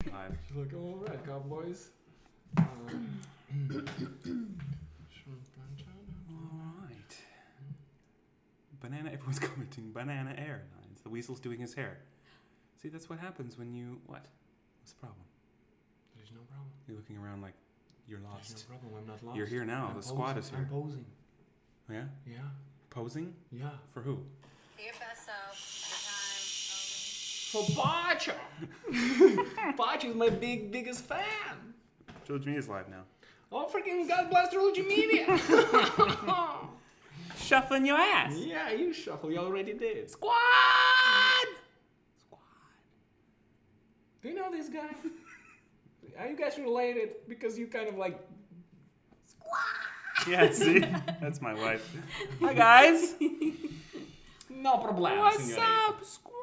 She's like, all right, cowboys. Alright. Everyone's commenting Banana Airlines. The weasel's doing his hair. See, that's what happens when you... What? What's the problem? There's no problem. You're looking around like you're lost. There's no problem, I'm not lost. You're here now. The squad is here. I'm posing. Yeah? Yeah. Posing? Yeah. For who? Your best self, For Bacha! Bacha is my biggest fan. Trilogy Media is live now. Oh, freaking God bless Trilogy Media! Shuffling your ass. Yeah, you shuffle. You already did. Squad! Do you know this guy? Are you guys related? Because you kind of like... Yeah, see? That's my wife. Hi, guys. No problem. What's up, squad?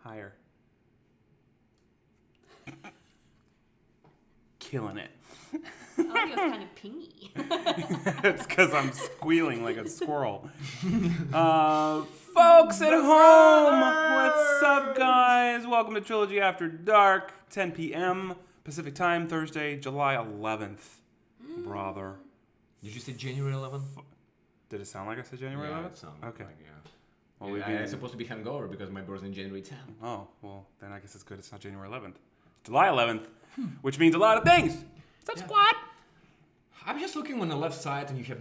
Higher. Killing it. Audio's kind of pingy. It's because I'm squealing like a squirrel. Folks at home, what's up, guys? Welcome to Trilogy After Dark, 10 p.m. Pacific Time, Thursday, July 11th. Brother. Did you say January 11th? Did it sound like I said January 11th? It sounded Okay. like, yeah. Well, I'm supposed to be hungover because my birthday is January 10th. Oh, well, then I guess it's good it's not January 11th. July 11th, which means a lot of things. What's up, squad? I'm just looking on the left side and you have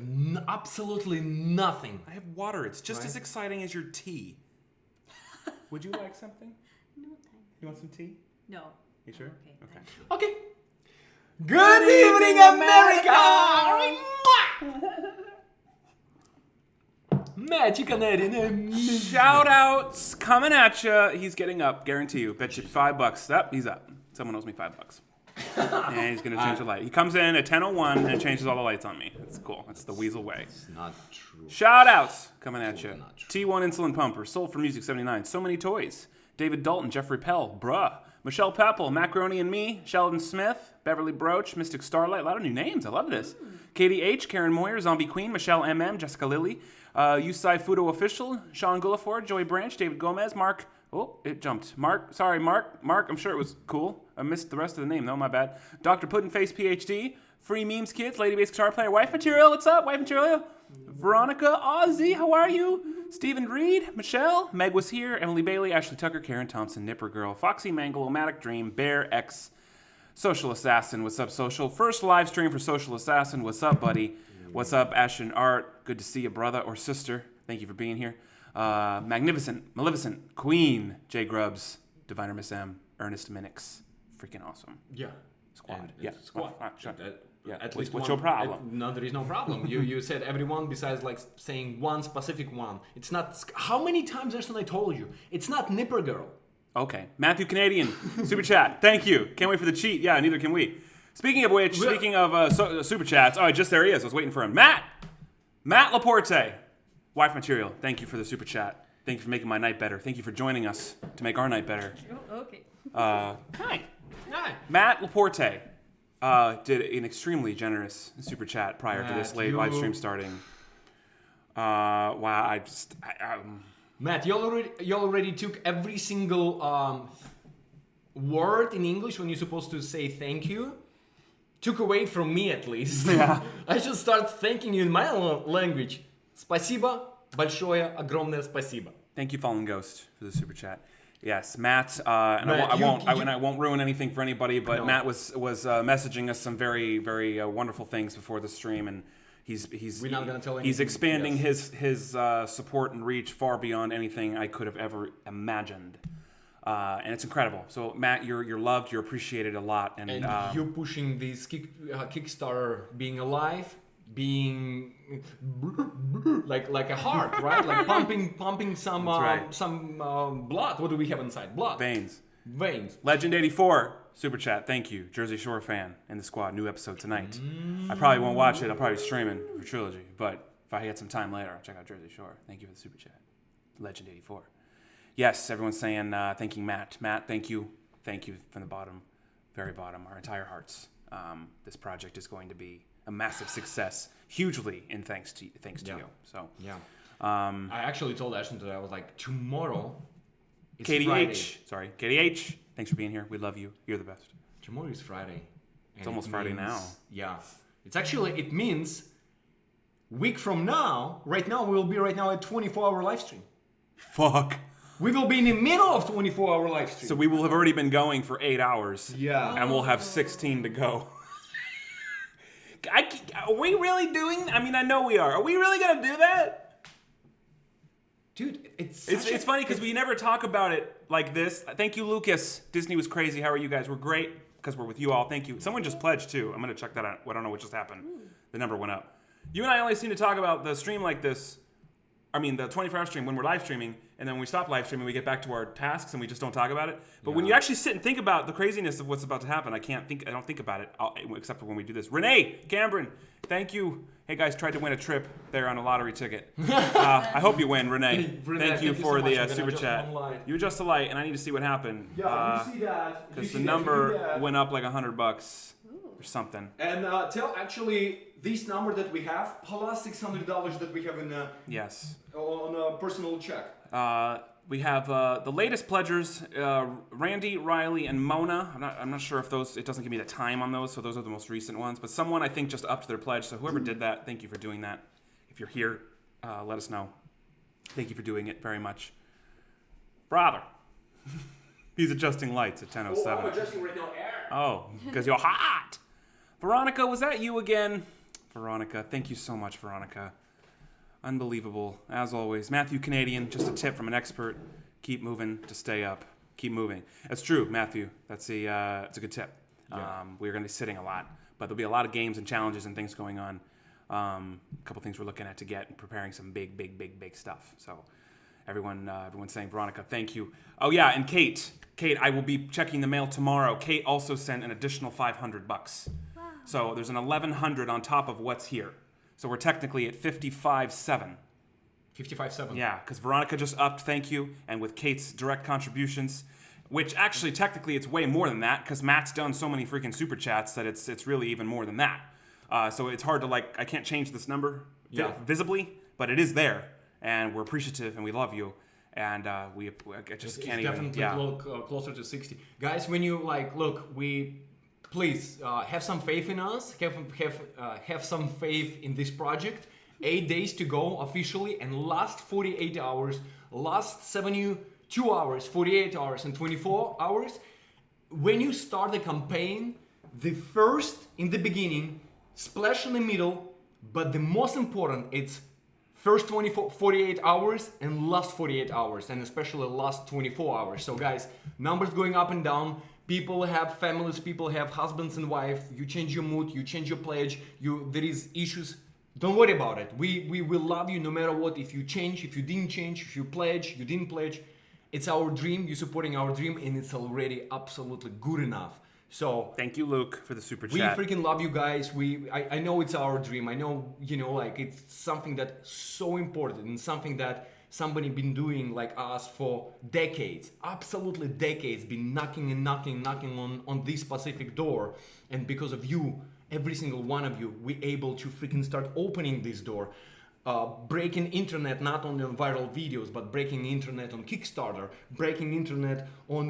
absolutely nothing. I have water. It's just Right. as exciting as your tea. Would you like something? No, thanks. You want some tea? No. You sure? Okay. Okay. Thank you. Okay. Good evening, America! Magic Canadian. Shout outs coming at you. He's getting up, guarantee you. Bet you $5. Up, he's up. Someone owes me $5. And he's gonna change the light. He comes in at 10:01 and changes all the lights on me. That's cool. That's the weasel way. It's not true. Shout outs coming at you. Not true. T1 Insulin Pumper, Sold for Music 79, So Many Toys, David Dalton, Jeffrey Pell, Bruh, Michelle Peppel, Macaroni and Me, Sheldon Smith, Beverly Broach, Mystic Starlight, a lot of new names, I love this. Katie H, Karen Moyer, Zombie Queen, Michelle MM, Jessica Lilly, Yusai Fudo Official, Sean Gulliford, Joey Branch, David Gomez, Mark, oh, it jumped. Mark, I'm sure it was cool. I missed the rest of the name though, my bad. Dr. Puddinface PhD, Free Memes Kids, Lady Bass Guitar Player, Wife Material, what's up, Wife Material? Veronica Ozzy, how are you? Stephen Reed, Michelle, Meg was here, Emily Bailey, Ashley Tucker, Karen Thompson, Nipper Girl, Foxy Mangle, Omatic Dream, Bear X, Social Assassin, what's up, Social? First live stream for Social Assassin, what's up, buddy? What's up, Ashton Art? Good to see you, brother or sister. Thank you for being here. Magnificent, Maleficent, Queen, J Grubbs, Diviner Miss M, Ernest Minix. Freaking awesome. Yeah. Squad. And Yeah. Squad. Sure. Yeah. At What's least your one- problem? No, there is no problem. You said everyone besides like saying one specific one. It's not. How many times, Ashton, I told you? It's not Nipper Girl. Okay. Matthew Canadian, Super Chat. Thank you. Can't wait for the cheat. Yeah, neither can we. Speaking of which, speaking of Super Chats, oh, just there he is. I was waiting for him. Matt Laporte. Wife Material. Thank you for the Super Chat. Thank you for making my night better. Thank you for joining us to make our night better. Oh, okay. Hi. Hi. Matt Laporte did an extremely generous Super Chat prior to this Matt, live stream starting. Wow, Matt, you already took every single word in English when you're supposed to say thank you. Took away from me at least. Yeah. I should start thanking you in my language. Спасибо большое, огромное спасибо. Thank you, Fallen Ghost, for the Super Chat. Yes, Matt, and Matt, I won't ruin anything for anybody, but No. Matt was messaging us some very, very wonderful things before the stream, and We're not gonna tell he's anything, expanding yes. his support and reach far beyond anything I could have ever imagined, and it's incredible. So Matt, you're loved, you're appreciated a lot, and you're pushing this Kickstarter being alive, being like a heart, right? Like pumping some That's some blood. What do we have inside? Blood. Veins. Legend 84 Super Chat, thank you. Jersey Shore fan in the squad, new episode tonight. I probably won't watch it, I'll probably be streaming for Trilogy, but if I get some time later, I'll check out Jersey Shore. Thank you for the Super Chat. Legend 84. Yes, everyone's saying, thanking Matt. Matt, thank you. Thank you from the bottom, very bottom, our entire hearts. This project is going to be a massive success, hugely in thanks to you. So yeah. I actually told Ashton that I was like, tomorrow It's Katie Friday. H. Sorry, Katie H. Thanks for being here. We love you. You're the best. Tomorrow is Friday. It's almost Friday now. Yeah. It means week from now, right now, we'll be right now at 24-hour live stream. Fuck. We will be in the middle of 24-hour live stream. So we will have already been going for 8 hours. Yeah. And we'll have 16 to go. Are we really doing? I mean, I know we are. Are we really gonna do that? Dude, it's funny because we never talk about it like this. Thank you, Lucas. Disney was crazy. How are you guys? We're great because we're with you all. Thank you. Someone just pledged too. I'm gonna check that out. I don't know what just happened. The number went up. You and I only seem to talk about the stream like this. I mean, the 24-hour stream when we're live streaming, and then when we stop live streaming, we get back to our tasks and we just don't talk about it. But when you actually sit and think about the craziness of what's about to happen, I don't think about it except for when we do this. Renee, Cameron, thank you. Hey guys, tried to win a trip there on a lottery ticket. I hope you win, Renee. Thank you for the super chat. You adjust the light, and I need to see what happened. Yeah, you see that. Because the number went up like $100 or something. And this number that we have plus $600 that we have in on a personal check. We have the latest pledgers, Randy, Riley, and Mona. I'm not sure if those, it doesn't give me the time on those, so those are the most recent ones. But someone, I think, just upped their pledge. So whoever did that, thank you for doing that. If you're here, let us know. Thank you for doing it very much. Brother. He's adjusting lights at 10:07. Oh, I'm adjusting right now air. Oh, because you're hot. Veronica, was that you again? Veronica, thank you so much, Veronica. Unbelievable, as always. Matthew Canadian, just a tip from an expert. Keep moving to stay up. Keep moving. That's true, Matthew. That's it's a good tip. Yeah. We're going to be sitting a lot, but there'll be a lot of games and challenges and things going on. A couple things we're looking at to get and preparing some big stuff. So everyone's saying, Veronica, thank you. Oh yeah, and Kate, I will be checking the mail tomorrow. Kate also sent an additional $500. Wow. So there's an $1,100 on top of what's here. So we're technically at 55.7. 55.7. Yeah, because Veronica just upped, thank you, and with Kate's direct contributions, which actually technically it's way more than that because Matt's done so many freaking super chats that it's really even more than that. So it's hard to I can't change this number visibly, but it is there, and we're appreciative and we love you, and I just can't even. Definitely closer to 60, guys. When you please have some faith in us. Have some faith in this project. 8 days to go officially, and last 48 hours, last 72 hours, 48 hours, and 24 hours. When you start the campaign, the first in the beginning, splash in the middle, but the most important, it's first 48 hours and last 48 hours, and especially last 24 hours. So guys, numbers going up and down. People have families, people have husbands and wives. You change your mood, you change your pledge, there is issues. Don't worry about it. We will love you no matter what. If you change, if you didn't change, if you pledge, you didn't pledge. It's our dream, you're supporting our dream, and it's already absolutely good enough. So thank you, Luke, for the super chat. We freaking love you guys. I know it's our dream. I know, it's something that's so important and something that somebody been doing like us for decades, absolutely decades, been knocking on this specific door. And because of you, every single one of you, we able to freaking start opening this door. Breaking internet not only on viral videos, but breaking internet on Kickstarter, breaking internet on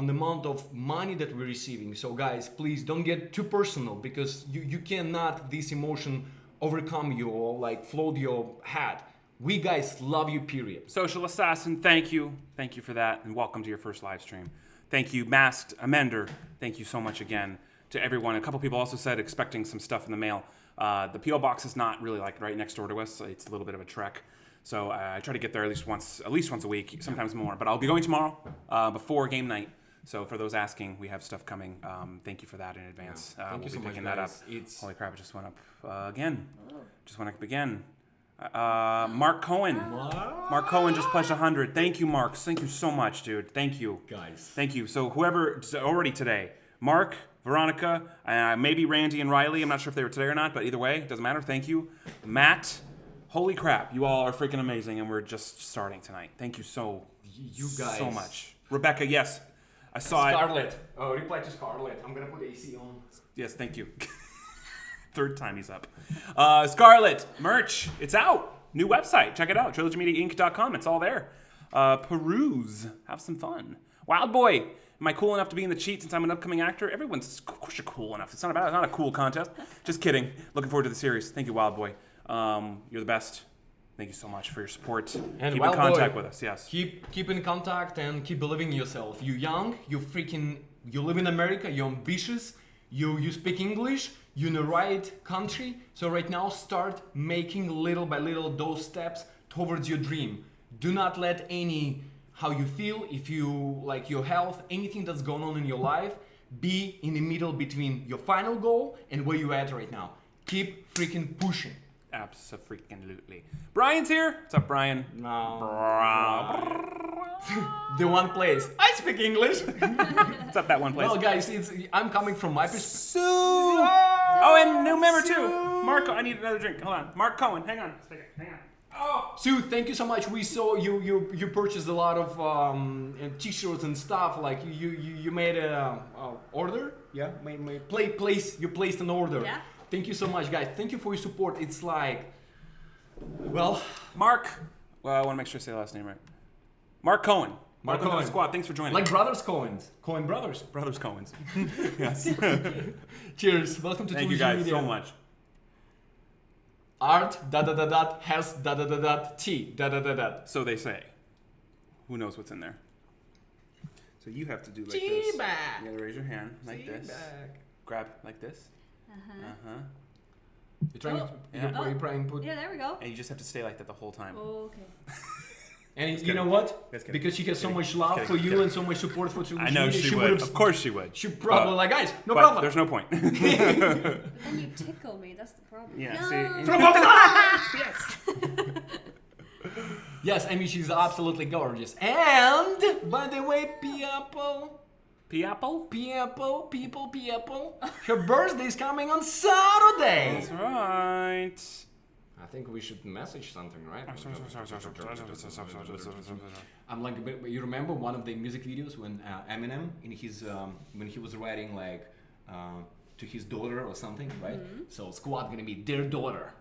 the amount of money that we're receiving. So guys, please don't get too personal, because you cannot this emotion overcome you or float your head. We guys love you, period. Social Assassin, thank you. Thank you for that, and welcome to your first live stream. Thank you, Masked Amender. Thank you so much again to everyone. A couple people also said expecting some stuff in the mail. The P.O. box is not really right next door to us. So it's a little bit of a trek. So I try to get there at least once a week, sometimes more. But I'll be going tomorrow before game night. So for those asking, we have stuff coming. Thank you for that in advance. Thank you so much, picking guys. that up. Holy crap, it just went up again. Just went up again. Mark Cohen. Mark Cohen just pledged 100. Thank you, Mark. Thank you so much, dude. Thank you. Guys. Thank you. So whoever already today, Mark, Veronica, maybe Randy and Riley. I'm not sure if they were today or not, but either way, it doesn't matter. Thank you. Matt, holy crap. You all are freaking amazing, and we're just starting tonight. Thank you so much. Rebecca, yes. I saw Scarlett. Reply to Scarlett. I'm going to put AC on. Yes, thank you. Third time he's up. Scarlett, merch. It's out. New website. Check it out. TrilogyMediaInc.com. It's all there. peruse, have some fun. Wild Boy, am I cool enough to be in the cheat since I'm an upcoming actor? Of course you're cool enough. It's not a cool contest. Just kidding. Looking forward to the series. Thank you, Wild Boy. You're the best. Thank you so much for your support. And keep in Wild contact Boy, with us, yes. Keep in contact and keep believing in yourself. You're young, you live in America, you're ambitious, you speak English, you're in the right country. So right now start making little by little those steps towards your dream. Do not let how you feel, if you like your health, anything that's going on in your life, be in the middle between your final goal and where you're at right now. Keep freaking pushing. Abso-freaking-lutely. Brian's here. What's up, Brian? No. The one place. I speak English. What's up, that one place? Well, guys, I'm coming from my perspective. Sue! Oh, and new member too. Marco, I need another drink. Hold on. Mark Cohen, hang on. A second. Hang on. Oh! Sue, thank you so much. We saw you purchased a lot of t-shirts and stuff. Like you made a order. Yeah, you placed an order. Yeah. Thank you so much, guys. Thank you for your support. It's like, well, Mark. Well, I want to make sure I say the last name right. Mark Cohen. Mark Welcome to Cohen. the squad. Thanks for joining. like brothers Coens, Coen brothers. Brothers Cohens. Yes. Cheers. Welcome to Thank you Trilogy guys Media. so much. Art has T So they say. Who knows what's in there? So you have to do like this. Tea-bag. You gotta raise your hand like this. Tea-bag. Grab like this. Uh-huh. You're trying Oh. to you're trying to put. Yeah, there we go. And you just have to stay like that the whole time. Okay. And you kidding. know what? Just kidding. Because she has so Kidding. much love Kidding. for you Kidding. and so much support for Trilogy I know Media, she would've- would. Of course she would. She probably like, guys, no but problem. there's no point. But then you tickle me. That's the problem. Yeah, No. see? From yes. Yes, I mean she's absolutely gorgeous. And by the way, people, her birthday's coming on Saturday. That's right. I think we should message something, right? I'm like, you remember one of the music videos when Eminem in his when he was writing like to his daughter or something, right? So squad gonna be their daughter,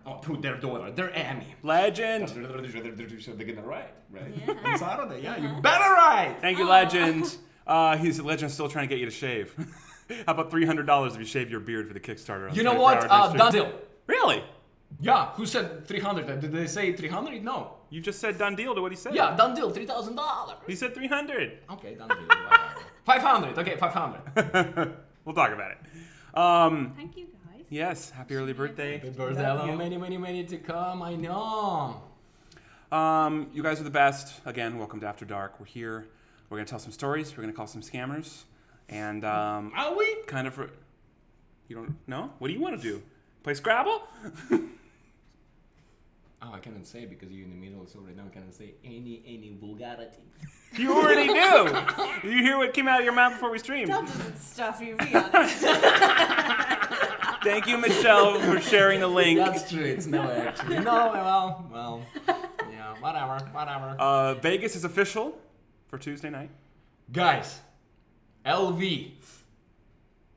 their Amy. Legend. So they're gonna write, right? Yeah. On Saturday, yeah, you better write. Thank you, Aw. Legend. He's Legend's still trying to get you to shave. How about $300 if you shave your beard for the Kickstarter? On You know 24 what? Hour Stream? Done deal. Really? Yeah, who said 300? Did they say 300? No. You just said done deal to what he said. Yeah, done deal. $3,000. He said 300. Okay, done deal. Whatever. 500. Okay, 500. We'll talk about it. Thank you, guys. Yes, happy early birthday. Happy birthday. Love you. Many to come. I know. You guys are the best. Again, welcome to After Dark. We're here. We're gonna tell some stories. We're gonna call some scammers, and Are we? kind of. You don't know? What do you want to do? Play Scrabble? Oh, I cannot say because you're in the middle, so right now I cannot say any vulgarity. You already knew. Did you hear what came out of your mouth before we streamed? That doesn't stuff you, be honest. Thank you, Michelle, for sharing the link. That's true. It's no actually. No, well. Yeah, whatever. Vegas is official for Tuesday night. Guys, LV.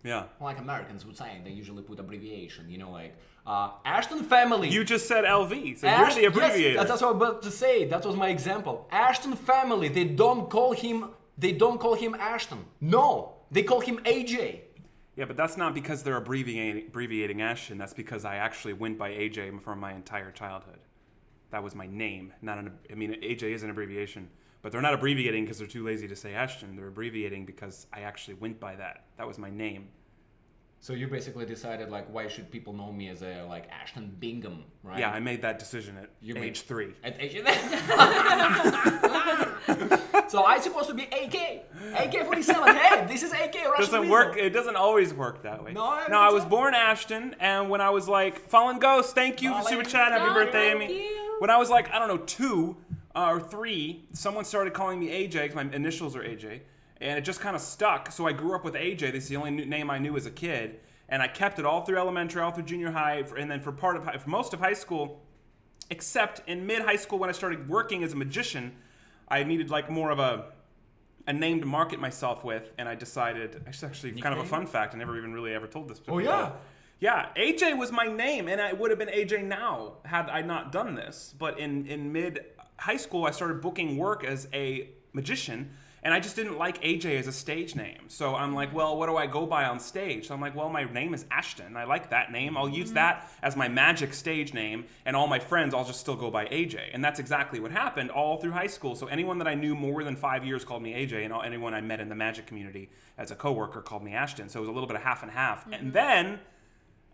Yeah. Like Americans would say, they usually put abbreviation. You know, like Ashton family. You just said LV, so you're the abbreviator. Yes, that's what I was about to say. That was my example. Ashton family. They don't call him Ashton. No, they call him AJ. Yeah, but that's not because they're abbreviating Ashton. That's because I actually went by AJ for my entire childhood. That was my name. AJ is an abbreviation, but they're not abbreviating because they're too lazy to say Ashton. They're abbreviating because I actually went by that. That was my name. So you basically decided like, why should people know me as a like Ashton Bingham, right? Yeah, I made that decision at age 3. At age. So I supposed to be AK-47. Hey, this is AK Russian Doesn't Weasel. work. It doesn't always work that way. No, I I think was so. born Ashton, and when I was like, Fallen Ghost, thank you for Fallen super chat. Happy Ghost, birthday, thank Amy. you. When I was like, I don't know, 2 or 3, someone started calling me AJ because my initials are AJ, and it just kind of stuck. So I grew up with AJ. This is the only name I knew as a kid, and I kept it all through elementary, all through junior high, and then for most of high school, except in mid-high school when I started working as a magician, I needed like more of a name to market myself with, and I decided, it's actually kind of a fun fact, I never even really ever told this to Oh, people. yeah? Yeah, AJ was my name, and I would have been AJ now had I not done this. But in mid high school, I started booking work as a magician, and I just didn't like AJ as a stage name. So I'm like, well, what do I go by on stage? So I'm like, well, my name is Ashton. I like that name. I'll use that as my magic stage name, and all my friends, I'll just still go by AJ. And that's exactly what happened all through high school. So anyone that I knew more than 5 years called me AJ, and anyone I met in the magic community as a coworker called me Ashton. So it was a little bit of half and half. And then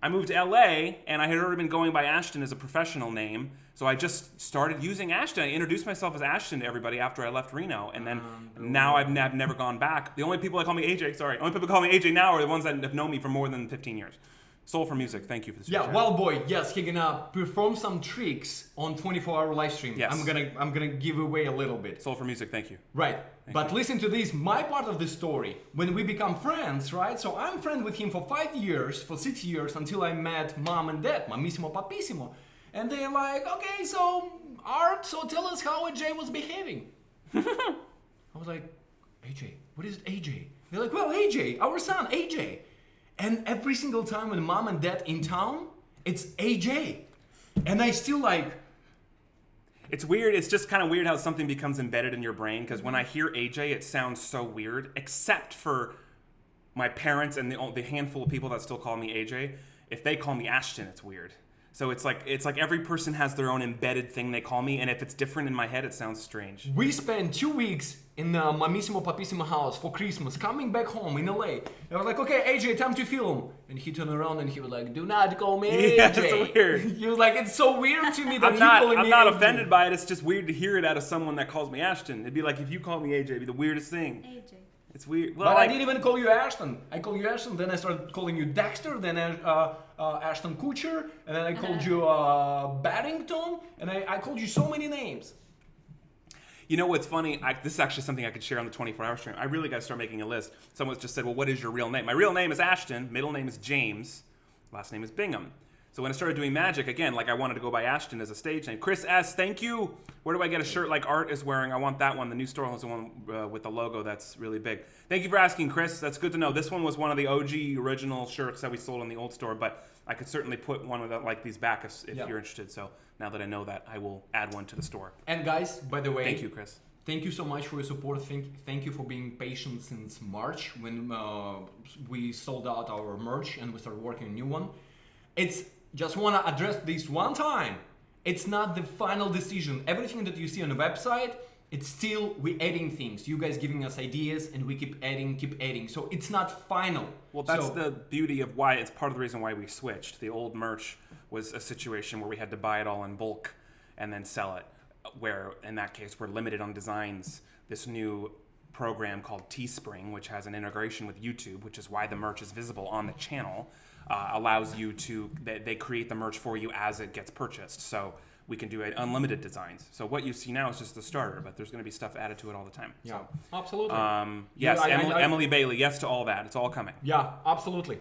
I moved to LA, and I had already been going by Ashton as a professional name, so I just started using Ashton. I introduced myself as Ashton to everybody after I left Reno, and then now I've never gone back. The only people that call me AJ, only people that call me AJ now are the ones that have known me for more than 15 years. Soul for Music, thank you for this. Yeah, Wild Boy, yes, he's gonna perform some tricks on 24-hour live stream. Yes. I'm gonna give away a little bit. Soul for Music, thank you. Right, but listen to this, my part of the story. When we become friends, right? So I'm friend with him for 5 years, for 6 years, until I met mom and dad, mamissimo, papissimo. And they're like, okay, so Art, so tell us how AJ was behaving. I was like, AJ, what is AJ? They're like, well, AJ, our son, AJ. And every single time when mom and dad in town, it's AJ. And I still like... It's weird. It's just kind of weird how something becomes embedded in your brain. Because when I hear AJ, it sounds so weird. Except for my parents and the handful of people that still call me AJ. If they call me Ashton, it's weird. So it's like every person has their own embedded thing they call me. And if it's different in my head, it sounds strange. We spent 2 weeks in Mamissimo Papissimo house for Christmas, coming back home in LA. I was like, okay, AJ, time to film. And he turned around and he was like, do not call me AJ. Yeah, it's weird. He was like, it's so weird to me that I'm not AJ. offended by it. It's just weird to hear it out of someone that calls me Ashton. It'd be like if you called me AJ, it'd be the weirdest thing. AJ. It's weird. Well, But I didn't even call you Ashton. I called you Ashton, then I started calling you Dexter, then Ashton Kutcher, and then I called you Barrington, and I called you so many names. You know what's funny? This is actually something I could share on the 24-hour stream. I really got to start making a list. Someone just said, well, what is your real name? My real name is Ashton. Middle name is James. Last name is Bingham. So when I started doing magic, again, like I wanted to go by Ashton as a stage name. Chris S., thank you. Where do I get a shirt like Art is wearing? I want that one. The new store has the one with the logo that's really big. Thank you for asking, Chris. That's good to know. This one was one of the OG original shirts that we sold in the old store, but I could certainly put one without like these back if you're interested. So now that I know that, I will add one to the store. And guys, by the way, thank you, Chris. Thank you so much for your support. Thank you for being patient since March when we sold out our merch and we started working on a new one. It's just want to address this one time. It's not the final decision. Everything that you see on the website, it's still we adding things. You guys giving us ideas and we keep adding. So it's not final. Well, that's the beauty of why it's part of the reason why we switched. The old merch was a situation where we had to buy it all in bulk and then sell it. Where in that case we're limited on designs. This new program called Teespring, which has an integration with YouTube, which is why the merch is visible on the channel, allows you to, they create the merch for you as it gets purchased. So we can do unlimited designs. So what you see now is just the starter, but there's going to be stuff added to it all the time. Yeah, so, absolutely. Yes, Emily Bailey, yes to all that. It's all coming. Yeah, absolutely.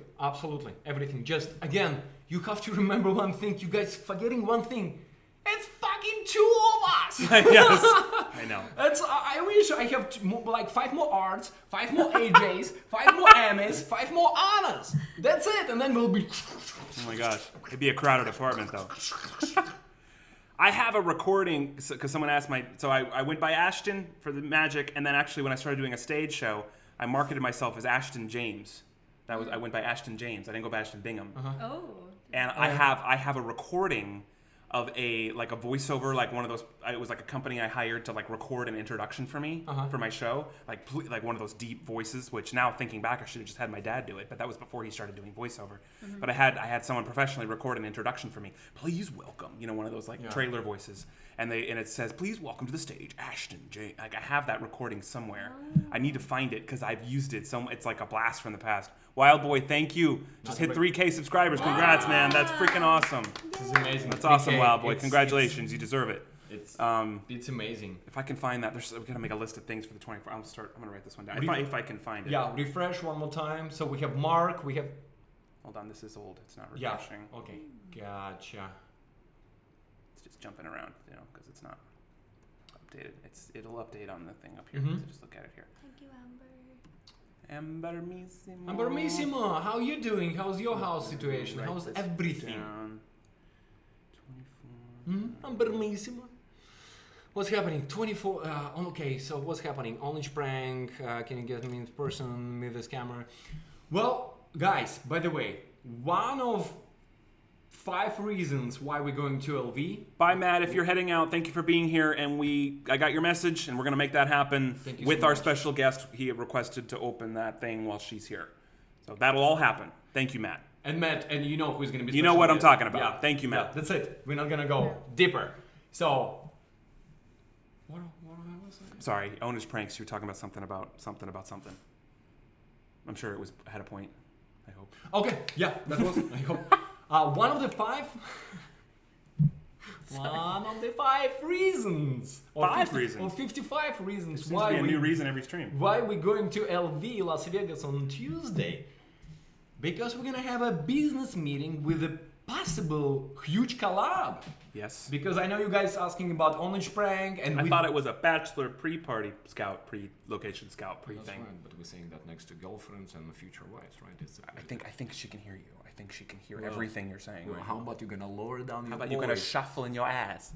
Everything. Just, again, you have to remember one thing. You guys forgetting one thing. It's fucking 2 of us. Yes, I know. I wish I have like 5 more Arts, 5 more AJs, 5 more Emmys, 5 more Annas. That's it, and then we'll be. Oh my gosh, it'd be a crowded apartment though. I have a recording because someone asked so I went by Ashton for the magic, and then actually when I started doing a stage show, I marketed myself as Ashton James. I went by Ashton James. I didn't go by Ashton Bingham. Oh. And I have a recording of a voiceover, like one of those. It was like a company I hired to like record an introduction for me for my show, like one of those deep voices. Which now thinking back, I should have just had my dad do it, but that was before he started doing voiceover. Mm-hmm. But I had someone professionally record an introduction for me. Please welcome, one of those trailer voices, and it says, "Please welcome to the stage, Ashton J." Like I have that recording somewhere. I need to find it because I've used it. It's like a blast from the past. Wild Boy, thank you. Just hit 3K subscribers. Congrats, man. That's freaking awesome. This is amazing. That's awesome, Wild Boy. Congratulations. You deserve it. It's amazing. If I can find that, we're going to make a list of things for the 24. I'm going to write this one down. If I can find it. Yeah, refresh one more time. So we have Mark. We have... Hold on. This is old. It's not refreshing. Yeah. Okay. Gotcha. It's just jumping around, because it's not updated. It'll update on the thing up here. So just look at it here. Thank you, Amber. Ambermissimo. Ambermissimo, how you doing? How's your house situation? Write How's this everything? down. 24. Ambermissimo. What's happening? 24. Okay, so what's happening? Orange prank. Can you get me in person with this camera? Well, guys, by the way, one of 5 reasons why we're going to LV. Bye, Matt. If you're heading out, thank you for being here. And I got your message, and we're going to make that happen Thank you with so our much. special guest. He had requested to open that thing while she's here. So that'll all happen. Thank you, Matt. And Matt, and you know who's going to be. You know special what I'm guest. talking about. Yeah. Thank you, Matt. Yeah, that's it. We're not going to go deeper. So, what was that? Sorry, owner's pranks. You were talking about something. I'm sure it had a point. I hope. Okay, yeah, that was it. I hope. One of the 5 reasons. Or 5 reasons. Or 55 reasons Seems to be a new reason every stream. why we're going to LV, Las Vegas on Tuesday. Because we're gonna have a business meeting with a possible huge collab. Yes. Because I know you guys asking about Orange Prank and I thought it was a bachelor pre-party scout, pre-location scout, That's pre-thing. right, but we're saying that next to girlfriends and future wives, right? It's I think she can hear you. I think she can hear Well, everything you're saying. Well, right how now. about you gonna lower down your How about you gonna voice? shuffle in your ass?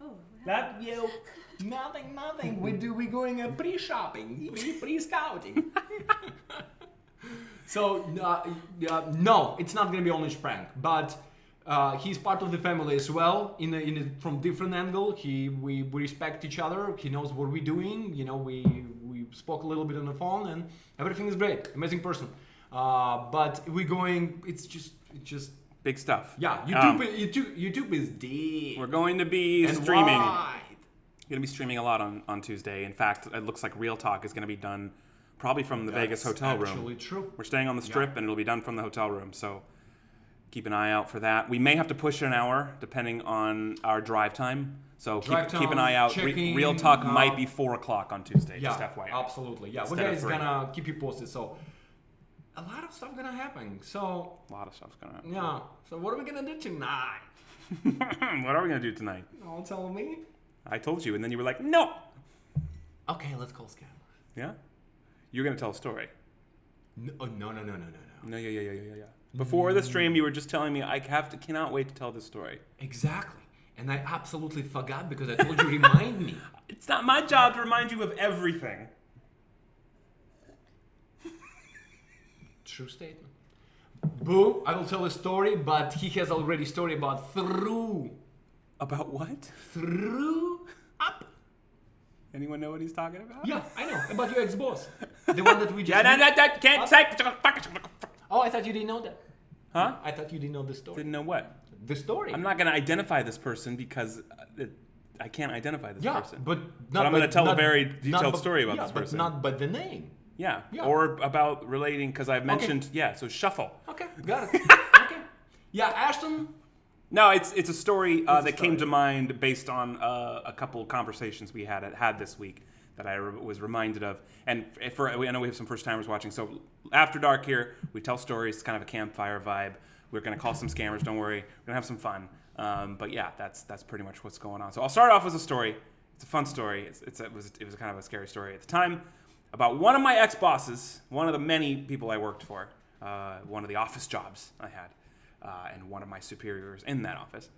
Oh, That you nothing. We going pre-shopping, pre-scouting. So no, it's not gonna be Orange Prank, but he's part of the family as well. From different angle, we respect each other. He knows what we're doing. You know, we spoke a little bit on the phone, and everything is great. Amazing person. But we're going. It's just. Big stuff. Yeah, YouTube is dead. We're going to be and streaming. wide. We're going to be streaming a lot on Tuesday. In fact, it looks like Real Talk is going to be done probably from the Vegas hotel room. Actually true. We're staying on the Strip, and it'll be done from the hotel room. So keep an eye out for that. We may have to push it an hour depending on our drive time. So keep an eye out. Checking, Real Talk might be 4 o'clock on Tuesday. Yeah, just FYI. absolutely. Yeah, we're Instead of guys 3. gonna keep you posted. So a lot of stuff gonna happen. So A lot of stuff's going to happen. yeah. So what are we gonna do tonight? What are we going to do tonight? Don't tell me. I told you, and then you were like, no. Okay, let's call scam. Yeah? You're going to tell a story. No. No, yeah. Before the stream, you were just telling me I cannot wait to tell this story. Exactly. And I absolutely forgot because I told you remind me. It's not my job to remind you of everything. True statement. Boo, I will tell a story, but he has already story about through About what? up. Anyone know what he's talking about? Yeah, I know. About your ex-boss. The one that we just Can't say. Oh, I thought you didn't know that. Huh? I thought you didn't know the story. Didn't know what? The story. I'm not going to identify this person because I can't identify this person. but I'm going to tell a very detailed story about this but person. not by the name. Yeah. Yeah. Or about relating, because I've mentioned, so shuffle. Okay, got it. Okay. Yeah, Ashton. No, it's a story What's that the came story? to mind based on a couple conversations we had this week that I was reminded of. And I know we have some first timers watching, so after dark here, we tell stories. It's kind of a campfire vibe. We're gonna call some scammers. Don't worry, we're gonna have some fun. But yeah, that's pretty much what's going on. So I'll start off with a story. It's a fun story. It was kind of a scary story at the time about one of my ex-bosses, one of the many people I worked for, one of the office jobs I had. And one of my superiors in that office.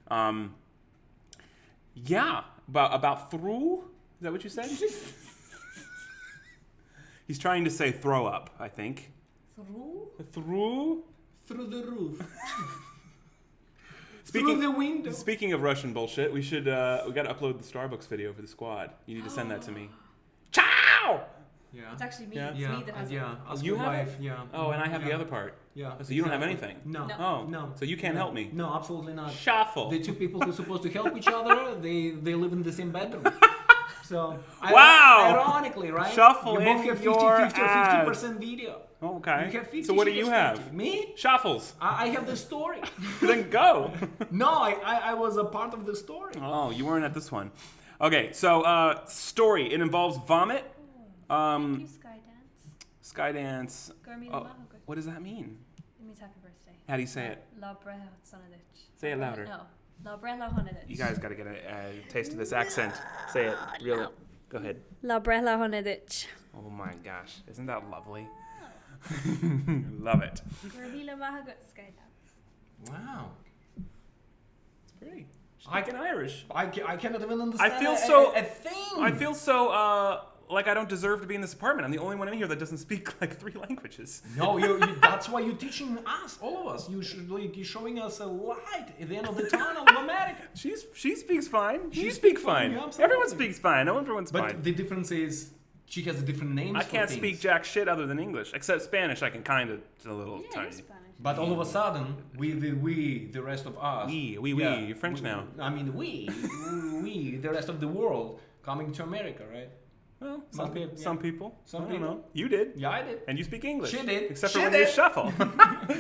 About through? Is that what you said? He's trying to say throw up, I think. Through? Through the roof. Speaking, Through the window. Speaking of Russian bullshit, we got to upload the Starbucks video for the squad. You need to send that to me. Ciao! Yeah. It's actually me. Yeah. It's me that has it. Ask You your have wife. Yeah. Oh, and I have Yeah. the other part. Yeah. So you don't have exactly. anything? No. No. Oh. No. So you can't help me? No, absolutely not. Shuffle. The two people who are supposed to help each other, they live in the same bedroom. So Wow! Ironically, right? Shuffle you both in have 50, your 50 or ad. 50% video. Okay. You have 50, So what do she you has have? 50. Me? Shuffles. I have the story. Then go. No, I was a part of the story. Oh, you weren't at this one. Okay, so story. It involves vomit. Thank you, Skydance. Skydance. Gurmi Oh, Lamahoga. what does that mean? It means happy birthday. How do you say it? La Breha Sonadich. Say it louder. No. La Breha Honadich. You guys got to get a taste of this accent. Say it. Real. Go ahead. La Breha Honadich. Oh my gosh, isn't that lovely? Love it. Gurvila Mahagut Skydance. Wow. It's pretty. Speaking Irish. I cannot even understand I feel so. a thing. I feel so like I don't deserve to be in this apartment. I'm the only one in here that doesn't speak like 3 languages. No, you that's why you're teaching us, all of us. You're showing us a light at the end of the tunnel of America. She speaks fine. She You speaks speak fine, fine. yeah, absolutely. Everyone speaks fine. No, everyone's But fine. the difference is she has different names I for can't things. speak jack shit other than English, except Spanish. I can kind of a little Yeah, tiny. you're Spanish. But all of a sudden, the rest of us. You're French now. I mean, we, the rest of the world, coming to America, right? Well, Must be, yeah. some people. Some I don't people. know. You did. Yeah, I did. And you speak English. She did. Except She for when you did. shuffle.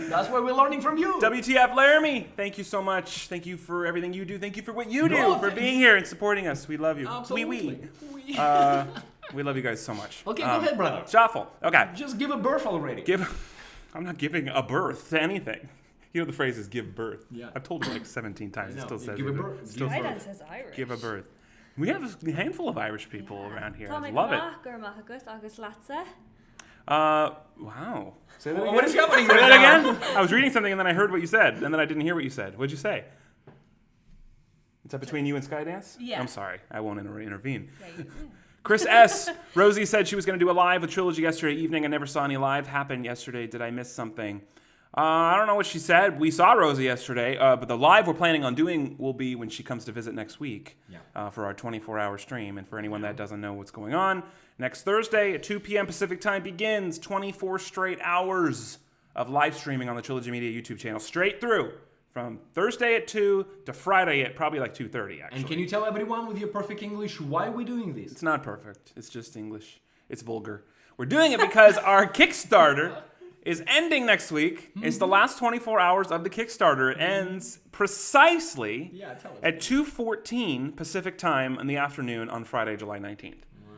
That's why we're learning from you. WTF Laramie, thank you so much. Thank you for everything you do. Thank you for what you do, No, for thanks. being here and supporting us. We love you. Absolutely. We love you guys so much. Okay, go ahead, brother. Shuffle. Okay. Just give a birth already. I'm not giving a birth to anything. You know the phrase is give birth. Yeah. I've told it like 17 times. It No, still you says give a it. birth. Still Give says Skydance says Irish. give a birth. We have a handful of Irish people around here. I Tá love it. Gur Mahagut Agus Latsa. Wow. Say that again. What is happening Say right that now? again? I was reading something and then I heard what you said, and then I didn't hear what you said. What'd you say? Is that between you and Skydance? Yeah. I'm sorry. I won't intervene. Yeah, Chris S. Rosie said she was going to do a live with Trilogy yesterday evening. I never saw any live happen yesterday. Did I miss something? I don't know what she said. We saw Rosie yesterday, but the live we're planning on doing will be when she comes to visit next week for our 24-hour stream. And for anyone that doesn't know what's going on, next Thursday at 2 p.m. Pacific time begins 24 straight hours of live streaming on the Trilogy Media YouTube channel, straight through from Thursday at 2 to Friday at probably like 2:30, actually. And can you tell everyone with your perfect English why we're doing this? It's not perfect. It's just English. It's vulgar. We're doing it because our Kickstarter is ending next week. It's the last 24 hours of the Kickstarter. It ends precisely tell us. at 2:14 Pacific time in the afternoon on Friday, July 19th. Wow.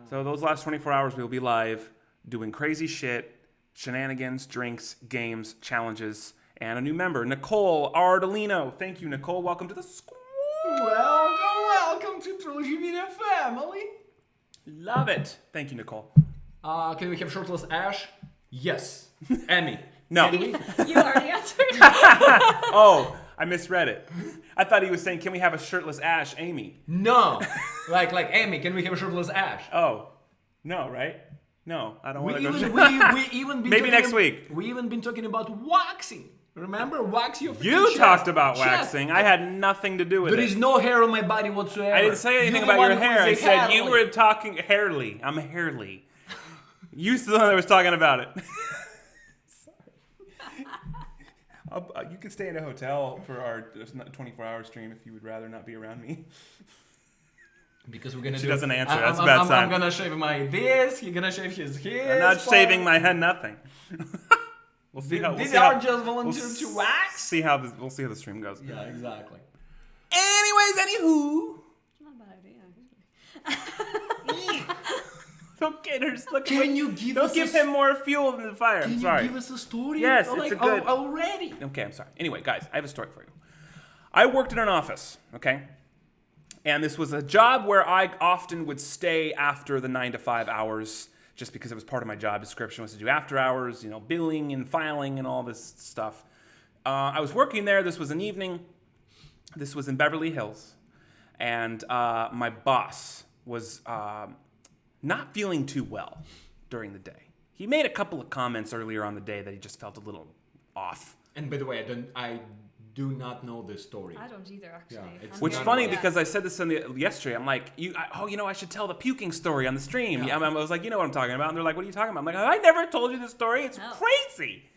So those last 24 hours we'll be live doing crazy shit, shenanigans, drinks, games, challenges, and a new member, Nicole Ardolino. Thank you, Nicole. Welcome to the squad. Welcome to Trilogy Media family. Love it. Thank you, Nicole. Can we have shirtless Ash? Yes. Emmy. No. Can we? You already answered. Oh, I misread it. I thought he was saying, can we have a shirtless Ash, Amy? No. like Emmy, can we have a shirtless Ash? Oh, no, right? No, I don't want to go. We even been Maybe talking next week. We even been talking about waxing. Remember, wax your freaking You chest. talked about Chest. waxing. I had nothing to do with There it. is no hair on my body whatsoever. I didn't say anything You're the about one your who hair. I is a said you hairly. were talking hairly. I'm hairly. You the one that was talking about it. You can stay in a hotel for our 24-hour stream if you would rather not be around me. Because we're gonna She do. doesn't answer. That's a bad I'm sign. gonna shave my this. You're gonna shave his. I'm not shaving my head. Nothing. We'll see how. These are just volunteers to wax. See how this, we'll see how the stream goes. Yeah, exactly. Anyways, anywho. Not a bad idea. Don't get her. Look, Can you give don't us give a, him more fuel in the fire. Can I'm you sorry. give us a story? Yes, Oh, it's like, a good- already. Okay, I'm sorry. Anyway, guys, I have a story for you. I worked in an office, okay? And this was a job where I often would stay after the 9 to 5 hours just because it was part of my job description was to do after hours, billing and filing and all this stuff. I was working there. This was an evening. This was in Beverly Hills. And my boss was not feeling too well during the day. He made a couple of comments earlier on the day that he just felt a little off. And by the way, I do not know this story. I don't either, actually. Yeah, it's Which not funny well. because I said this yesterday. I'm like, I should tell the puking story on the stream. Yeah. I was like, you know what I'm talking about? And they're like, what are you talking about? I'm like, I never told you this story. It's No. crazy.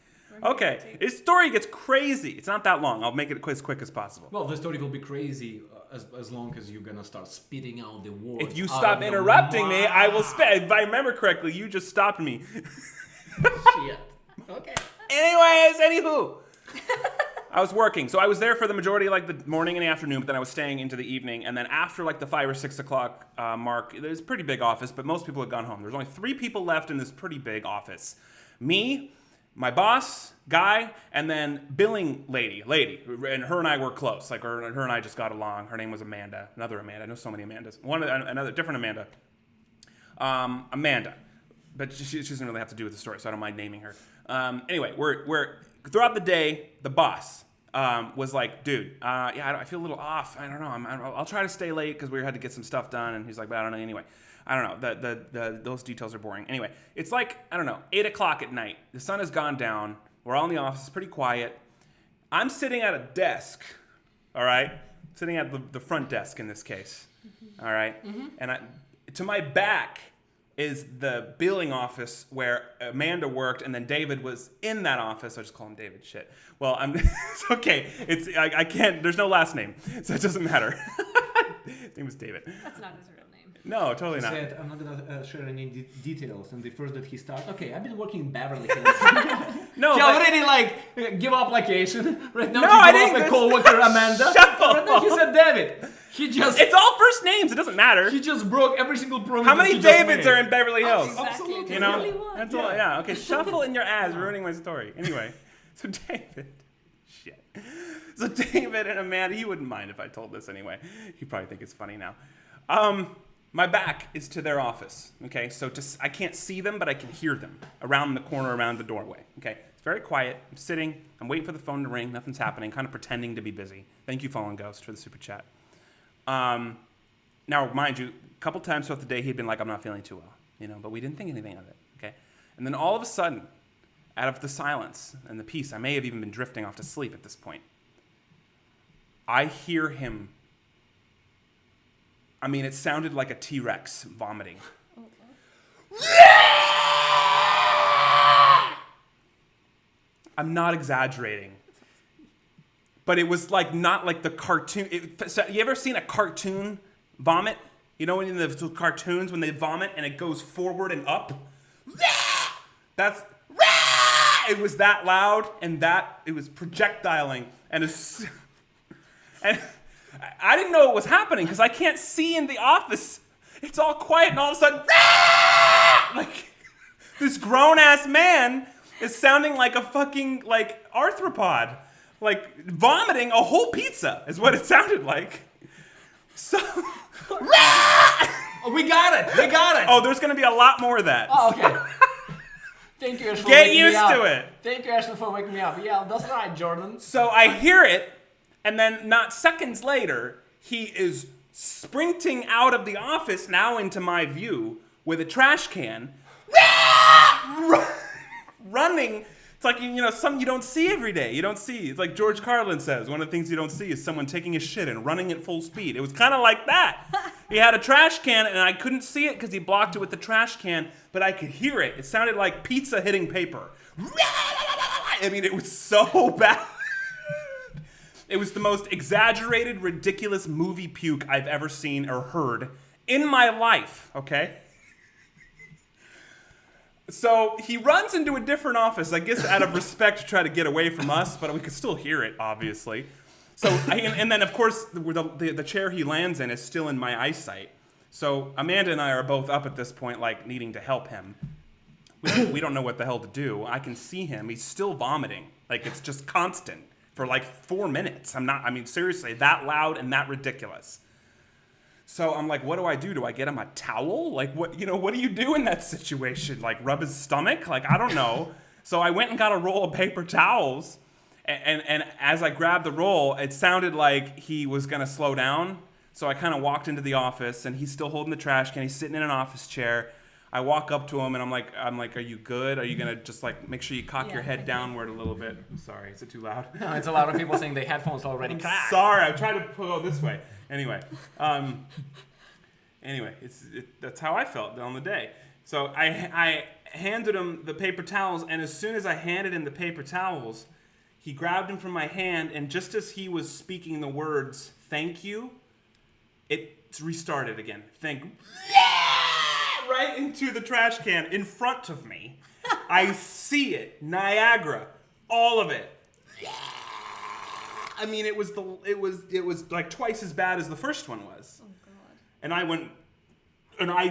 We're Okay, here too. his story gets crazy. It's not that long. I'll make it as quick as possible. Well, the story will be crazy as long as you're gonna start spitting out the words. If you out stop of your interrupting me, I will mouth. spit. If I remember correctly, you just stopped me. Shit. Okay. Anyways, anywho. I was working. So I was there for the majority of like the morning and the afternoon, but then I was staying into the evening. And then after like the 5 or 6 o'clock mark, it was a pretty big office, but most people had gone home. There was only 3 people left in this pretty big office. Me, my boss, guy, and then billing lady. And her and I were close. Like her and I just got along. Her name was Amanda. Another Amanda. I know so many Amandas. Another different Amanda. Amanda. but she doesn't really have to do with the story, so I don't mind naming her. Anyway, we're throughout the day, the boss was like, dude, I feel a little off. I don't know. I'll try to stay late because we had to get some stuff done. And he's like, but I don't know. Anyway, I don't know. Those details are boring. Anyway, it's like, I don't know, 8 o'clock at night. The sun has gone down. We're all in the office. It's pretty quiet. I'm sitting at a desk, all right? Sitting at the front desk in this case, all right? Mm-hmm. And to my back is the billing office where Amanda worked, and then David was in that office. I just call him David. Shit. Well, it's okay. I can't. There's no last name, so it doesn't matter. His name was David. That's not his real name. No, totally not. He said, I'm not gonna share any details. And the first that he started, okay, I've been working in Beverly Hills. No, he already give application. Right now, no, to I give didn't. up a coworker Amanda. Shuffle. Right now, he said David. It's all first names. It doesn't matter. He just broke every single promise. How many Davids are in Beverly Hills? Exactly. You know, Only one. that's all. Yeah. Okay. Shuffle in your ass, ruining my story. Anyway, so David. Shit. So David and Amanda, he wouldn't mind if I told this anyway. He'd probably think it's funny now. My back is to their office. Okay. So I can't see them, but I can hear them around the corner, around the doorway. Okay. It's very quiet. I'm sitting. I'm waiting for the phone to ring. Nothing's happening. Kind of pretending to be busy. Thank you, Fallen Ghost, for the super chat. Now, mind you, a couple times throughout the day, he'd been like, I'm not feeling too well, but we didn't think anything of it, okay? And then all of a sudden, out of the silence and the peace, I may have even been drifting off to sleep at this point, I hear him, it sounded like a T-Rex vomiting. I'm not exaggerating. But it was not like the cartoon. So you ever seen a cartoon vomit? You know, in the cartoons when they vomit and it goes forward and up? It was that loud, and it was projectiling. And I didn't know it was happening because I can't see in the office. It's all quiet, and all of a sudden, this grown-ass man is sounding like a fucking, arthropod. Vomiting a whole pizza is what it sounded like. So... Oh, we got it! Oh, there's going to be a lot more of that. Oh, okay. Thank you, Ashley, for Get waking me used up. to it. Thank you, Ashley, for waking me up. Yeah, that's right, Jordan. So I hear it, and then not seconds later, he is sprinting out of the office, now into my view, with a trash can. Running. It's like, something you don't see every day. You don't see. It's like George Carlin says, one of the things you don't see is someone taking a shit and running at full speed. It was kind of like that. He had a trash can, and I couldn't see it because he blocked it with the trash can, but I could hear it. It sounded like pizza hitting paper. It was so bad. It was the most exaggerated, ridiculous movie puke I've ever seen or heard in my life, okay? So he runs into a different office, I guess out of respect to try to get away from us, but we could still hear it, obviously. So, and then of course, the chair he lands in is still in my eyesight. So Amanda and I are both up at this point, needing to help him. We don't know what the hell to do. I can see him. He's still vomiting. It's just constant for 4 minutes. Seriously, that loud and that ridiculous. So I'm like, what do I do? Do I get him a towel? What do you do in that situation? Rub his stomach? I don't know. So I went and got a roll of paper towels. And as I grabbed the roll, it sounded like he was going to slow down. So I kind of walked into the office, and he's still holding the trash can. He's sitting in an office chair. I walk up to him, and I'm like, are you good? Are you going to just make sure you cock your head downward a little bit? I'm sorry. Is it too loud? No, it's a lot of people saying their headphones already cracked. Sorry. I tried to go this way. Anyway, that's how I felt on the day. So I handed him the paper towels, and as soon as I handed him the paper towels, he grabbed them from my hand, and just as he was speaking the words, thank you, it restarted again. Right into the trash can in front of me. I see it. Niagara. All of it. It was twice as bad as the first one was. Oh God. And I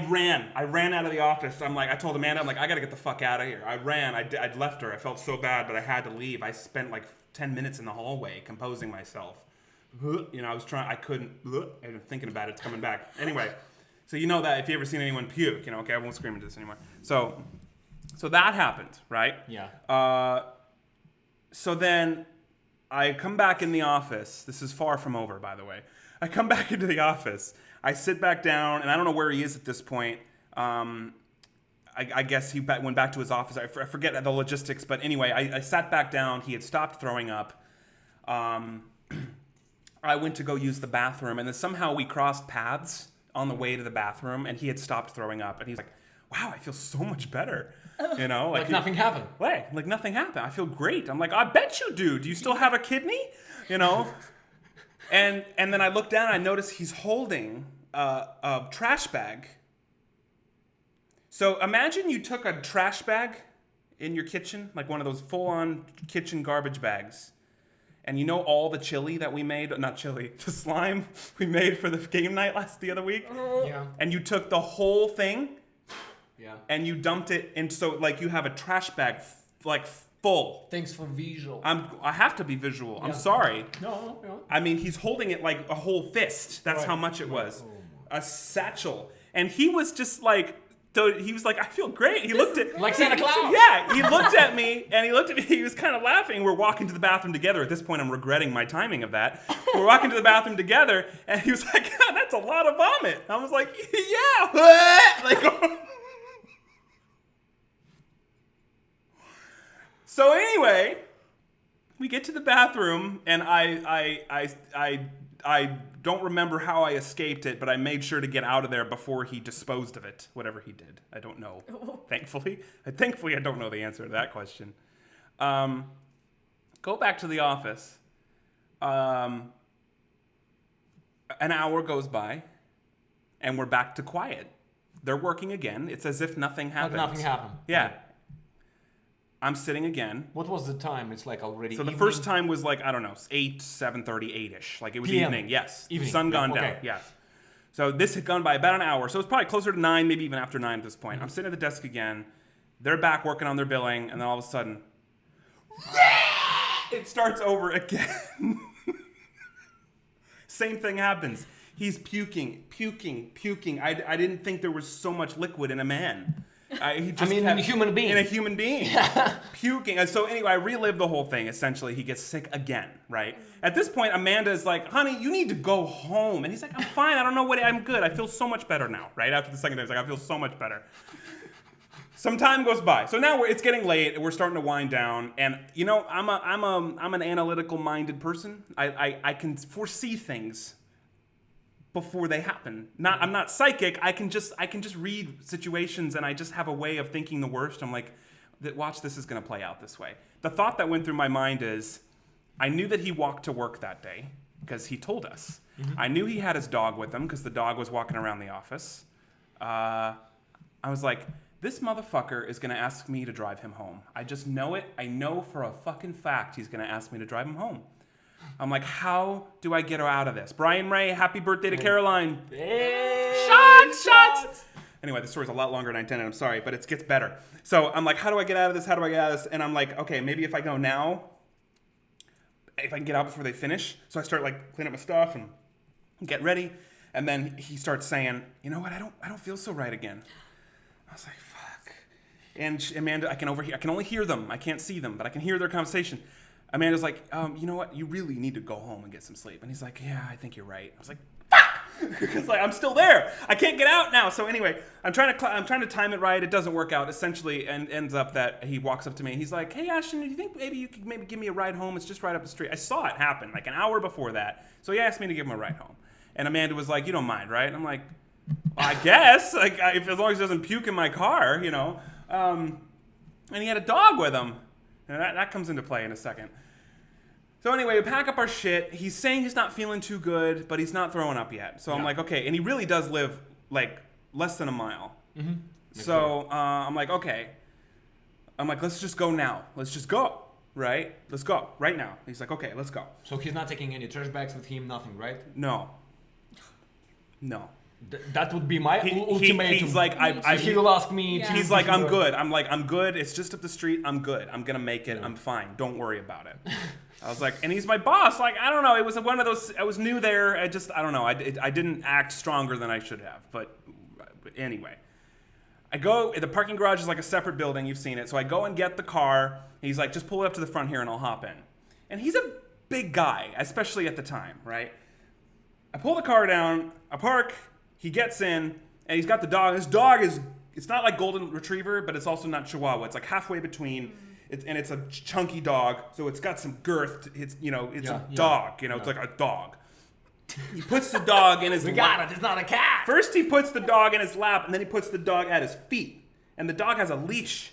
ran out of the office. I told Amanda, I gotta get the fuck out of here. I ran. I'd left her. I felt so bad, but I had to leave. I spent 10 minutes in the hallway composing myself. I was trying. I couldn't. I'm thinking about it. It's coming back. Anyway, So you know that if you ever seen anyone puke, okay, I won't scream into this anymore. So that happened, right? Yeah. So then I come back in the office. This is far from over, by the way. I come back into the office. I sit back down, and I don't know where he is at this point. I guess he went back to his office. I forget the logistics, but anyway, I sat back down. He had stopped throwing up. I went to go use the bathroom, and then somehow we crossed paths on the way to the bathroom, and he had stopped throwing up, and he's like, wow, I feel so much better. Like nothing happened. Wait, like nothing happened. I feel great. I'm like, I bet you do. Do you still have a kidney? And then I look down and I notice he's holding a trash bag. So imagine you took a trash bag in your kitchen, like one of those full-on kitchen garbage bags. And all the chili that we made, not chili, the slime we made for the game night the other week? Yeah. And you took the whole thing and you dumped it in, so like you have a trash bag like full. Thanks for visual. I have to be visual. I'm sorry. No. I mean, he's holding it like a whole fist. That's how much it was. A satchel. And he was just like, he was like, I feel great. He looked at like Santa Claus. Yeah, he looked at me and he looked at me. He was kind of laughing. We're walking to the bathroom together. At this point, I'm regretting my timing of that. We're walking to the bathroom together, and he was like, God, that's a lot of vomit. I was like, yeah. Like, so anyway, we get to the bathroom, and I don't remember how I escaped it, but I made sure to get out of there before he disposed of it, whatever he did. I don't know. Thankfully, I don't know the answer to that question. Go back to the office. An hour goes by, and we're back to quiet. They're working again. It's as if nothing happened. Like nothing happened. Yeah. I'm sitting again. What was the time? It's like already. So evening? the first time was like, I don't know, 7:30, 8-ish. Like it was PM. evening. Yes. Evening. Sun gone Okay. down. Yes. So this had gone by about an hour. So it's probably closer to 9, maybe even after 9 at this point. I'm sitting at the desk again. They're back working on their billing, and then all of a sudden, it starts over again. Same thing happens. He's puking. I didn't think there was so much liquid in a man. In a human being. In a human being. Puking. And so anyway, I relived the whole thing. Essentially, he gets sick again, right? At this point, Amanda is like, honey, you need to go home. And he's like, I'm fine. I don't know I'm good. I feel so much better now, right? After the second day, he's like, I feel so much better. Some time goes by. So now it's getting late, and we're starting to wind down. And, I'm an analytical-minded person. I can foresee things before they happen. I'm not psychic. I can just read situations, and I just have a way of thinking the worst. I'm like, watch, this is going to play out this way. The thought that went through my mind is, I knew that he walked to work that day because he told us. Mm-hmm. I knew he had his dog with him because the dog was walking around the office. I was like, this motherfucker is going to ask me to drive him home. I just know it. I know for a fucking fact he's going to ask me to drive him home. I'm like, how do I get her out of this? Brian Ray, happy birthday to Caroline. Hey, Shots! Anyway, the story's a lot longer than I intended. I'm sorry, but it gets better. So I'm like, how do I get out of this? And I'm like, okay, maybe if I go now, if I can get out before they finish. So I start like cleaning up my stuff and get ready. And then he starts saying, you know what? I don't feel so right again. I was like, fuck. And Amanda, I can only hear them. I can't see them, but I can hear their conversation. Amanda's like, you know what? You really need to go home and get some sleep. And he's like, yeah, I think you're right. I was like, fuck! Because I'm still there. I can't get out now. So anyway, I'm trying to time it right. It doesn't work out. Essentially, and ends up that he walks up to me and he's like, hey, Ashton, do you think maybe you could give me a ride home? It's just right up the street. I saw it happen like an hour before that. So he asked me to give him a ride home. And Amanda was like, you don't mind, right? And I'm like, well, I guess. Like, as long as he doesn't puke in my car, And he had a dog with him. And that comes into play in a second. So anyway, we pack up our shit. He's saying he's not feeling too good, but he's not throwing up yet. So I'm like, okay. And he really does live like less than a mile. Mm-hmm. So I'm like, okay. I'm like, let's just go now. Let's just go, right? Let's go right now. He's like, okay, let's go. So he's not taking any trash bags with him, nothing, right? No. That would be my ultimatum. He's like, he will ask me. Yeah. He's like, I'm good. I'm like, I'm good. It's just up the street. I'm good. I'm gonna make it. I'm fine. Don't worry about it. I was like, and he's my boss. Like, I don't know. It was one of those. I was new there. I don't know. I didn't act stronger than I should have. But Anyway. The parking garage is like a separate building. You've seen it. So I go and get the car. He's like, just pull it up to the front here and I'll hop in. And he's a big guy, especially at the time, right? I pull the car down, I park, he gets in, and he's got the dog. This dog it's not like golden retriever, but it's also not chihuahua. It's like halfway between. It's a chunky dog, so it's got some girth. It's a dog. It's like a dog. He puts the dog in his lap. We got it. It's not a cat. First, he puts the dog in his lap, and then he puts the dog at his feet. And the dog has a leash.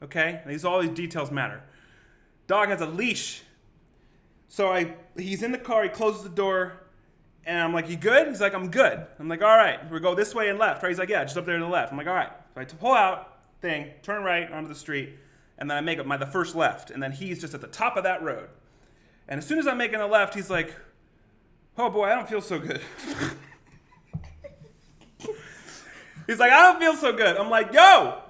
Okay? And all these details matter. Dog has a leash. So he's in the car. He closes the door, and I'm like, "You good?" He's like, "I'm good." I'm like, "All right. We go this way and left." Right? He's like, "Yeah, just up there to the left." I'm like, "All right." So I pull out thing, turn right onto the street, and then I make the first left, and then he's just at the top of that road. And as soon as I'm making a left, he's like, "Oh boy, I don't feel so good." He's like, "I don't feel so good." I'm like, "Yo,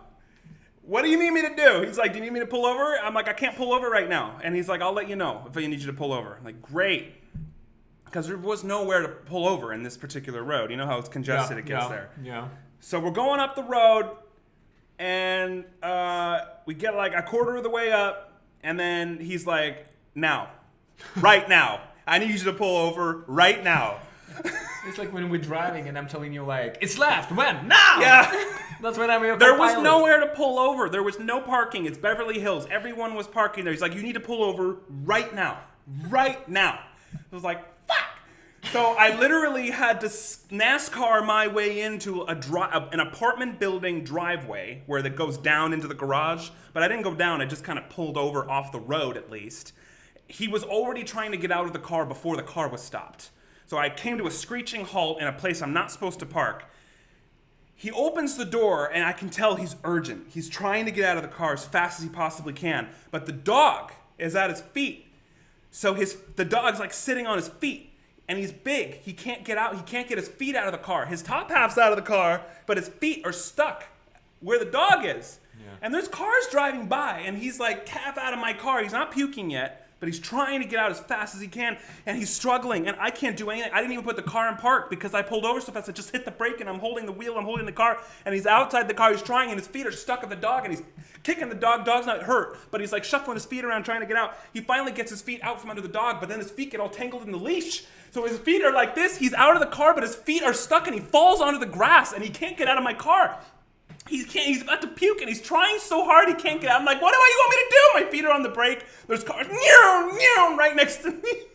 what do you need me to do?" He's like, "Do you need me to pull over?" I'm like, "I can't pull over right now." And he's like, "I'll let you know if I need you to pull over." I'm like, "Great." Because there was nowhere to pull over in this particular road. You know how it's congested it gets there. Yeah. So we're going up the road, and we get like a quarter of the way up, and then he's like, "Now, right now. I need you to pull over right now." It's like when we're driving and I'm telling you like, it's left, when? Now! Yeah. That's when I'm your There was co-pilot. nowhere to pull over. There was no parking. It's Beverly Hills. Everyone was parking there. He's like, "You need to pull over right now. Right now." I was like, fuck. So I literally had to NASCAR my way into an apartment building driveway where that goes down into the garage. But I didn't go down. I just kind of pulled over off the road at least. He was already trying to get out of the car before the car was stopped. So I came to a screeching halt in a place I'm not supposed to park. He opens the door, and I can tell he's urgent. He's trying to get out of the car as fast as he possibly can. But the dog is at his feet. So the dog's like sitting on his feet, and he's big. He can't get out. He can't get his feet out of the car. His top half's out of the car, but his feet are stuck where the dog is. Yeah. And there's cars driving by, and he's like half out of my car. He's not puking yet. But he's trying to get out as fast as he can, and he's struggling, and I can't do anything. I didn't even put the car in park because I pulled over so fast. I just hit the brake, and I'm holding the wheel, I'm holding the car, and he's outside the car. He's trying, and his feet are stuck at the dog, and he's kicking the dog. Dog's not hurt, but he's like shuffling his feet around trying to get out. He finally gets his feet out from under the dog, but then his feet get all tangled in the leash. So his feet are like this. He's out of the car, but his feet are stuck, and he falls onto the grass, and he can't get out of my car. He's about to puke, and he's trying so hard he can't get out. I'm like, "What do you want me to do?" My feet are on the brake. There's cars right next to me.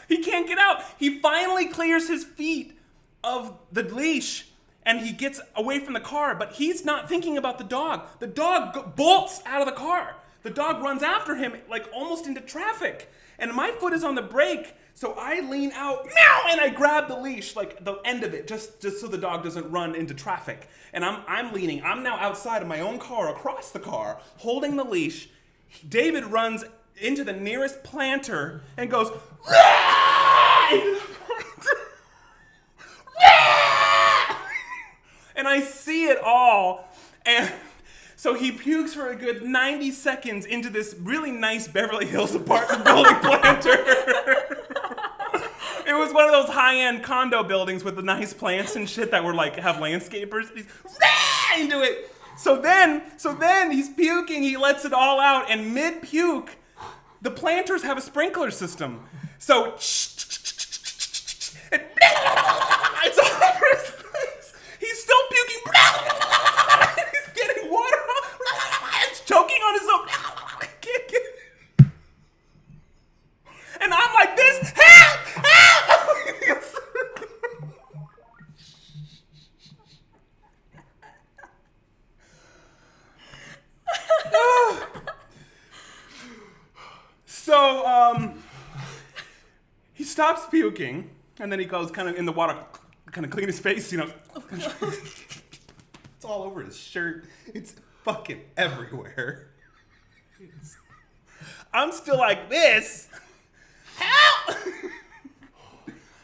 He can't get out. He finally clears his feet of the leash, and he gets away from the car, but he's not thinking about the dog. The dog bolts out of the car. The dog runs after him, like almost into traffic. And my foot is on the brake, so I lean out, meow, and I grab the leash, like the end of it, just so the dog doesn't run into traffic. And I'm leaning. I'm now outside of my own car, across the car, holding the leash. David runs into the nearest planter and goes, "Rah!" And I see it all, and so he pukes for a good 90 seconds into this really nice Beverly Hills apartment building planter. It was one of those high-end condo buildings with the nice plants and shit that were like have landscapers. He's into it. So then he's puking. He lets it all out, and mid-puke, the planters have a sprinkler system. So it's all over his face. He's still puking. He's getting water. It's choking on his own. And I'm like this. Help! Help! So, he stops puking, and then he goes kind of in the water, kind of clean his face, you know. It's all over his shirt. It's fucking everywhere. I'm still like this. Help!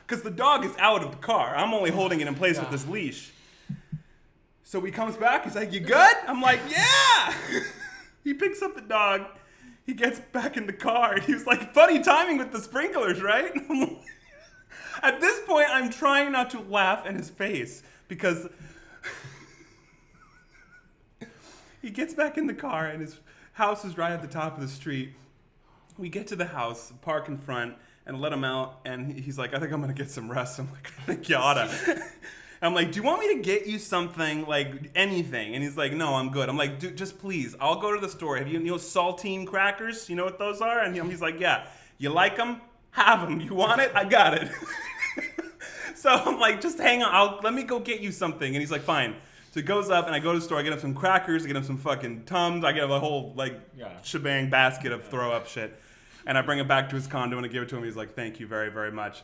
Because the dog is out of the car. I'm only holding it in place with this leash. So he comes back. He's like, "You good?" I'm like, "Yeah." He picks up the dog. He gets back in the car. He was like, "Funny timing with the sprinklers, right?" At this point, I'm trying not to laugh in his face because He gets back in the car, and his house is right at the top of the street. We get to the house, park in front, and let him out. And he's like, I think I'm going to get some rest. I'm like, I think you oughta. I'm like, do you want me to get you something, like anything? And he's like, no, I'm good. I'm like, dude, just please. I'll go to the store. Have you know saltine crackers? You know what those are? And he's like, yeah. You like them? Have them. You want it? I got it. So I'm like, just hang on. Let me go get you something. And he's like, fine. So he goes up, and I go to the store. I get him some crackers. I get him some fucking Tums. I get him a whole shebang basket of throw up shit. And I bring it back to his condo and I give it to him. He's like, thank you very, very much.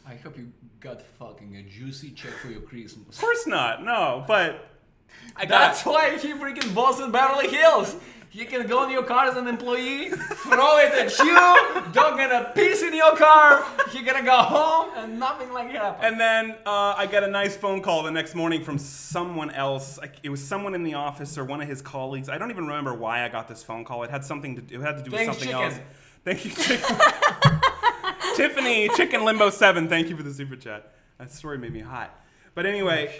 I hope you got fucking a juicy check for your Christmas. Of course not, no, but That's why he freaking boss in Beverly Hills. He can go in your car as an employee, throw it at you, dog gonna piss in your car, he gonna go home, and nothing like that. And then I got a nice phone call the next morning from someone else. It was someone in the office or one of his colleagues. I don't even remember why I got this phone call. It had to do with something else. Thank you, Chicken. Tiffany, Chicken Limbo 7, thank you for the super chat. That story made me hot. But anyway,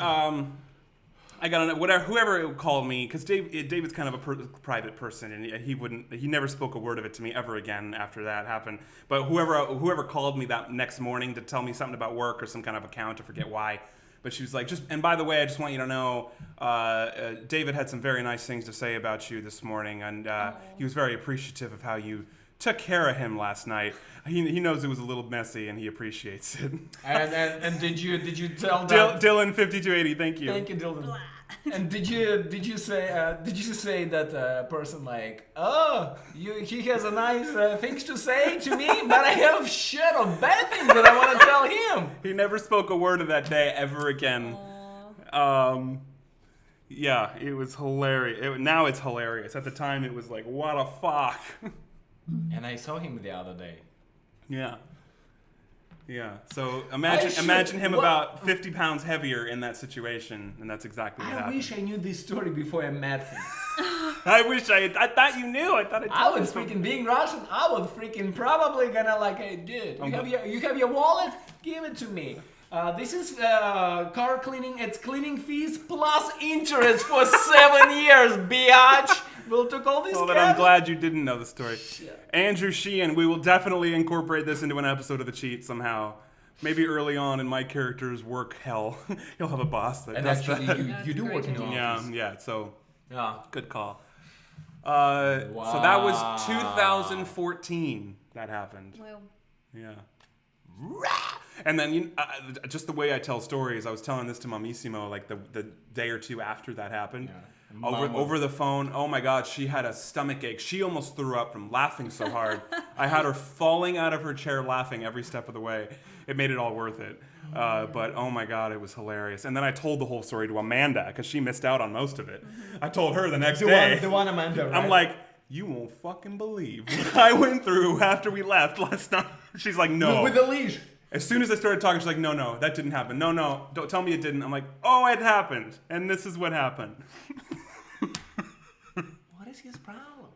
I got whoever called me, because David's kind of a private person, and he never spoke a word of it to me ever again after that happened. But whoever called me that next morning to tell me something about work or some kind of account, I forget why. But she was like, and by the way, I just want you to know, David had some very nice things to say about you this morning, and he was very appreciative of how you took care of him last night. He knows it was a little messy, and he appreciates it. And did you tell Dylan 5280? Thank you. Thank you, Dylan. And did you say that person like, oh, he has a nice things to say to me, but I have shit of bad things that I want to tell him. He never spoke a word of that day ever again. Yeah, it was hilarious. Now it's hilarious. At the time, it was like, what a fuck. And I saw him the other day. Yeah. So imagine him about 50 pounds heavier in that situation, and that's exactly what happened. I wish I knew this story before I met him. I thought you knew. I was freaking being Russian. I was freaking probably gonna like, hey, dude, you have your wallet? Give it to me. This is car cleaning. It's cleaning fees plus interest for 7 years, biatch. We'll took all this. Well, then I'm glad you didn't know the story. Shit. Andrew Sheehan, we will definitely incorporate this into an episode of The Cheat somehow. Maybe early on in my character's work hell, he'll have a boss that does actually that. You do work in the office. Yeah. So good call. Wow. So that was 2014. That happened. Wow. Yeah. And then just the way I tell stories, I was telling this to Mamissimo like the day or two after that happened. Yeah. Over the phone. Oh my God, she had a stomach ache. She almost threw up from laughing so hard. I had her falling out of her chair laughing every step of the way. It made it all worth it. But oh my God, it was hilarious. And then I told the whole story to Amanda because she missed out on most of it. I told her the next day. The one Amanda, right? I'm like, you won't fucking believe what I went through after we left last night. She's like, no. With the leash. As soon as I started talking, she's like, no, that didn't happen. No, don't tell me it didn't. I'm like, oh, it happened. And this is what happened. What is his problem?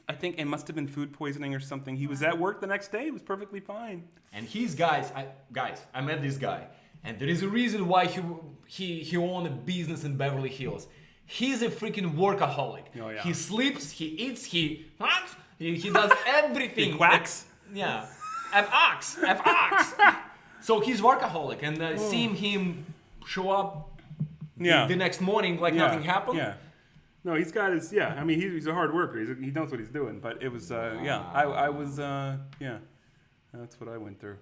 I think it must have been food poisoning or something. He was at work the next day. He was perfectly fine. And I met this guy. And there is a reason why he owned a business in Beverly Hills. He's a freaking workaholic. Oh, yeah. He sleeps, he eats, he does everything. He quacks? Yeah. F-ox. So he's workaholic, and seeing him show up the next morning like nothing happened. Yeah. No, he's got his, I mean, he's a hard worker. He knows what he's doing. But it was, I was, that's what I went through.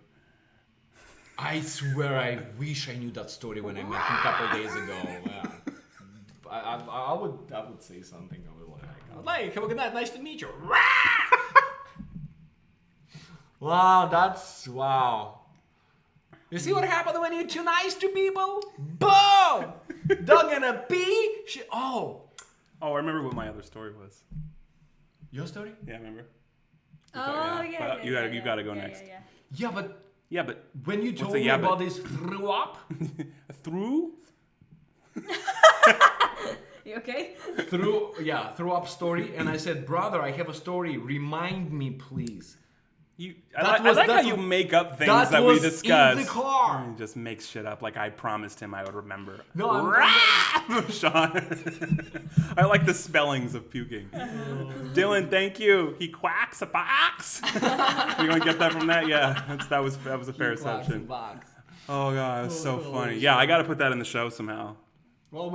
I swear I wish I knew that story when I met him a couple days ago. I would say something. I would like, have a good night. Nice to meet you. Wow. You see what happened when you're too nice to people? Boom! Dog gonna pee. Oh, I remember what my other story was. Your story? Yeah, remember? You gotta go next. Yeah, but but when you told me about this threw up, threw You okay? threw up story, and I said, brother, I have a story. Remind me, please. I like how you make up things that we discuss. In the car. And just make shit up like I promised him I would remember. No, Sean. I like the spellings of puking. Dylan, thank you. He quacks a box. You gonna get that from that? Yeah, that was a fair assumption. Oh god, it's so funny. Yeah, I got to put that in the show somehow. Well,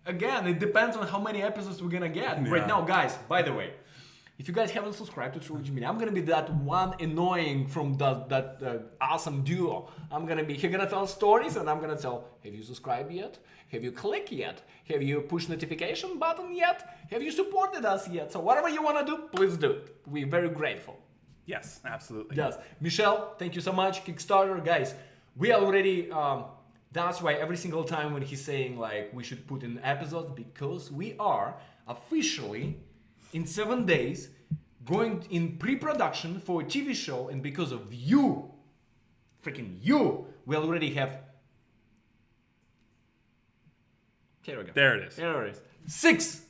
again, it depends on how many episodes we're gonna get. Yeah. Right now, guys, by the way, if you guys haven't subscribed to Trilogy Media, I'm gonna be that one annoying from that awesome duo. You're gonna tell stories, and I'm gonna tell, have you subscribed yet? Have you clicked yet? Have you pushed notification button yet? Have you supported us yet? So whatever you wanna do, please do it. We're very grateful. Yes, absolutely. Yes. Michelle, thank you so much. Kickstarter, guys, we already, that's why every single time when he's saying like we should put in episodes, because we are officially in 7 days going in pre-production for a TV show, and because of you, freaking you, we already have, here we go. There it is. Here it is.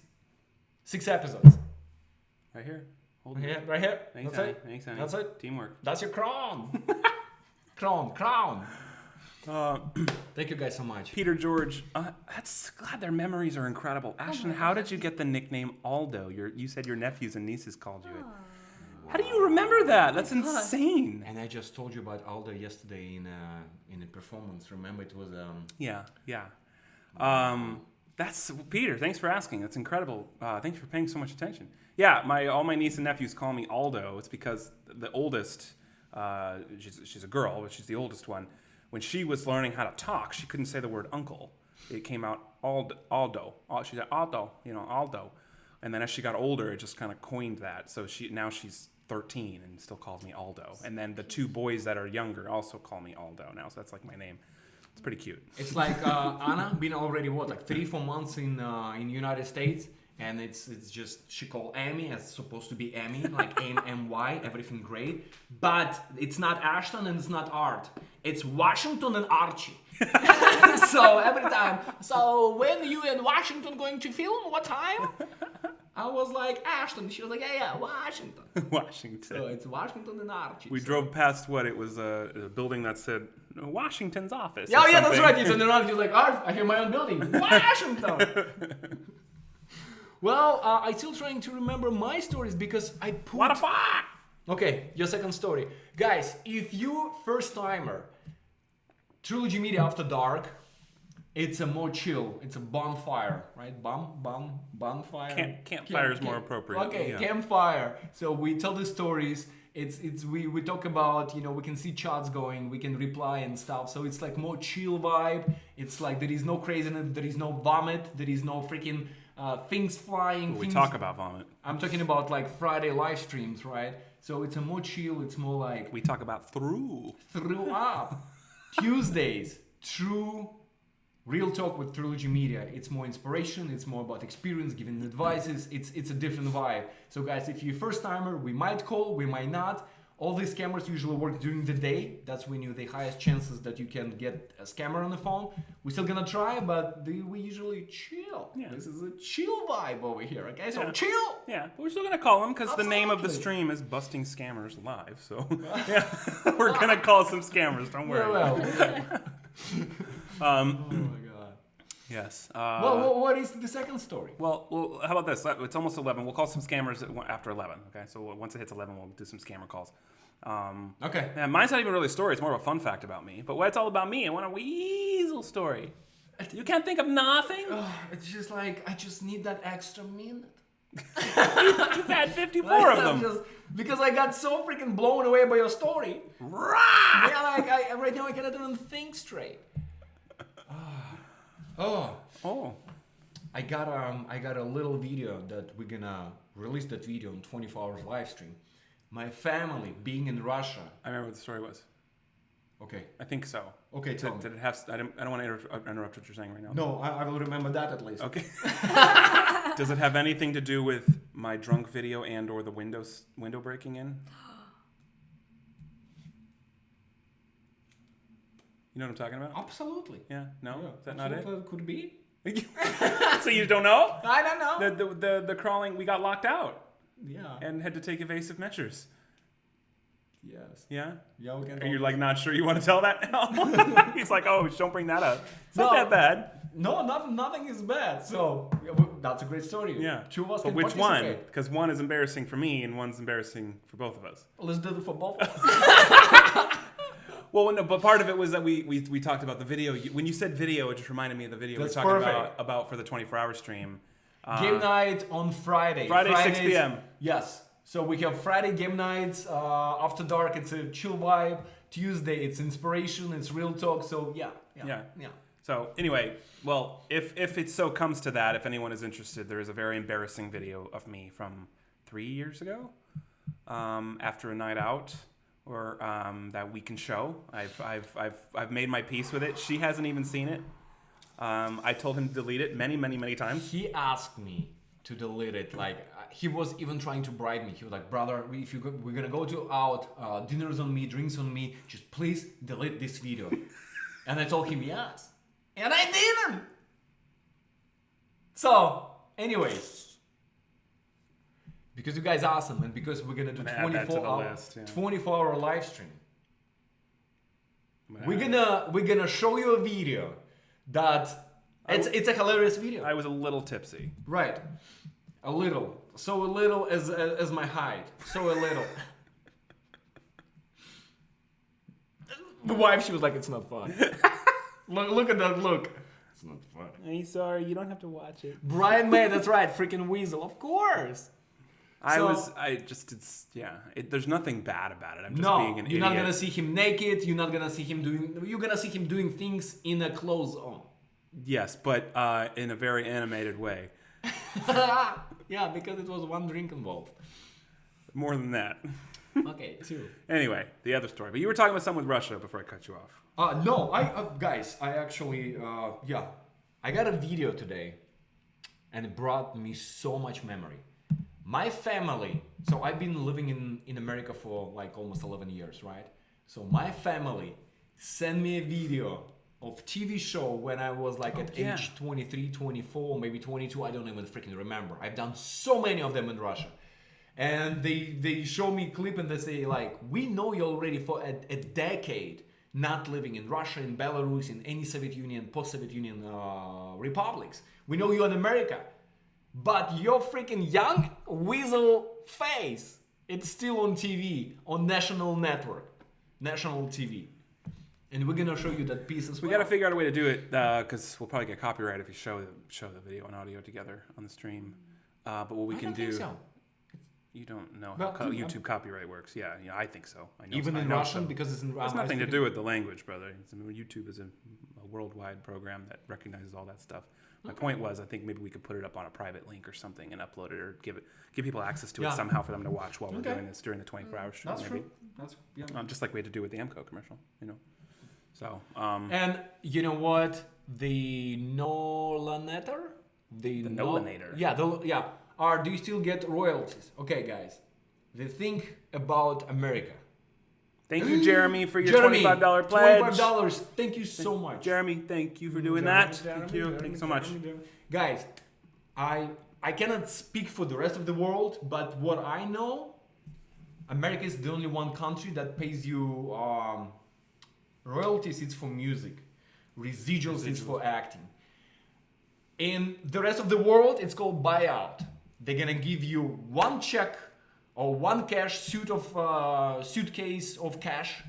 6 episodes. Right here. Hold Right it. here, right here. Thanks, That's honey. it. Thanks, honey. That's it. Teamwork. That's your crown. crown. Uh, Thank you guys so much. Peter George, glad their memories are incredible. Ashton, how did you get the nickname Aldo? You said your nephews and nieces called you it. How do you remember that? That's insane. And I just told you about Aldo yesterday in a performance. Remember, it was Yeah. That's Peter. Thanks for asking. That's incredible. Thanks for paying so much attention. Yeah, all my niece and nephews call me Aldo. It's because the oldest, she's a girl, but she's the oldest one. When she was learning how to talk, she couldn't say the word uncle. It came out Aldo. She said Aldo, Aldo. And then as she got older, it just kind of coined that. So now she's 13 and still calls me Aldo. And then the 2 boys that are younger also call me Aldo now. So that's like my name. It's pretty cute. It's like Anna been already 3-4 months in United States, and it's just she called Amy as supposed to be Amy, like AMY, everything great. But it's not Ashton and it's not Art. It's Washington and Archie. So every time. So when you and Washington going to film? What time? I was like Ashton. She was like, yeah, Washington. Washington. So it's Washington and Archie. We drove past it was a building that said Washington's office. Yeah, that's right. You turned around, you're like, Art, I hear my own building. Washington. Well, I'm still trying to remember my stories because I put... What the fuck? Okay, your second story. Guys, if you first timer, Trilogy Media After Dark, it's a more chill. It's a bonfire, right? Bonfire. Campfire is more appropriate. Okay, yeah. Campfire. So we tell the stories. We talk about, we can see chats going, we can reply and stuff. So it's like more chill vibe. It's like there is no craziness, there is no vomit, there is no freaking things flying. We talk about vomit. I'm talking about like Friday live streams, right? So it's a more chill. It's more like we talk about through up. Tuesdays, true real talk with Trilogy Media. It's more inspiration. It's more about experience, giving advices. It's a different vibe. So guys, if you're first timer, we might call, we might not. All these cameras usually work during the day. That's when you the highest chances that you can get a scammer on the phone. We're still gonna try, but we usually chill. Yeah. This is a chill vibe over here, okay? So Yeah. chill! Yeah, but we're still gonna call them because the name of the Absolutely. stream is Busting Scammers Live. So yeah, we're gonna call some scammers. Don't worry. Well. Oh my god. Yes. Well, what is the second story? Well, how about this? It's almost 11. We'll call some scammers after 11. Okay, so once it hits 11, we'll do some scammer calls. Okay. Yeah, mine's not even really a story. It's more of a fun fact about me. But it's all about me. I want a weasel story. You can't think of nothing? It's just like, I just need that extra minute. You've had 54 of them. Because I got so freaking blown away by your story. Rah! Yeah, like, right now I cannot even think straight. Oh. I got a little video that we're gonna release that video on 24 hours live stream. My family being in Russia. I remember what the story was. Okay. I think so. Okay, tell me. Did it have? I don't want to interrupt what you're saying right now. No, I will remember that at least. Okay. Does it have anything to do with my drunk video and/or the window breaking in? You know what I'm talking about? Absolutely. Yeah. No. Yeah, Is that not it? absolutely, could be. So you don't know? I don't know. The crawling. We got locked out Yeah. and had to take evasive measures. Yes. Yeah? Yeah, we can. Are you like not sure you want to tell that now? He's like, oh, don't bring that up. It's not No. that bad. No, nothing is bad. So that's a great story. Yeah. Two of us But can which one? participate. Because one is embarrassing for me and one's embarrassing for both of us. Let's do it for both of us. Well, no, but part of it was that we talked about the video. When you said video, it just reminded me of the video That's we were talking perfect. about for the 24-hour stream. Game night on Friday. Friday, 6 Fridays- p.m. Yes. So we have Friday game nights. After dark, it's a chill vibe. Tuesday, it's inspiration. It's real talk. So yeah. So anyway, well, if it so comes to that, if anyone is interested, there is a very embarrassing video of me from 3 years ago, after a night out, or that we can show. I've made my peace with it. She hasn't even seen it. I told him to delete it many times. He asked me to delete it. Like he was even trying to bribe me. He was like, "Brother, if we're gonna go out, dinners on me, drinks on me. Just please delete this video." And I told him yes, and I didn't. So, anyways, because you guys asked him, and because we're gonna do I'm gonna add that to the 24-hour list, yeah. 24-hour live stream, we're gonna show you a video that it's a hilarious video. I was a little tipsy. Right. A little. So a little as my height. So a little. The wife, she was like, it's not fun. look at that look. It's not fun. I'm sorry, you don't have to watch it. Brian May, that's right. Freaking weasel. Of course. There's nothing bad about it. I'm just No, being an you're idiot. not gonna see him naked. You're gonna see him doing things in a clothes on. Yes, but in a very animated way. Yeah, because it was one drink involved. More than that. Okay, two. Anyway, the other story. But you were talking about something with Russia before I cut you off. No, guys, I actually, I got a video today, and it brought me so much memory. My family, so I've been living in America for like almost 11 years, right? So my family sent me a video of TV show when I was like age 23, 24, maybe 22, I don't even freaking remember. I've done so many of them in Russia. And they show me a clip and they say like, we know you already for a decade not living in Russia, in Belarus, in any Soviet Union, post-Soviet Union republics. We know you're in America. But your freaking young weasel face, it's still on TV, on national network, national TV. And we're gonna show you that piece as well. We gotta figure out a way to do it, because we'll probably get copyright if you show the video and audio together on the stream. But what we can do... So. You don't know Well, how YouTube copyright works. Yeah, I think so. I know Even I in know Russian, so. because it's in It's nothing to do with the language, brother. YouTube is a worldwide program that recognizes all that stuff. My point was, I think maybe we could put it up on a private link or something and upload it, or give people access to it somehow for them to watch while we're doing this during the 24-hour stream. That's maybe. true. That's Just like we had to do with the Emco commercial, So. And you know what? The Nolanator? The Nolanator. Do you still get royalties? Okay, guys. They think about America. Thank you, Jeremy, for your $25 pledge. $25. Thank you so much. Jeremy, thank you for doing that. Thank you. Thanks so much. Guys, I cannot speak for the rest of the world, but what I know, America is the only one country that pays you royalties. It's for music. Residuals is for acting. In the rest of the world, it's called buyout. They're gonna give you one check or one cash suitcase of cash,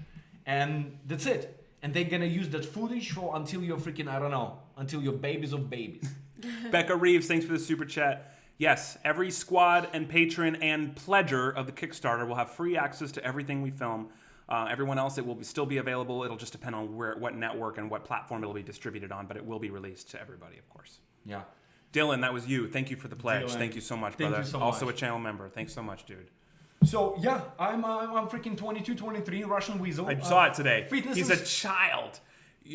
and that's it. And they're gonna use that footage for until you're freaking, I don't know, until you're babies of babies. Becca Reeves, thanks for the super chat. Yes, every squad and patron and pledger of the Kickstarter will have free access to everything we film. Everyone else, it will still be available. It'll just depend on what network and what platform it'll be distributed on, but it will be released to everybody, of course. Yeah. Dylan, that was you. Thank you for the pledge. Dylan, thank you so much, thank brother. you so Also much. a channel member. Thanks so much, dude. So yeah, I'm freaking 22, 23, Russian weasel. I saw it today. Fitness He's is- a child.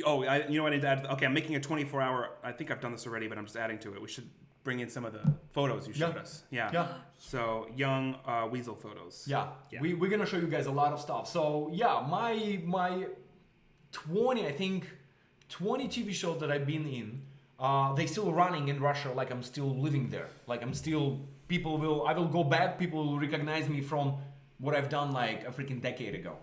Oh, you know what I need to add? Okay, I'm making a 24-hour. I think I've done this already, but I'm just adding to it. We should bring in some of the photos you showed us. Yeah. So young weasel photos. Yeah. We're gonna show you guys a lot of stuff. So yeah, my 20 TV shows that I've been in, they still running in Russia. Like I'm still living there. Like I'm still I will go back. People will recognize me from what I've done like a freaking decade ago.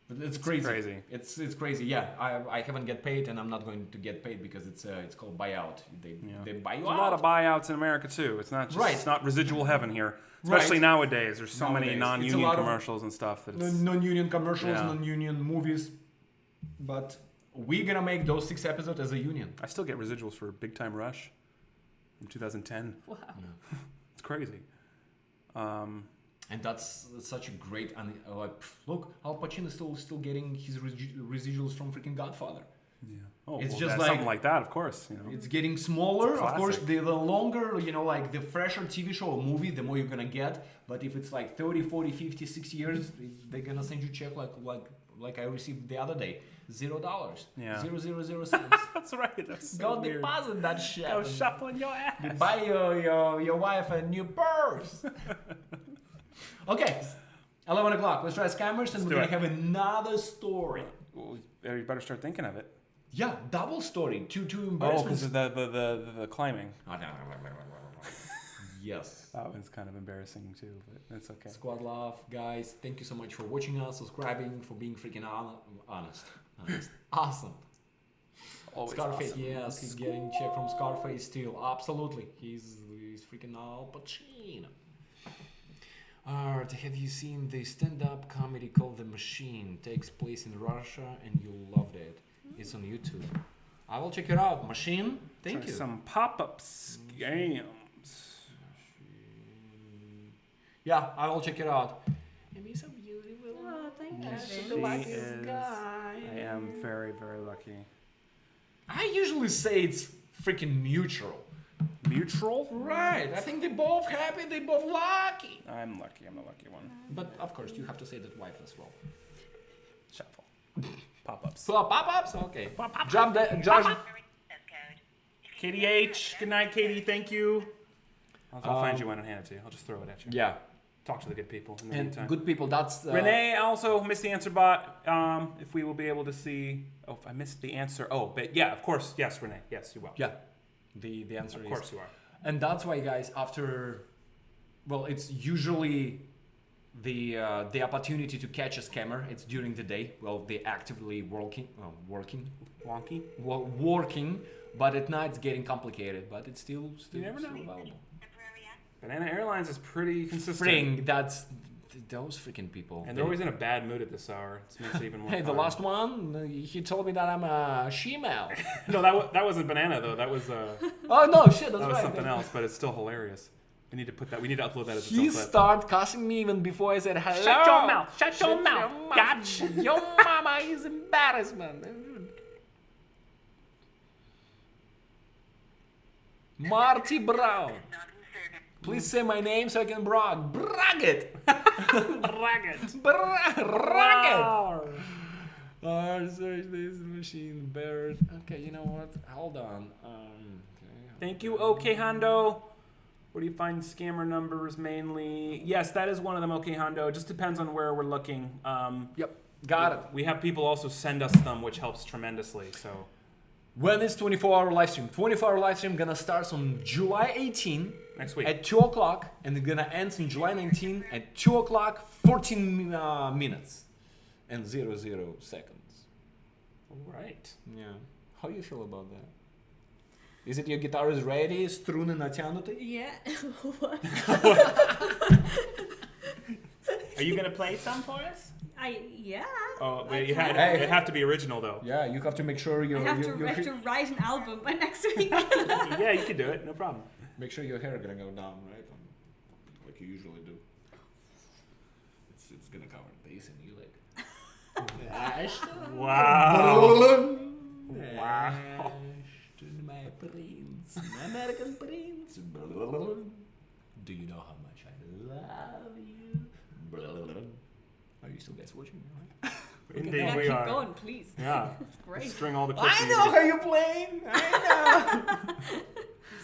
But it's crazy. It's crazy. Yeah, I haven't get paid, and I'm not going to get paid because it's called buyout. They buy you There's out. a lot of buyouts in America too. It's not just it's not residual heaven here. Especially nowadays. There's so many non-union commercials and stuff. That Non-union commercials, non-union movies. But we're gonna make those 6 episodes as a union. I still get residuals for Big Time Rush from 2010. Wow. Yeah. It's crazy. And that's such a great look, Al Pacino is still getting his residuals from freaking Godfather. Yeah. Oh, it's well, just like something like that, of course. You know, it's getting smaller. It's of course, the longer, like the fresher TV show or movie, the more you're gonna get. But if it's like 30, 40, 50, 60 years, they're gonna send you a check like I received the other day, $0. Yeah. 0.000 cents. that's right. That's so Go weird. deposit that shit. Go shuffling your ass. Buy your wife a new purse. Okay, 11 o'clock. Let's try scammers, and we're gonna have another story. Well, you better start thinking of it. Yeah, double story. Two Oh, embarrassments. because of the climbing. Yes. That one's kind of embarrassing too, but that's okay. Squad love, guys. Thank you so much for watching us, subscribing, for being freaking honest. Awesome. Always Scarface, awesome. yes, he's getting check from Scarface still. Absolutely, he's freaking Al Pacino. Alright, have you seen the stand-up comedy called The Machine? Takes place in Russia, and you'll love it. It's on YouTube. I will check it out. Machine, thank you. Some pop-up scams. Yeah, I will check it out. Amy, so beautiful. Oh, thank you. She Vince. is. I am very, very lucky. I usually say it's freaking mutual. Mutual? Right. I think they're both happy, they're both lucky. I'm lucky. I'm the lucky one. But of course, you have to say that wife as well. Shuffle. Pop-ups. So pop-ups? Okay. Josh. Katie H. Good night, Katie. Thank you. I'll find you one and hand it to you. I'll just throw it at you. Yeah. Talk to the good people in the And meantime. good people, that's... Renee also missed the answer bot. If we will be able to see... Oh, if I missed the answer. Oh, but yeah, of course. Yes, Renee. Yes, you will. Yeah. The answer is... Of course you are. And that's why, guys, after... Well, it's usually the opportunity to catch a scammer. It's during the day. Well, they actively working. Wonky? Working. But at night it's getting complicated. But it's still never know. available. Banana Airlines is pretty consistent. Spring, that's... Those freaking people. And they're always in a bad mood at this hour. It makes it even more Hey, the fun. last one, he told me that I'm a she-male. No, that wasn't Banana, though. That was... Oh, no, shit, that's That was right. something else, but it's still hilarious. We need to put that. We need to upload that as its He own clip. started cussing me even before I said hello. Shut your mouth. Shut your mouth. Gotcha. Your mama is embarrassment. Marty Brown. Please say my name so I can brag. Brag it. Brag it. Brag it. Search this machine. Bird. Okay, you know what? Hold on. Thank you, OK Hondo. Where do you find scammer numbers mainly? Yes, that is one of them, OK Hondo. It just depends on where we're looking. Yep. Got it. We have people also send us them, which helps tremendously. So When is 24-hour live stream? 24-hour live stream gonna start on July 18 next week. at 2 o'clock, and it's gonna end on July 19 at 2 o'clock, 14 minutes and 00 seconds. All right. Yeah. How you feel about that? Is it your guitar is ready? Струны натянуты? Yeah. What? Are you gonna play some for us? Yeah. Oh, I it can. have to be original though. Yeah, you have to make sure I have to write an album by next week. Yeah, you can do it. No problem. make sure your hair gonna go down, right? Like you usually do. It's gonna cover this and you like. Wow. Wow. My prince, my American prince. Do you know how much I love you? Are you still guys watching? Indeed, Yeah, we keep are. going, please. Yeah. It's great. String all the clips. I know how you playing. I know.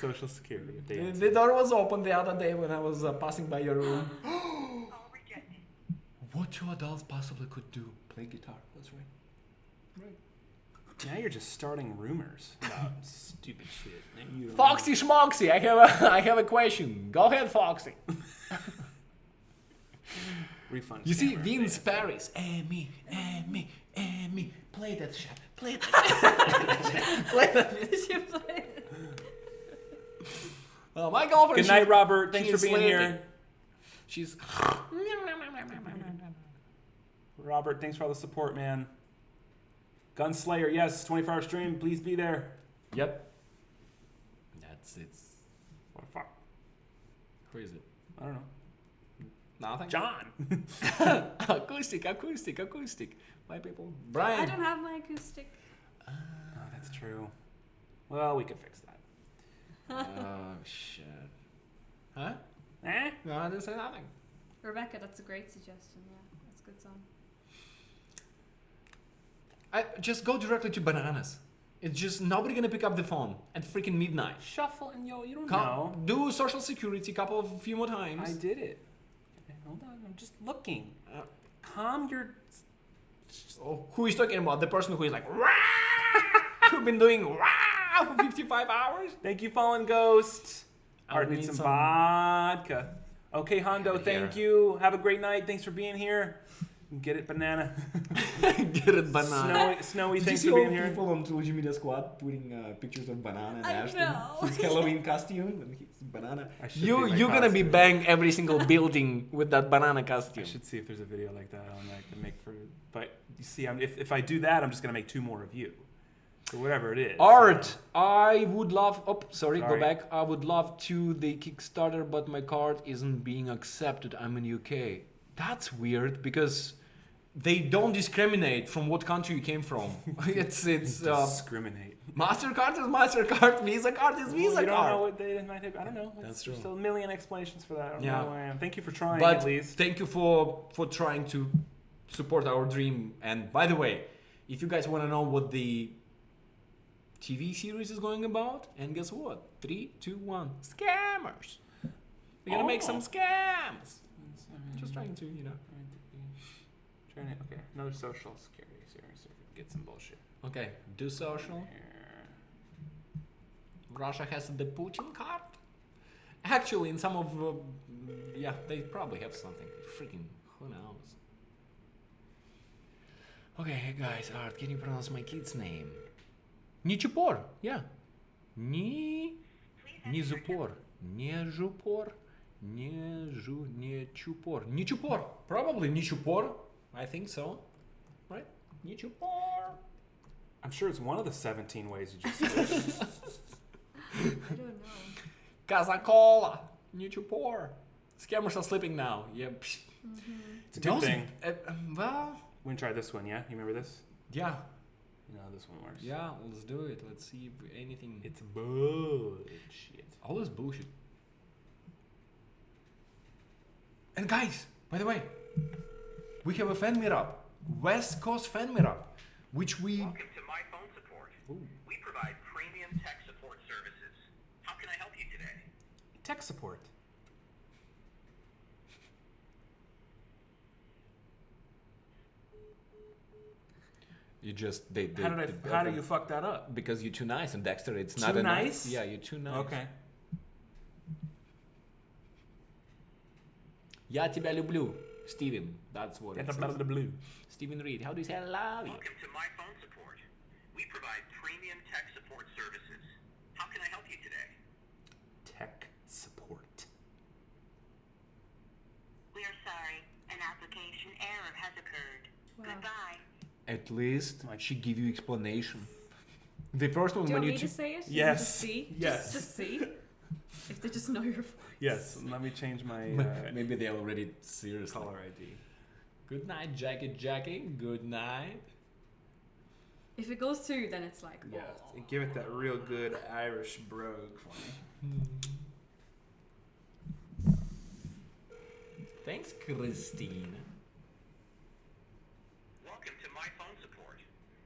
Social Security. The door was open the other day when I was passing by your room. What two adults possibly could do? Play guitar. That's right. Right. Now you're just starting rumors about stupid shit. You don't Foxy Schmoxy, I have a question. Go ahead, Foxy. refund. You see, scammer. Vince Paris. Me. Play that shit. Play that. Play that. My girlfriend. Good night, Robert. Thanks she for being enslaved here. me. She's. Robert, thanks for all the support, man. Gunslayer, yes, 24-hour stream. Please be there. Yep. That's it. What the fuck? Who is it? I don't know. Nothing. John. acoustic. My people. Brian. I don't have my acoustic. Oh, that's true. Well, we can fix that. Oh shit. Huh? Eh? No, I didn't say nothing. Rebecca, that's a great suggestion. Yeah, that's a good song. I just go directly to bananas. It's just nobody gonna pick up the phone at freaking midnight. Shuffle and you don't know. Do social security a few more times. I did it. Okay, hold on, I'm just looking. Calm your... Oh, who is talking about? The person who is like, "Rah!" who've been doing "Rah!" for 55 hours? Thank you, Fallen Ghost. I'll Art need needs some some- vodka. Okay, Hondo, Here. thank you. Have a great night. Thanks for being here. Get it, banana. Get it, banana. Snowy, Did thanks you for see being all here. people on Trilogy Media Squad putting pictures of banana and I Ashton? know. His Halloween costume and his banana. I should be my You're gonna be costume. bang every single building with that banana I costume. should see if there's a video like that on that I can make for. But you see, if I do that, I'm just gonna make 2 more of you. So whatever it is. Art, I would love. Oh, sorry, Sorry. go back. I would love to the Kickstarter, but my card isn't being accepted. I'm in UK. That's weird because they don't discriminate from what country you came from. it's discriminate. Mastercard is Mastercard, Visa card is Visa Well, you don't card. know what they might have. I don't know. That's true. There's still a million explanations for that. I don't Yeah. know who I am. Thank you for trying But at least. thank you for trying to support our dream. And by the way, if you guys want to know what the TV series is going about, and guess what? 3, 2, 1, scammers. We're gonna make some Oh. scams. Just trying to, you know. Okay, another social security series. Get some bullshit. Okay, do social. Russia has the Putin card. Actually, in some of, yeah, they probably have something. Freaking, who knows? Okay, hey guys, Art, can you pronounce my kid's name? Ничупор, yeah. Низупор, Нежупор, Нечупор. Ничупор, probably Ничупор. I think so, right? Ничупор. I'm sure it's one of the 17 ways you just said it. I don't know. Kazakola, Nичупор. Scammers are sleeping now. Yeah. It's a good thing. Well, We can try this one, yeah? You remember this? yeah. You know how this one works. Yeah, let's do it. Let's see if anything. It's bullshit. All this bullshit. And guys, by the way, we have a fan meetup, West Coast fan meetup, which we. Welcome to My Phone Support. We provide premium tech support services. How can I help you today? Tech support. You just they How do you fuck that up? because you're too nice and Dexter. It's Too not enough. nice? Yeah, you're too nice. Okay. Я тебя люблю, Steven. That's what it Get says. the blue. Steven Reed. How do you say I love you? Welcome to My Phone Support. We provide premium tech support services. How can I help you today? Tech support. We are sorry. An application error has occurred. Wow. Goodbye. At least she give you explanation. The first one Do you when want you me to say it? Yes. Just see? Yes. Just see? If they just know your voice. Yes, let me change my maybe they already serious caller ID. Good night, Jackie. Good night. If it goes through, then it's like, Yeah, oh. give it that real good Irish brogue for me. Thanks, Christine. Welcome to My Phone Support.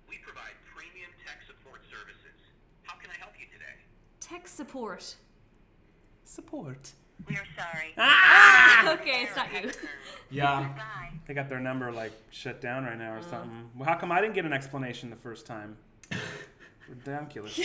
We provide premium tech support services. How can I help you today? Tech support. Support. We are sorry. Okay, it's not you. Yeah. Goodbye. They got their number like shut down right now or something. Well, how come I didn't get an explanation the first time? Ridiculous.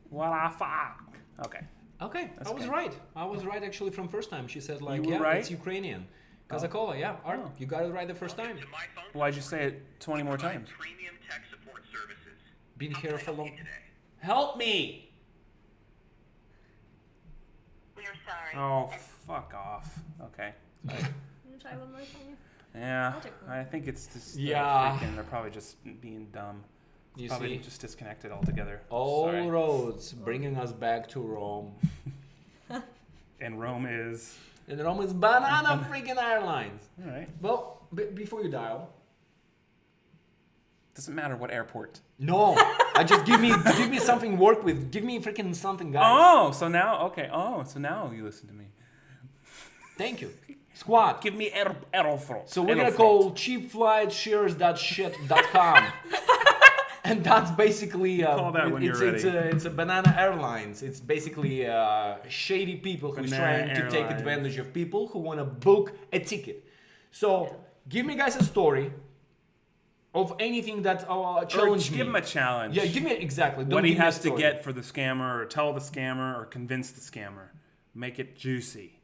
What a fuck. Okay. Okay, That's I was okay. right. I was right actually from first time. She said like, You were yeah, right? it's Ukrainian. Kazakola, yeah. Art, Oh. you got it right the first time. To my phone Why'd you say it 20 more times? premium tech support services. Been How here can I for help long. you today? Help me! We are sorry. Oh, fuck off. Okay. Sorry. Can you try one more time? Yeah, I'll take one. I think it's just Yeah. they're probably just being dumb. You Probably see, just disconnected altogether. all Sorry. roads bringing us back to Rome. And Rome is. And Rome is banana freaking airlines. All right. Well, before you dial. Doesn't matter what airport. No, I just give me something to work with. Give me freaking something, guys. Oh, so now okay. Oh, so now you listen to me. Thank you. Squad. Give me Aeroflot. So we're gonna call cheapflightshares.shit.com. And that's basically Call that when you're ready. It's a banana airlines. It's basically shady people who's Banana trying to take Airlines. advantage of people who want to book a ticket. So give me guys a story of anything that challenge me. Give him a challenge. Yeah, give me exactly. Don't what he give me a has to story. get for the scammer, or tell the scammer, or convince the scammer. Make it juicy.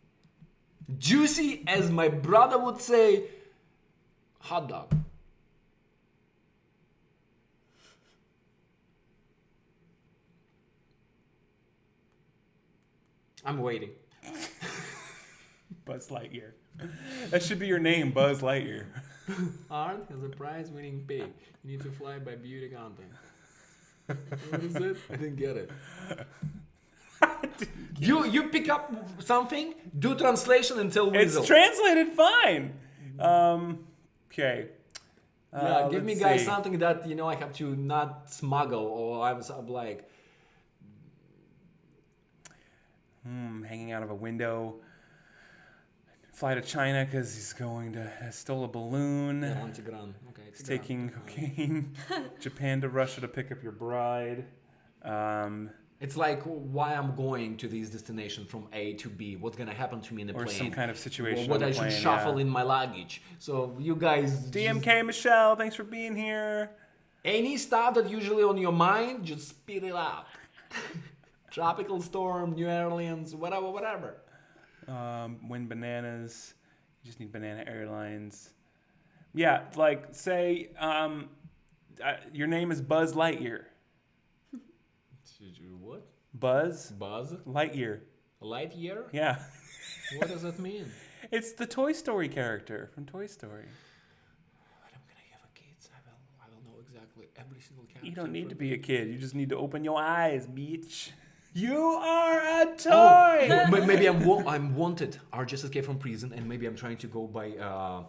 Juicy, as my brother would say, hot dog. I'm waiting. Buzz Lightyear. That should be your name, Buzz Lightyear. Art has a prize-winning pig. You need to fly by beauty content. What is it? I didn't get it. You pick up something, do translation, and tell Weasel. It's translated fine. Okay. Yeah, give me let's guys see. something that I have to not smuggle, or I'm like. Hanging out of a window. Fly to China because he's going to stole a balloon. Tigran. Okay, He's taking cocaine. Japan to Russia to pick up your bride. It's like why I'm going to this destination from A to B. What's gonna happen to me in the Or plane? some kind of situation Or what on I the should plane, shuffle yeah. in my luggage. So you guys. DMK Michelle, thanks for being here. Any stuff that usually on your mind, just spit it out. Tropical storm, New Orleans, whatever. Win bananas. You just need Banana Airlines. Yeah, like say your name is Buzz Lightyear. What? Buzz Buzz? Lightyear. Lightyear? Yeah. What does that mean? It's the Toy Story character from Toy Story. When I'm gonna have a kids, I will know exactly every single character. You don't need to from- be a kid. You just need to open your eyes, bitch. You are a toy. Oh, maybe I'm wanted. I just escaped from prison, and maybe I'm trying to go by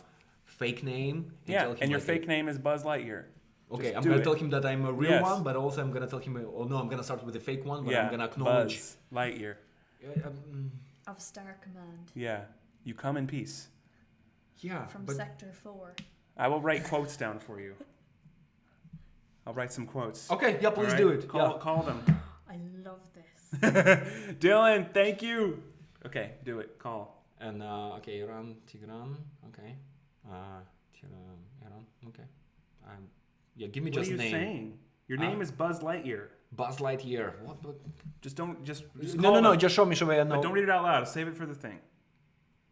fake name. Yeah, tell him and your like fake name is Buzz Lightyear. Okay, Just I'm do gonna it. tell him that I'm a real Yes. one, but also I'm gonna tell him. Oh no, I'm gonna start with a fake one, but Yeah, I'm gonna acknowledge. Buzz Lightyear. Of Star Command Yeah, you come in peace. Yeah, from but Sector 4. I will write quotes down for you. I'll write some quotes. okay, yeah, please All do right? it. Call them. I love this. Dylan, thank you. Okay, do it. Call. And okay, Tigran. Okay, Tigran. Okay. Yeah, give me What just are you name. saying? Your name is Buzz Lightyear. Buzz Lightyear. What? Just don't. Just No, call no. them. Just show me. I know. But don't read it out loud. Save it for the thing.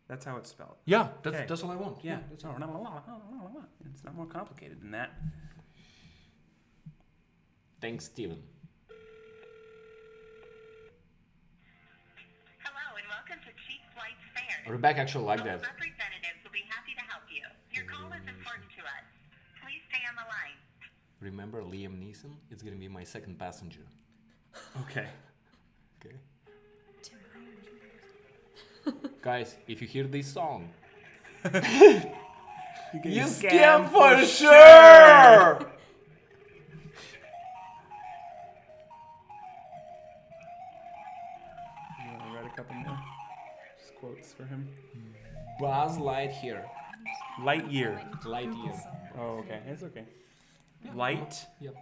That's how it's spelled. Yeah, that's Okay. that's all I want. Yeah, it's not more complicated than that. Thanks, Steven. Hello and welcome to Cheap Flights Fair. Rebecca actually like All that. representatives will be happy to help you. Your call is important to us. Please stay on the line. Remember Liam Neeson? It's gonna be my second passenger. Okay. Okay. Guys, if you hear this song, you scam for sure. You want to write a couple more? Just quotes for him. Buzz Lightyear. Lightyear. Lightyear. Oh, okay. It's okay. Light Yep.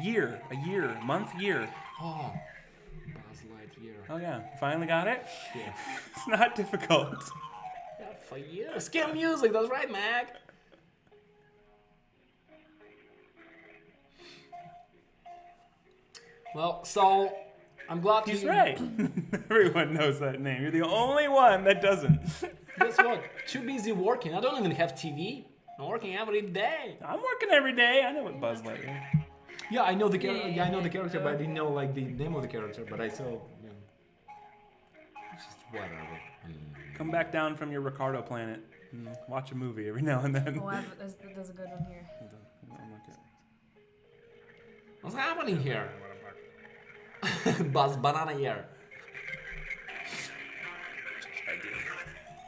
year. A year. Month year. Oh, Buzz Lightyear. Oh, yeah. Finally got it? Yeah. It's not difficult. Yeah, for you. Scam music. That's right, Mac. Well, so I'm glad He's you... right. Everyone knows that name. You're the only one that doesn't. Guess what? Too busy working. I don't even have TV. I'm working every day. I'm working every day. I know what Buzz Lightyear. Yeah, I know the character. Yeah, I know the character, but I didn't know like the name of the character. But I saw. Yeah. It's just whatever. Come back down from your Ricardo planet and watch a movie every now and then. Oh, there's a good one here. What's happening here? Buzz Banana Ear.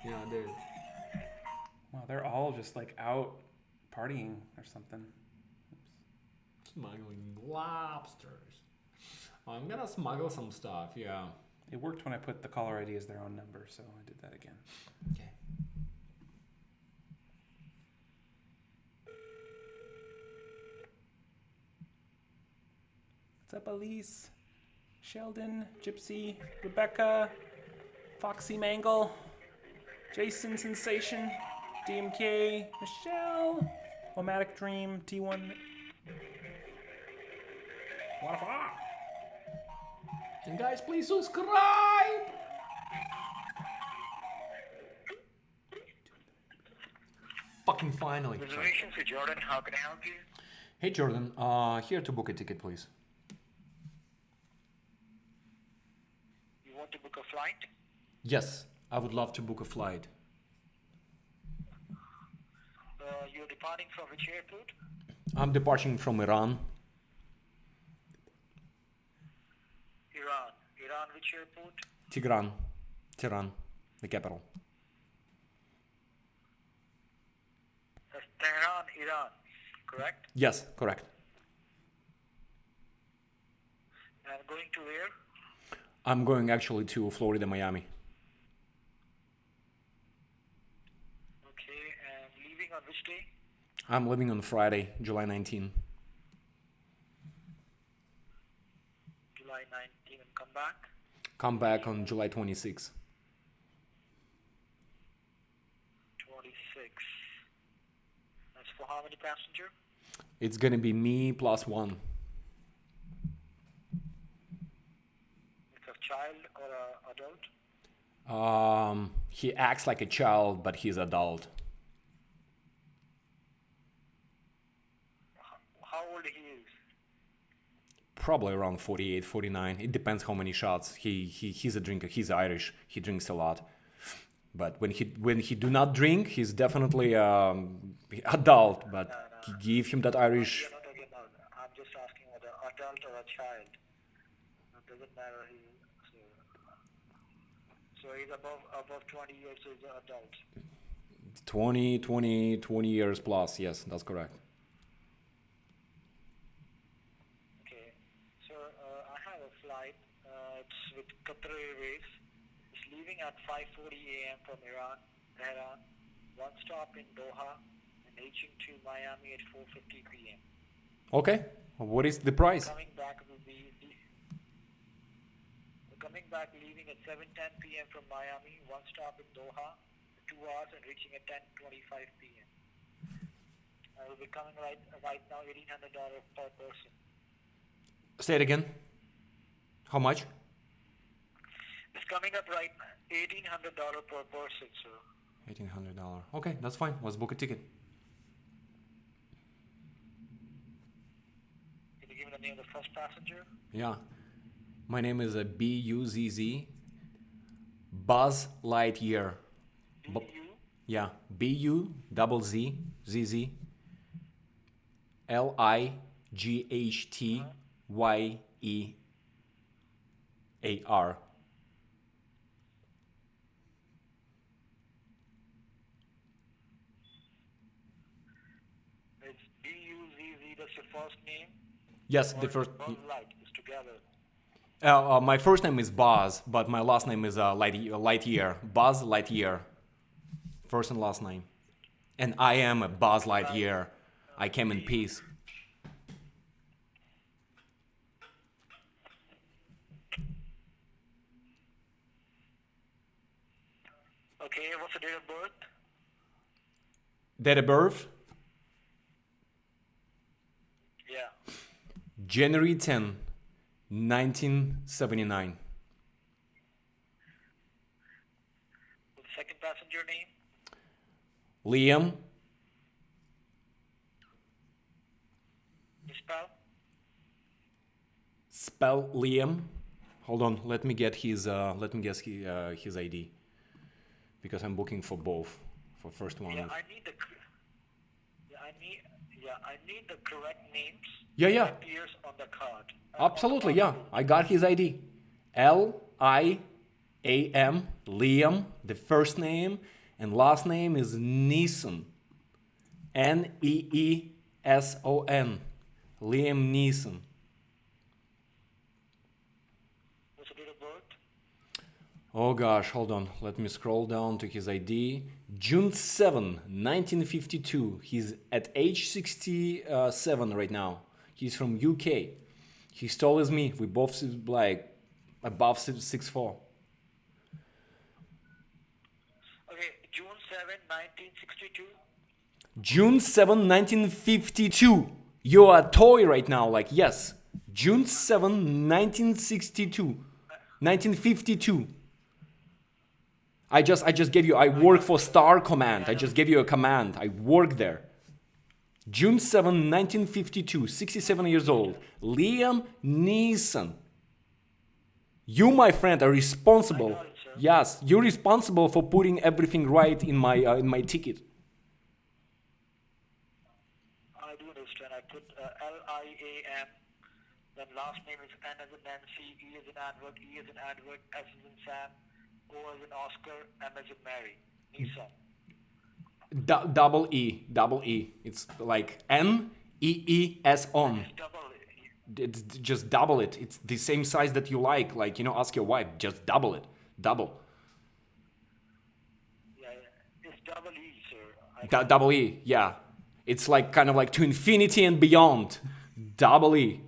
Yeah, dude. Wow, they're all just like out partying or something. Smuggling lobsters. Oh, I'm gonna smuggle some stuff. Yeah. It worked when I put the caller ID as their own number, so I did that again. Okay. What's up, Elise? Sheldon, Gypsy, Rebecca, Foxy Mangle, Jason Sensation, DMK, Michelle, Omatic Dream, T1. What a fuck? And guys, please subscribe. Fucking finally. Reservation for Jordan, how can I help you? Hey Jordan, here to book a ticket, please. You want to book a flight? Yes, I would love to book a flight. You're departing from which airport? I'm departing from Iran. Iran. Iran, which airport? Tehran, the capital. That's Tehran, Iran, correct? Yes, correct. And going to where? I'm going actually to Florida, Miami. Okay, and leaving on which day? I'm leaving on Friday, July 19. July 19, and come back? Come back on July 26. 26. That's for how many passenger? It's gonna be me plus one. It's a child or a adult? He acts like a child, but he's adult. How old he is? Probably around 48, 49. It depends how many shots. He's a drinker. He's Irish. He drinks a lot. But when he do not drink, he's definitely adult. But give him that Irish. You're not talking about, I'm just asking whether adult or a child. It doesn't matter. So he's above 20 years, so he's an adult. 20 years plus. Yes, that's correct. Okay. So I have a flight. It's with Qatar Airways. It's leaving at 5:40 a.m. from Iran, Tehran. One stop in Doha and reaching to Miami at 4:50 p.m. Okay. What is the price? Coming back will be coming back, leaving at 7:10 p.m. from Miami. One stop in Doha, 2 hours, and reaching at 10:25 p.m. I will be coming right now, $1,800 per person. Say it again. How much? It's coming up right now, $1,800 per person, sir. $1,800. Okay, that's fine. Let's book a ticket. Can you give me the name of the first passenger? Yeah. My name is B-U-Z-Z. Buzz Lightyear. B-U? Yeah. B-U-Z-Z. L-I-G-H-T-Y-E-A-R. It's B-U-Z-Z, that's your first name? Yes, Or the is first. it Buzz Light, it's together. My first name is Buzz, but my last name is Lightyear. Buzz Lightyear. First and last name. And I am a Buzz Lightyear. I came in peace. Okay, what's the date of birth? Date of birth? Yeah. January 10, 1979. The second passenger name? Liam. You spell? Spell Liam. Hold on, let me get his his ID, because I'm booking for both. For first one. Yeah, I need the. I need the correct names. Yeah. That appears on the card. Absolutely, yeah. I got his ID. Liam, Liam, the first name, and last name is Neeson. Neeson. Liam Neeson. What's the date of birth? Oh gosh, hold on. Let me scroll down to his ID. June 7, 1952. He's at age 67 right now. He's from UK. He's tall as me. We both like above 6'4". Okay, June 7, 1962. June 7, 1952. You're a toy right now, like, yes. June 7, 1962. 1952. I just gave you, I work for Star Command. I just gave you a command. I work there. June 7, 1952, 67 years old. Liam Neeson. You, my friend, are responsible. I got it, sir. Yes, you're responsible for putting everything right in my ticket. I do understand. I put Liam. Then last name is N as in Nancy, E as in Edward, E as in Edward, S as in Sam, O as in Oscar, M as in Mary. Nissan. Double E. It's like Neeson. It's double. It's just double it. It's the same size that you like. Like, ask your wife. Just double it. Double. Yeah. It's double E, sir. Double E. Yeah. It's like kind of like to infinity and beyond. Double E.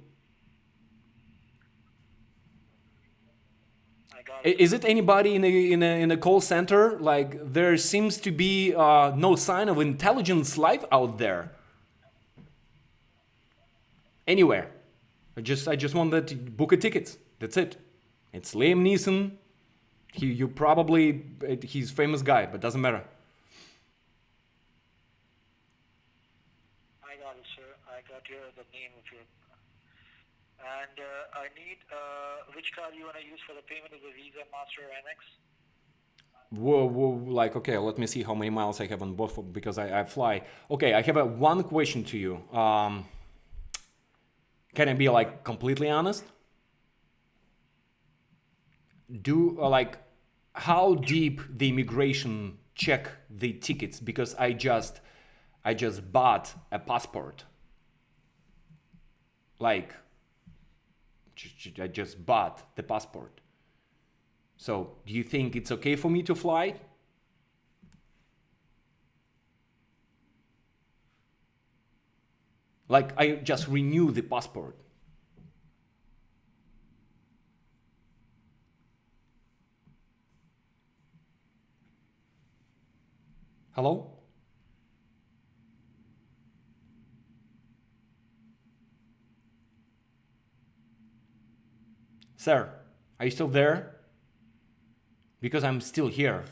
I got it. Is it anybody in a call center? Like, there seems to be no sign of intelligence life out there. Anywhere. I just wanted to book a ticket. That's it. It's Liam Neeson. He's a famous guy, but doesn't matter. I got it, sir. I got the name of your. And I need which card you want to use for the payment of the Visa, Master, or Amex? Whoa, like, okay, let me see how many miles I have on both because I fly. Okay, I have one question to you. Can I be like completely honest? How deep the immigration check the tickets? Because I just bought a passport. Like, I just bought the passport. So, do you think it's okay for me to fly? Like, I just renew the passport. Hello? Sir, are you still there? Because I'm still here.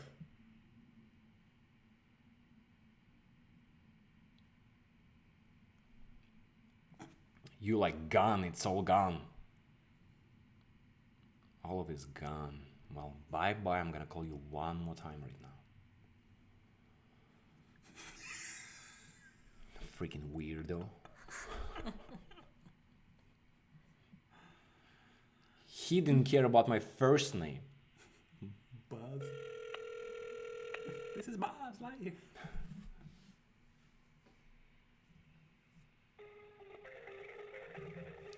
You like gone, it's all gone. All of it's gone. Well, bye-bye, I'm gonna call you one more time right now. Freaking weirdo. He didn't care about my first name. Buzz. This is Buzz Lightyear.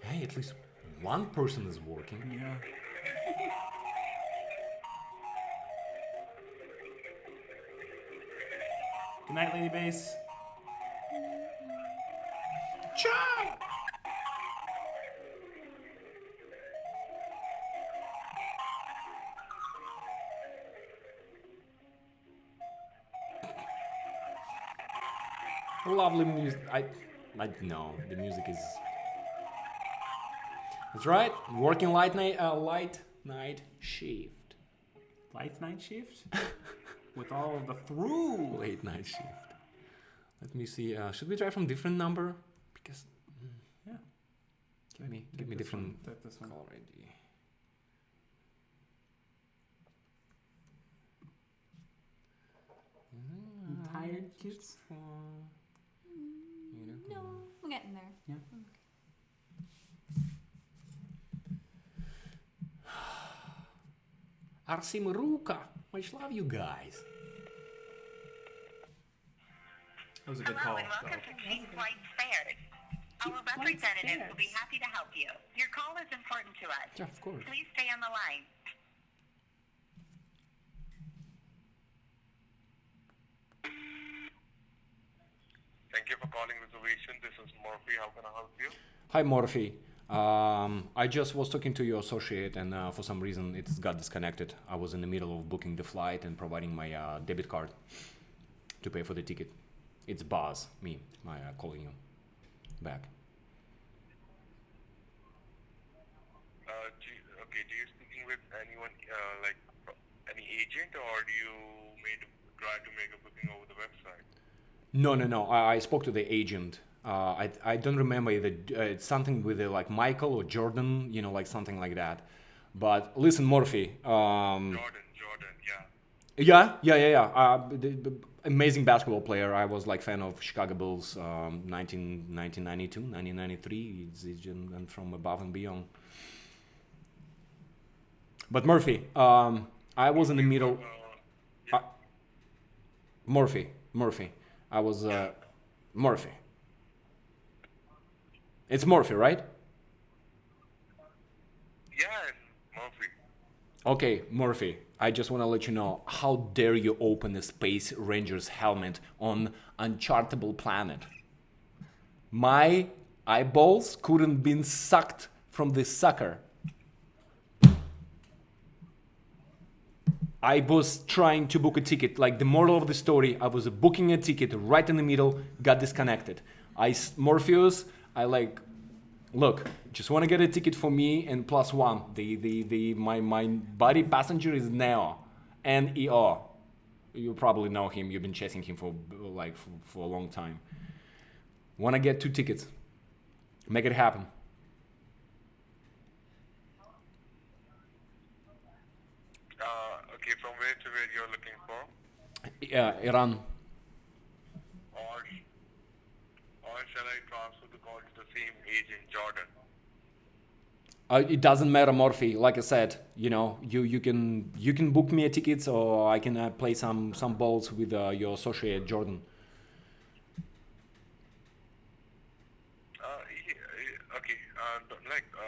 Hey, at least one person is working. Yeah. Good night, Lady Bass. Ciao! Lovely music. I know the music is. That's right. Working light night shift. Light night shift? With all of the through. Late night shift. Let me see. Should we try from different number? Because Yeah. give me different Take this one. call ID. You tired, kids? No, we're getting there. Yeah. Arsim Ruka. Much love you guys. That was a good Hello call. and welcome to Cheap Flights Fares. Our representative will be happy to help you. Your call is important to us. Yeah, of course. Please stay on the line. Thank you for calling reservation. This is Murphy. How can I help you? Hi, Morphe. I just was talking to your associate, and for some reason it got disconnected. I was in the middle of booking the flight and providing my debit card to pay for the ticket. It's Baz, me, calling you back. Do you speaking with anyone like any agent, or do you try to make a booking over the website? No. I spoke to the agent. I don't remember it's something with like Michael or Jordan, like something like that. But listen, Morphe. Jordan, yeah. Yeah. The amazing basketball player. I was like fan of Chicago Bulls, 1992, 1993. It's and from above and beyond. But Murphy, I was in the middle. Murphy. I was Murphy. It's Murphy, right? Yeah, it's Murphy. Okay, Murphy. I just want to let you know, how dare you open a Space Ranger's helmet on unchartable planet? My eyeballs couldn't been sucked from this sucker. I was trying to book a ticket, like the moral of the story, I was booking a ticket right in the middle, got disconnected. Morpheus, look, just want to get a ticket for me and plus one. My buddy passenger is Neo, Neo. You probably know him. You've been chasing him for a long time. Want to get 2 tickets? Make it happen. Okay, from where to where you're looking for? Yeah, Iran. Or shall I transfer the call to the same agent, Jordan? It doesn't matter, Morphe. Like I said, you can book me a ticket, or I can play some balls with your associate Jordan.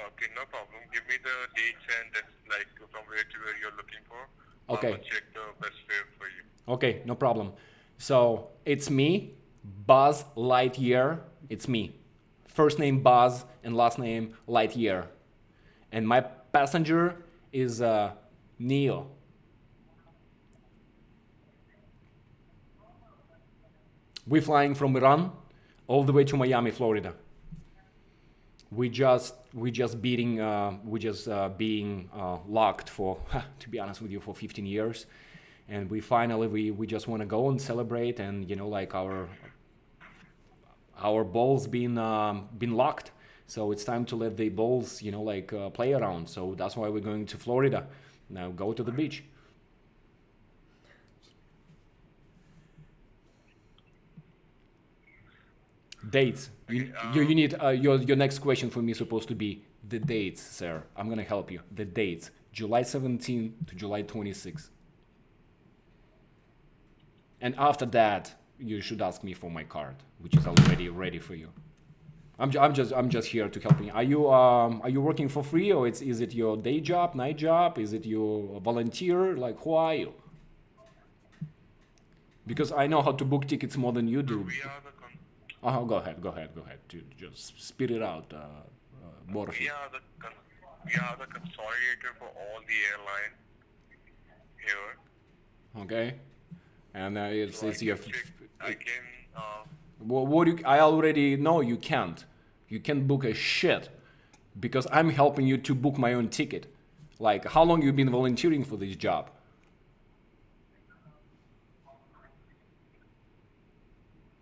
Okay, no problem. Give me the dates and that's from where to where you're looking for. Okay. I'll check the best fare for you. Okay, no problem. So it's me, Buzz Lightyear. It's me. First name Buzz and last name Lightyear. And my passenger is Neo. We're flying from Iran all the way to Miami, Florida. We just being locked for, to be honest with you, for 15 years, and we finally we just want to go and celebrate, and our balls been locked, so it's time to let the balls play around. So that's why we're going to Florida now. Go to the beach. Dates. You need your next question for me is supposed to be the dates, sir. I'm gonna help you. The dates: July 17 to July 26. And after that, you should ask me for my card, which is already ready for you. I'm just here to help you. Are you working for free, or is it your day job, night job? Is it your volunteer? Like, who are you? Because I know how to book tickets more than you do. We are the Go ahead. Just spit it out, Morphe. we are the consolidator for all the airline here. Okay, and it's your. I can. I already know you can't. You can't book a shit. because I'm helping you to book my own ticket. Like, how long you been volunteering for this job?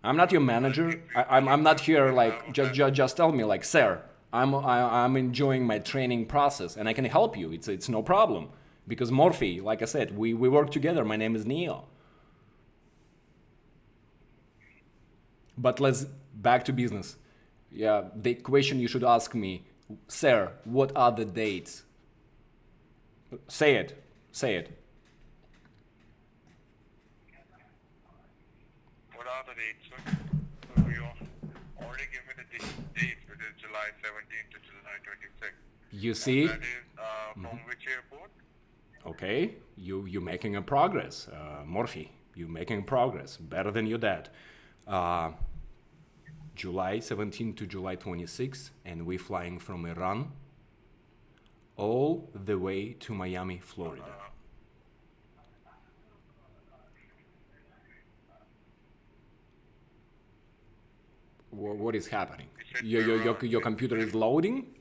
I'm not your manager. I'm not here like just tell me like, sir, I'm enjoying my training process and I can help you. It's no problem because Morphe, like I said, we work together. My name is Neo. But let's back to business. Yeah, the question you should ask me, sir, what are the dates? Say it. Say it. What are the dates, sir? So you already give me the dates, which is July 17th to July 26th. You see? That is from which airport? Okay, you're making a progress, Morphe. You're making progress, better than your dad. July 17 to July 26, and we're flying from Iran all the way to Miami, Florida. What is happening? Your computer is loading?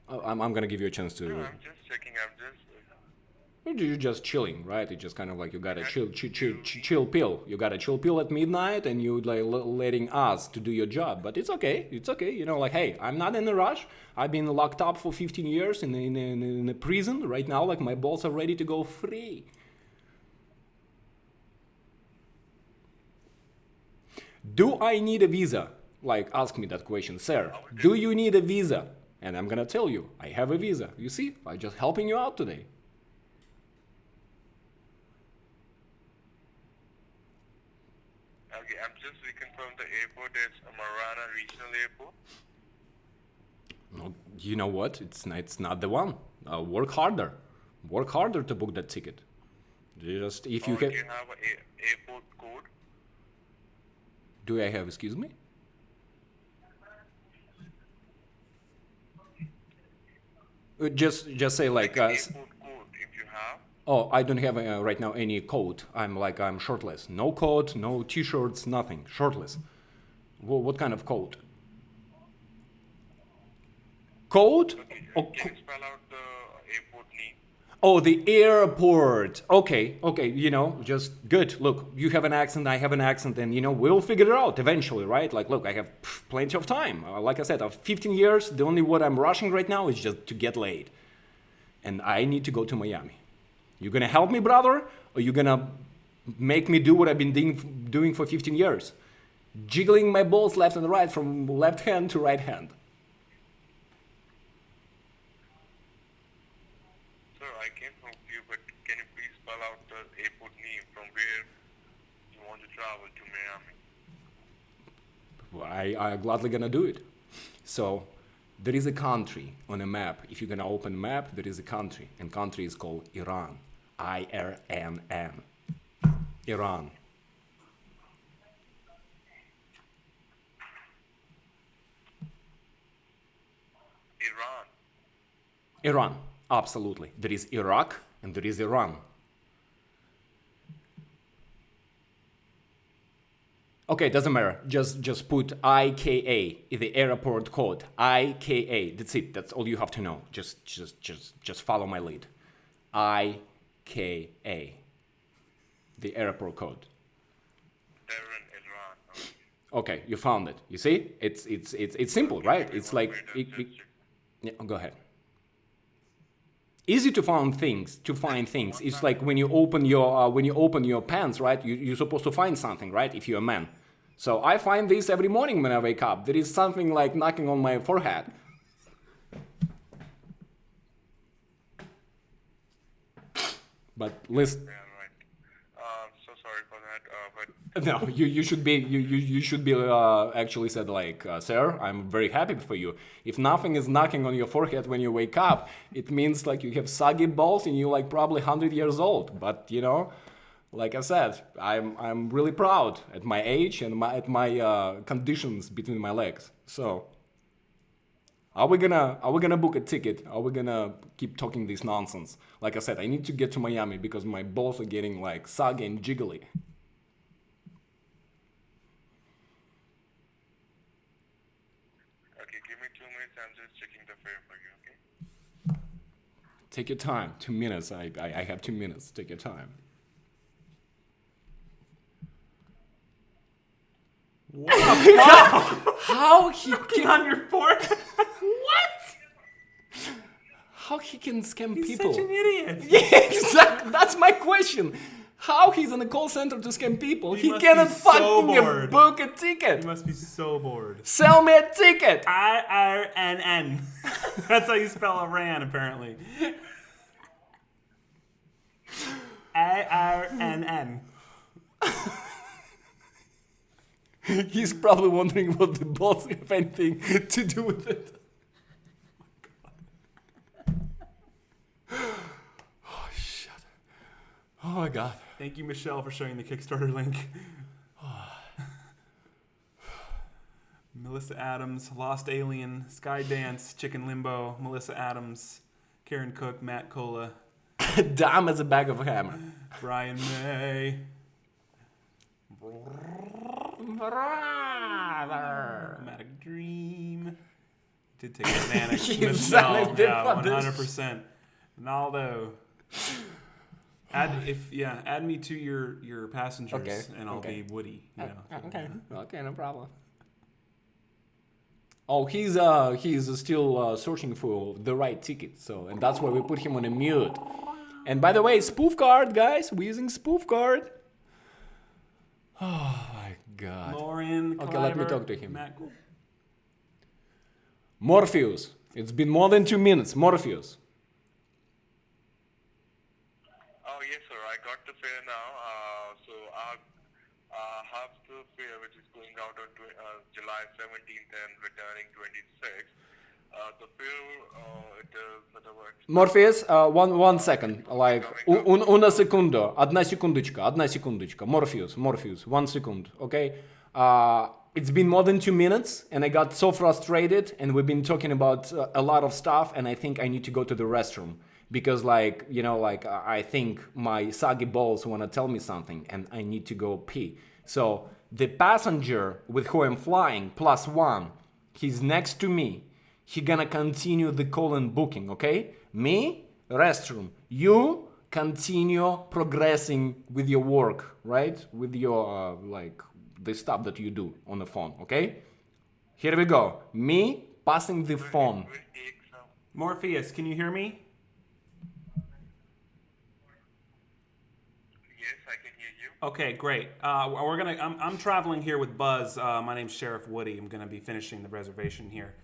I'm gonna give you a chance to. No, I'm just checking. You're just chilling, right? It's just kind of like you got a chill pill. You got a chill pill at midnight, and you like letting us to do your job. But it's okay. It's okay. You know, like, hey, I'm not in a rush. I've been locked up for 15 years in a prison right now. Like, my balls are ready to go free. Do I need a visa? Like, ask me that question, sir. Do you need a visa? And I'm gonna tell you, I have a visa. You see, I'm just helping you out today. Okay, I'm just reconfirming the airport is Marana Regional Airport. No, you know what? It's not the one. Work harder. Work harder to book that ticket. Just if you Do have. you have an airport code? Do I have? Excuse me. Just say like. Airport code, if you have. Oh, I don't have right now any coat. I'm shirtless. No coat, no t-shirts, nothing. Shirtless. What kind of coat? Coat? Okay, Oh, can you spell out the airport name? oh, the airport. Okay, you know, just good. Look, you have an accent, I have an accent, and, you know, we'll figure it out eventually, right? Like, look, I have plenty of time. Like I said, of 15 years, the only what I'm rushing right now is just to get laid. And I need to go to Miami. You gonna help me, brother? Or you gonna make me do what I've been doing for 15 years? Jiggling my balls left and right from left hand to right hand. Sir, I can help you, but can you please spell out the airport name from where you want to travel to Miami? I gladly gonna do it. So there is a country on a map. If you're gonna open map, there is a country, and country is called Iran. IRNN. Iran. Iran. Iran. Absolutely. There is Iraq and there is Iran. Okay, doesn't matter. Just put IKA in the airport code. IKA. That's it. That's all you have to know. Just follow my lead. IKA. The airport code. They're in Iran. Okay, you found it. You see? It's simple, right? It's like yeah, go ahead. Easy to find things. It's like when you open your pants, right? You're supposed to find something, right? If you're a man. So I find this every morning when I wake up. There is something like knocking on my forehead. But listen. Yeah, right. So sorry for that. But No, you should be actually said like, sir, I'm very happy for you. If nothing is knocking on your forehead when you wake up, it means like you have soggy balls and you're like probably 100 years old. But you know, like I said, I'm really proud at my age and at my conditions between my legs. So, are we gonna book a ticket? Are we gonna keep talking this nonsense? Like I said, I need to get to Miami because my balls are getting like soggy and jiggly. Okay, give me 2 minutes. I'm just checking the fare for you, okay? Take your time. 2 minutes. I have 2 minutes. Take your time. How he can on your fork. how he can scam He's people? such an idiot. Yeah, exactly. That's my question. How he's in a call center to scam people? He must cannot be so fucking bored. book a ticket. You must be so bored. Sell me a ticket. IRNN. That's how you spell Iran, apparently. IRNN. He's probably wondering what the balls have anything to do with it. Oh, shit. Oh, my God. Thank you, Michelle, for sharing the Kickstarter link. Melissa Adams, Lost Alien, Skydance, Chicken Limbo, Melissa Adams, Karen Cook, Matt Cola, Dumb as a bag of hammer. Brian May, Dramatic Dream. Did take advantage. You Michelle, sounded bit yeah, for this. 100%. Ronaldo. Add me to your passengers, Okay, and I'll okay. be Woody. You know. Okay, no problem. Oh, he's still searching for the right ticket, so and that's why we put him on a mute. And by the way, spoof card, guys, we're using spoof card. Oh my God. Lauren. Okay, let me Cliver, talk to him. Matt, Morpheus, it's been more than 2 minutes. Morpheus. Oh, yes, sir. I got the fare now. So I have the fare which is going out on July 17th and returning 26th. The fare, it is whatever. Morpheus, one second, like, una secundo, одна секундочка. Morpheus, 1 second, okay? It's been more than 2 minutes, and I got so frustrated, and we've been talking about a lot of stuff, and I think I need to go to the restroom. Because, like, you know, like, I think my soggy balls want to tell me something, and I need to go pee. So, the passenger with who I'm flying, +1, he's next to me. He gonna continue the call and booking, okay? Me, restroom. You continue progressing with your work, right? With your, like, the stuff that you do on the phone, okay? Here we go. Me passing the phone. It will take some. Morpheus, can you hear me? Yes, I can hear you. Okay, great. I'm traveling here with Buzz. My name's Sheriff Woody. I'm gonna be finishing the reservation here.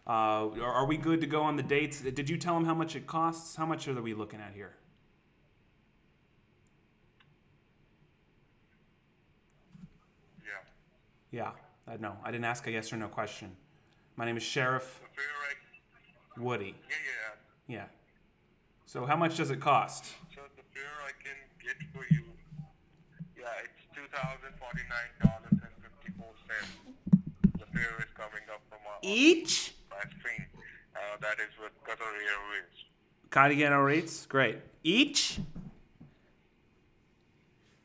Are we good to go on the dates? Did you tell him how much it costs? How much are we looking at here? Yeah. Yeah, no, I didn't ask a yes or no question. My name is Sheriff The fare, Woody. yeah. Yeah. So how much does it cost? So the fare I can get for you, yeah, it's $2,049.54. The fare is coming up from Each? my screen. That is with Qatar Airways. Cardigan rates? Great. Each?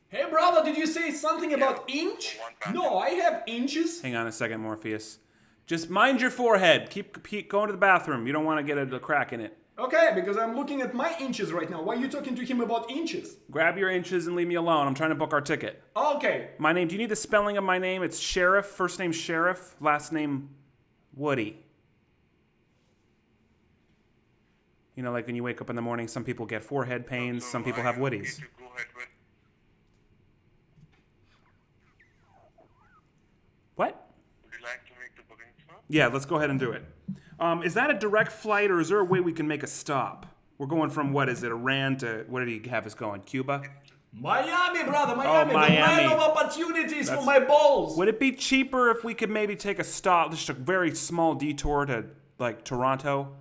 Hey, brother, did you say something about inch? No, I have inches. Hang on a second, Morpheus. Just mind your forehead. Keep going to the bathroom. You don't want to get a crack in it. Okay, because I'm looking at my inches right now. Why are you talking to him about inches? Grab your inches and leave me alone. I'm trying to book our ticket. Okay. My name, do you need the spelling of my name? It's Sheriff, first name Sheriff, last name Woody. You know, like when you wake up in the morning, some people get forehead pains, some people have Woody. Woodies. To go ahead with. What? Would you like to make the booking, sir? Yeah, let's go ahead and do it. Is that a direct flight, or is there a way we can make a stop? We're going from, what is it, Iran to, where did he have us going, Cuba? Miami, brother, Miami. Miami. The land of opportunities That's- for my balls. Would it be cheaper if we could maybe take a stop, just a very small detour to, like, Toronto?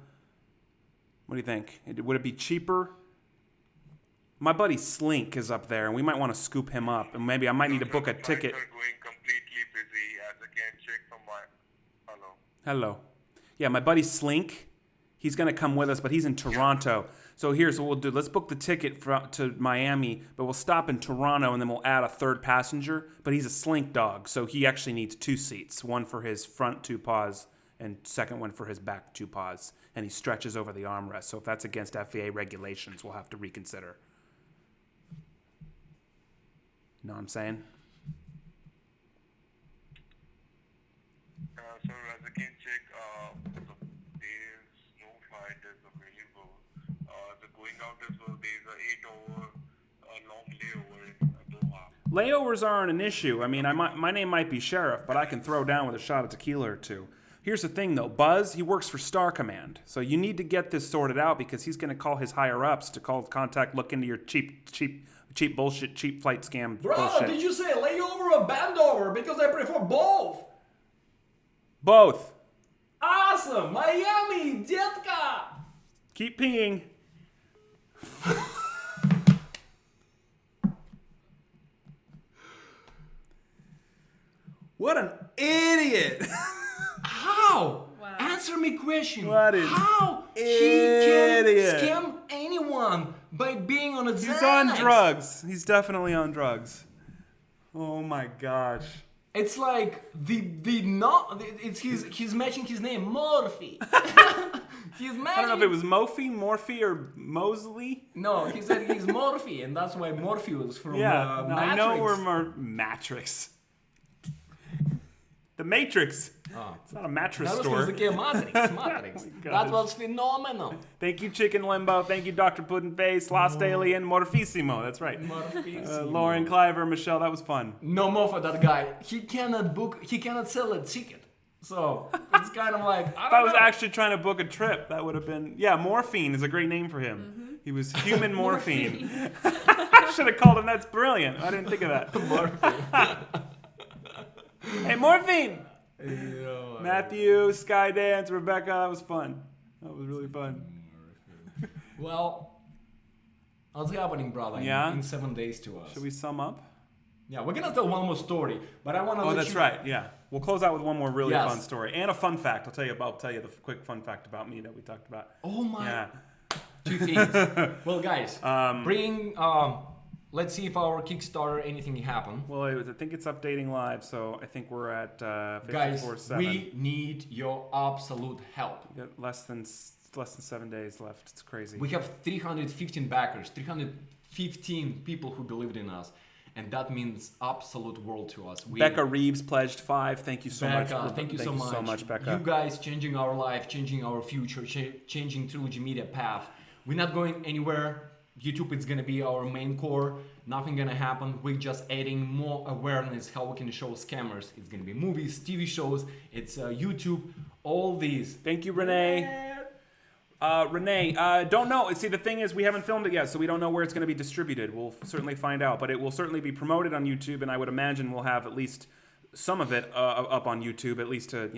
What do you think? Would it be cheaper? My buddy Slink is up there, and we might want to scoop him up, and maybe I might need to book a The ticket. flights are going completely busy, as I can check from my. Hello. Hello. Yeah, my buddy Slink, he's going to come with us, but he's in Toronto. So here's what we'll do. Let's book the ticket to Miami, but we'll stop in Toronto, and then we'll add a third passenger. But he's a Slink dog, so he actually needs 2 seats, one for his front 2 paws and second one for his back 2 paws, and he stretches over the armrest. So if that's against FAA regulations, we'll have to reconsider. You know what I'm saying? So as I can check, there's no flight is available. The going out as well, there's a 8-hour long layover in Doha. Layovers aren't an issue. I mean, my name might be Sheriff, but I can throw down with a shot of tequila or two. Here's the thing, though. Buzz, he works for Star Command. So you need to get this sorted out because he's going to call his higher-ups to contact, look into your cheap bullshit, cheap flight scam Bro, bullshit. did you say layover or bend over? Because I prefer both. Both. Awesome! Miami, detka! Keep peeing. What an idiot! How? Wow. Answer me question. What an How idiot. he can scam anyone by being on a He's Xanax? on drugs. He's definitely on drugs. Oh my gosh. It's like he's matching his name, Morphe. He's matching. I don't know if it was Morphe or Mosley. No, he said he's Morphe, and that's why Morpheus from Yeah, no, I know Matrix. we're Matrix. The Matrix. Oh. It's not a mattress That was store. because Matrix. gosh. That was phenomenal. Thank you, Chicken Limbo. Thank you, Dr. Puddinface, Lost Alien, Morfissimo. That's right. Morphe. Lauren Cliver, Michelle, that was fun. No more for that guy. He cannot sell a ticket. So it's kind of like If I was actually trying to book a trip, that would have been... Yeah, Morphine is a great name for him. Mm-hmm. He was human morphine. I should have called him. That's brilliant. I didn't think of that. Hey, Morphine! Matthew, Skydance, Rebecca, that was fun. That was really fun. Well, what's happening, brother? Yeah? In 7 days to us. Should we sum up? Yeah, we're gonna tell one more story, but I want to. Oh, that's right. Yeah, we'll close out with one more really Yes. fun story and a fun fact. I'll tell you the quick fun fact about me that we talked about. Oh my. Yeah. 2 things. Well, guys, bring. Let's see if our Kickstarter anything happened. Well, I think it's updating live, so I think we're at Guys, 54.7. we need your absolute help. We got less than 7 days left. It's crazy. We have 315 backers, 315 people who believed in us, and that means absolute world to us. Becca Reeves pledged 5. Thank you so much. Thank you so much, Becca. You guys changing our life, changing our future, changing Trilogy Media path. We're not going anywhere. YouTube is gonna be our main core. Nothing gonna happen. We're just adding more awareness how we can show scammers. It's gonna be movies, TV shows. It's YouTube. All these. Thank you, Renee. Renee, don't know. See, the thing is, we haven't filmed it yet, so we don't know where it's going to be distributed. We'll certainly find out, but it will certainly be promoted on YouTube, and I would imagine we'll have at least some of it up on YouTube, at least to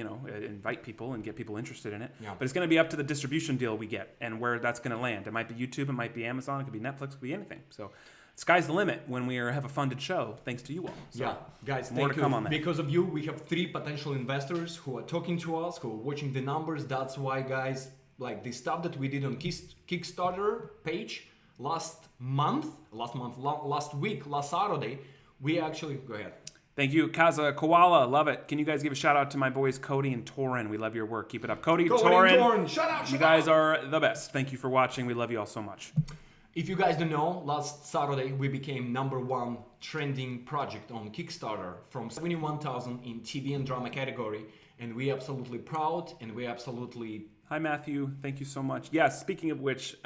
invite people and get people interested in it. Yeah. But it's going to be up to the distribution deal we get and where that's going to land. It might be YouTube, it might be Amazon, it could be Netflix, it could be anything. So sky's the limit when we have a funded show, thanks to you all. So, Yeah, guys, more thank to you. come on that. Because of you, we have 3 potential investors who are talking to us, who are watching the numbers. That's why, guys, like the stuff that we did on Kickstarter page last week, last Saturday, we actually go ahead. Thank you, Kaza Koala. Love it. Can you guys give a shout out to my boys Cody and Torin? We love your work. Keep it up. Cody, Torin. Shout out, You guys are the best. Thank you for watching. We love you all so much. If you guys don't know, last Saturday we became #1 trending project on Kickstarter from 71,000 in TV and drama category, and we're absolutely proud, and we're absolutely... Hi, Matthew. Thank you so much. Yes, speaking of which,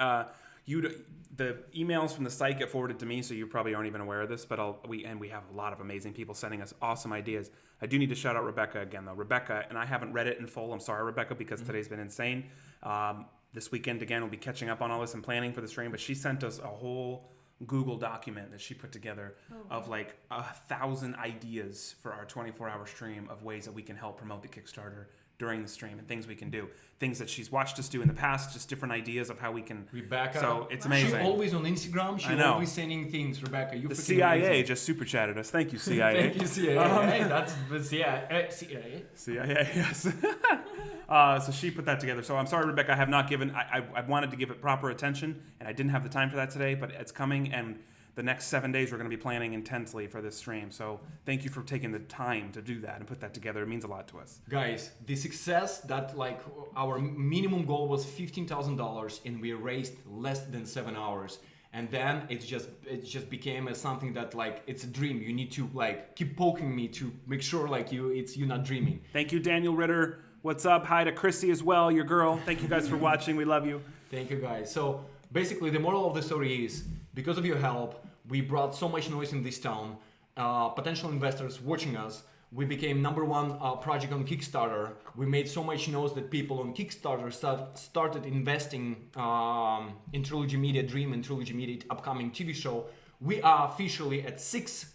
the emails from the site get forwarded to me, so you probably aren't even aware of this, but we have a lot of amazing people sending us awesome ideas. I do need to shout out Rebecca again, though. Rebecca, and I haven't read it in full. I'm sorry, Rebecca, because today's been insane. This weekend, again, we'll be catching up on all this and planning for the stream, but she sent us a whole Google document that she put together of like 1,000 ideas for our 24-hour stream of ways that we can help promote the Kickstarter during the stream and things we can do. Things that she's watched us do in the past, just different ideas of how we can... Rebecca. So it's amazing. She's always on Instagram. She's always sending things. Rebecca, you The freaking CIA amazing. just super chatted us. Thank you, CIA. Thank you, CIA. That's the CIA. CIA, yes. So she put that together. So I'm sorry, Rebecca, I have not given... I wanted to give it proper attention, and I didn't have the time for that today, but it's coming, and the next 7 days we're going to be planning intensely for this stream. So thank you for taking the time to do that and put that together. It means a lot to us. Guys, the success that like our minimum goal was $15,000 and we raised less than 7 hours. And then it just became a something that like it's a dream. You need to like keep poking me to make sure like you're not dreaming. Thank you, Daniel Ritter. What's up? Hi to Chrissy as well, your girl. Thank you guys for watching. We love you. Thank you guys. So basically the moral of the story is because of your help, we brought so much noise in this town. Potential investors watching us. We became #1 project on Kickstarter. We made so much noise that people on Kickstarter started investing in Trilogy Media Dream and Trilogy Media upcoming TV show. We are officially at six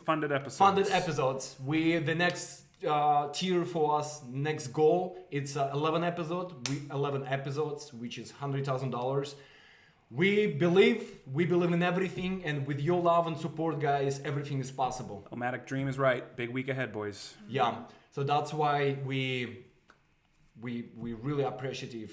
funded episodes. The next tier for us, next goal, it's 11 episodes, which is $100,000. We believe in everything, and with your love and support, guys, everything is possible. Omatic Dream is right. Big week ahead, boys. Yeah, so that's why we really appreciative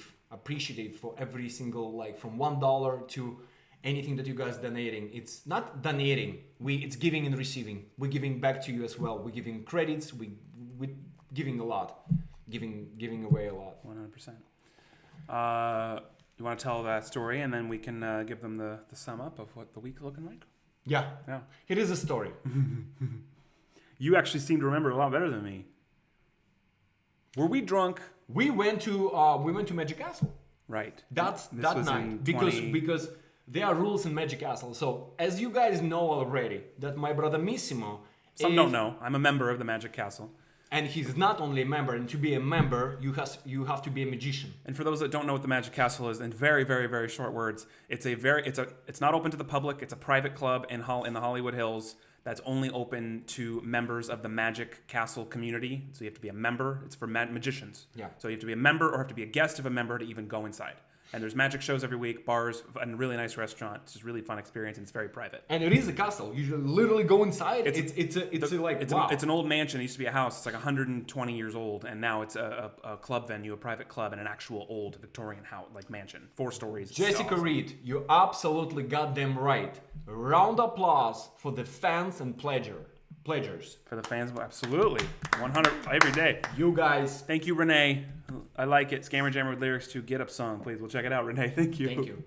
for every single, like, from $1 to anything that you guys donating. It's not donating, it's giving and receiving. We're giving back to you as well. We're giving credits. We're giving a lot, giving away a lot. 100%. You want to tell that story, and then we can give them the sum up of what the week looking like? Yeah. It is a story. You actually seem to remember it a lot better than me. Were we drunk? We went to Magic Castle. Right. That was night in because there are rules in Magic Castle. So as you guys know already, that my brother Missimo. Some don't know. I'm a member of the Magic Castle. And he's not only a member, and to be a member, you have to be a magician. And for those that don't know what the Magic Castle is, in very, very, very short words, it's not open to the public. It's a private club in the Hollywood Hills that's only open to members of the Magic Castle community. So you have to be a member. It's for magicians. Yeah. So you have to be a member or have to be a guest of a member to even go inside. And there's magic shows every week, bars, and a really nice restaurant. It's just a really fun experience, and it's very private. And it is a castle. You literally go inside. It's an old mansion. It used to be a house. It's like 120 years old, and now it's a club venue, a private club, and an actual old Victorian house, like mansion, 4 stories. Jessica Reed, you absolutely got them right. Round of applause for the fans and pledgers. For the fans, absolutely. 100 every day. You guys. Thank you, Renee. I like it. Scammer Jammer with lyrics to Get Up song. Please, we'll check it out, Renee. Thank you. Thank you.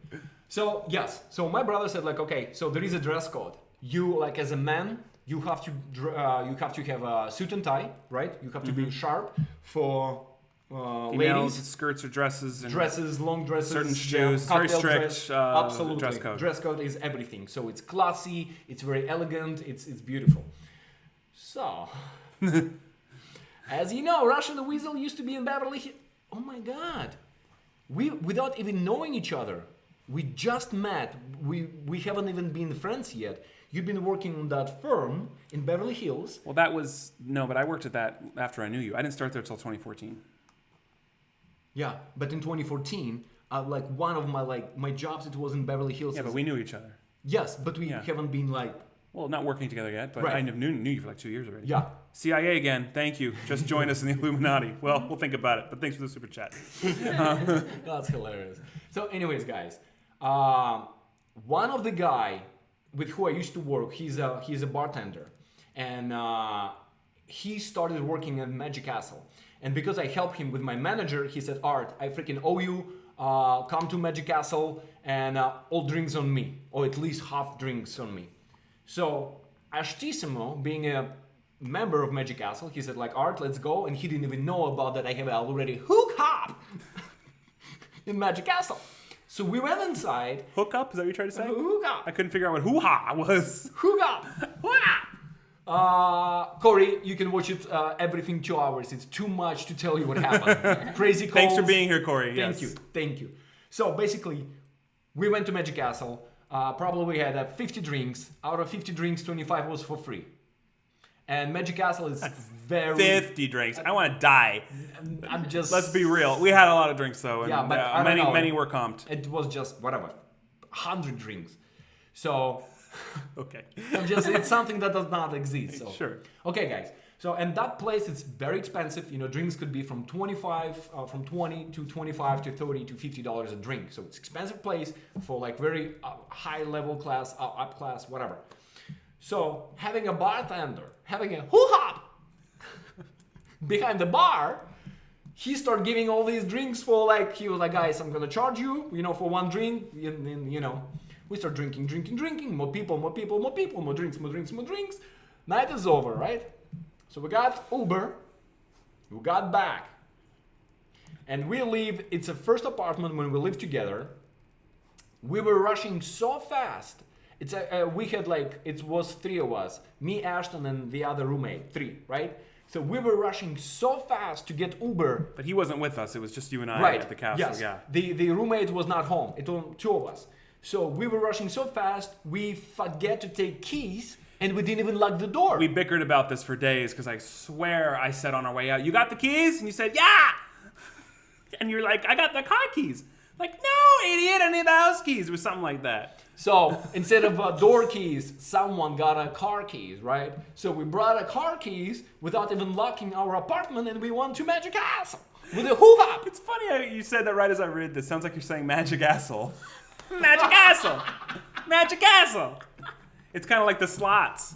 So, yes. So my brother said, like, okay, so there is a dress code. You, like, as a man, you have to have a suit and tie, right? You have to be sharp. For females, ladies, skirts or dresses. And long dresses. certain shoes. Very strict absolutely. Dress code. Dress code is everything. So it's classy. It's very elegant. It's beautiful. So, as you know, Russia the Weasel used to be in Beverly Hills. Oh my God. Without even knowing each other, we just met. We haven't even been friends yet. You've been working on that firm in Beverly Hills. Well, but I worked at that after I knew you. I didn't start there till 2014. Yeah, but in 2014, one of my jobs, it was in Beverly Hills. Yeah, but we knew each other. Yes, but we haven't been like... Well, not working together yet, but right. I knew you for like 2 years already. Yeah. CIA again, thank you. Just joined us in the Illuminati. Well, we'll think about it, but thanks for the super chat. That's hilarious. So anyways, guys, one of the guy with who I used to work, he's a bartender, and he started working at Magic Castle. And because I helped him with my manager, he said, Art, I freaking owe you. Come to Magic Castle and all drinks on me, or at least half drinks on me. So Ashtissimo, being a member of Magic Castle, he said, like, Art, let's go. And he didn't even know about that I have already hook up in Magic Castle. So we went inside. Hook up? Is that what you're trying to say? Hook up. I couldn't figure out what hoo-ha was. Hook up. Corey, you can watch it everything 2 hours. It's too much to tell you what happened. Crazy calls. Thanks for being here, Corey. Thank you. So basically, we went to Magic Castle. Probably we had 50 drinks. Out of 50 drinks, 25 was for free. And Magic Castle is very... 50 drinks. I want to die. I'm just... Let's be real. We had a lot of drinks, though. And, yeah, but I many, don't know. many were comped. It was just, whatever, 100 drinks. So... Okay. it's something that does not exist. So. Sure. Okay, guys. So, and that place is very expensive. You know, drinks could be from 20 to 25 to 30 to $50 a drink. So it's expensive place for like very high level class, up class, whatever. So having a bartender, having a hoo-hop behind the bar, he started giving all these drinks for like, he was like, guys, I'm gonna charge you, you know, for one drink. And you know, we start drinking, more people, more drinks. Night is over, right? So we got Uber, we got back, and we leave. It's a first apartment when we live together. We were rushing so fast. We had like, it was 3 of us, me, Ashton, and the other roommate, 3, right? So we were rushing so fast to get Uber. But he wasn't with us. It was just you and I Right. at the castle. Yes. Yeah. The roommate was not home. It was 2 of us. So we were rushing so fast, we forget to take keys, and we didn't even lock the door. We bickered about this for days because I swear I said on our way out, "You got the keys?" And you said, "Yeah." And you're like, "I got the car keys." Like, no, idiot, I need the house keys. It was something like that. So instead of door keys, someone got a car keys, right? So we brought a car keys without even locking our apartment, and we went to Magic Castle with a hoo-hop. It's funny how you said that right as I read this. Sounds like you're saying Magic Castle. Magic Castle. Magic Castle. It's kind of like the slots.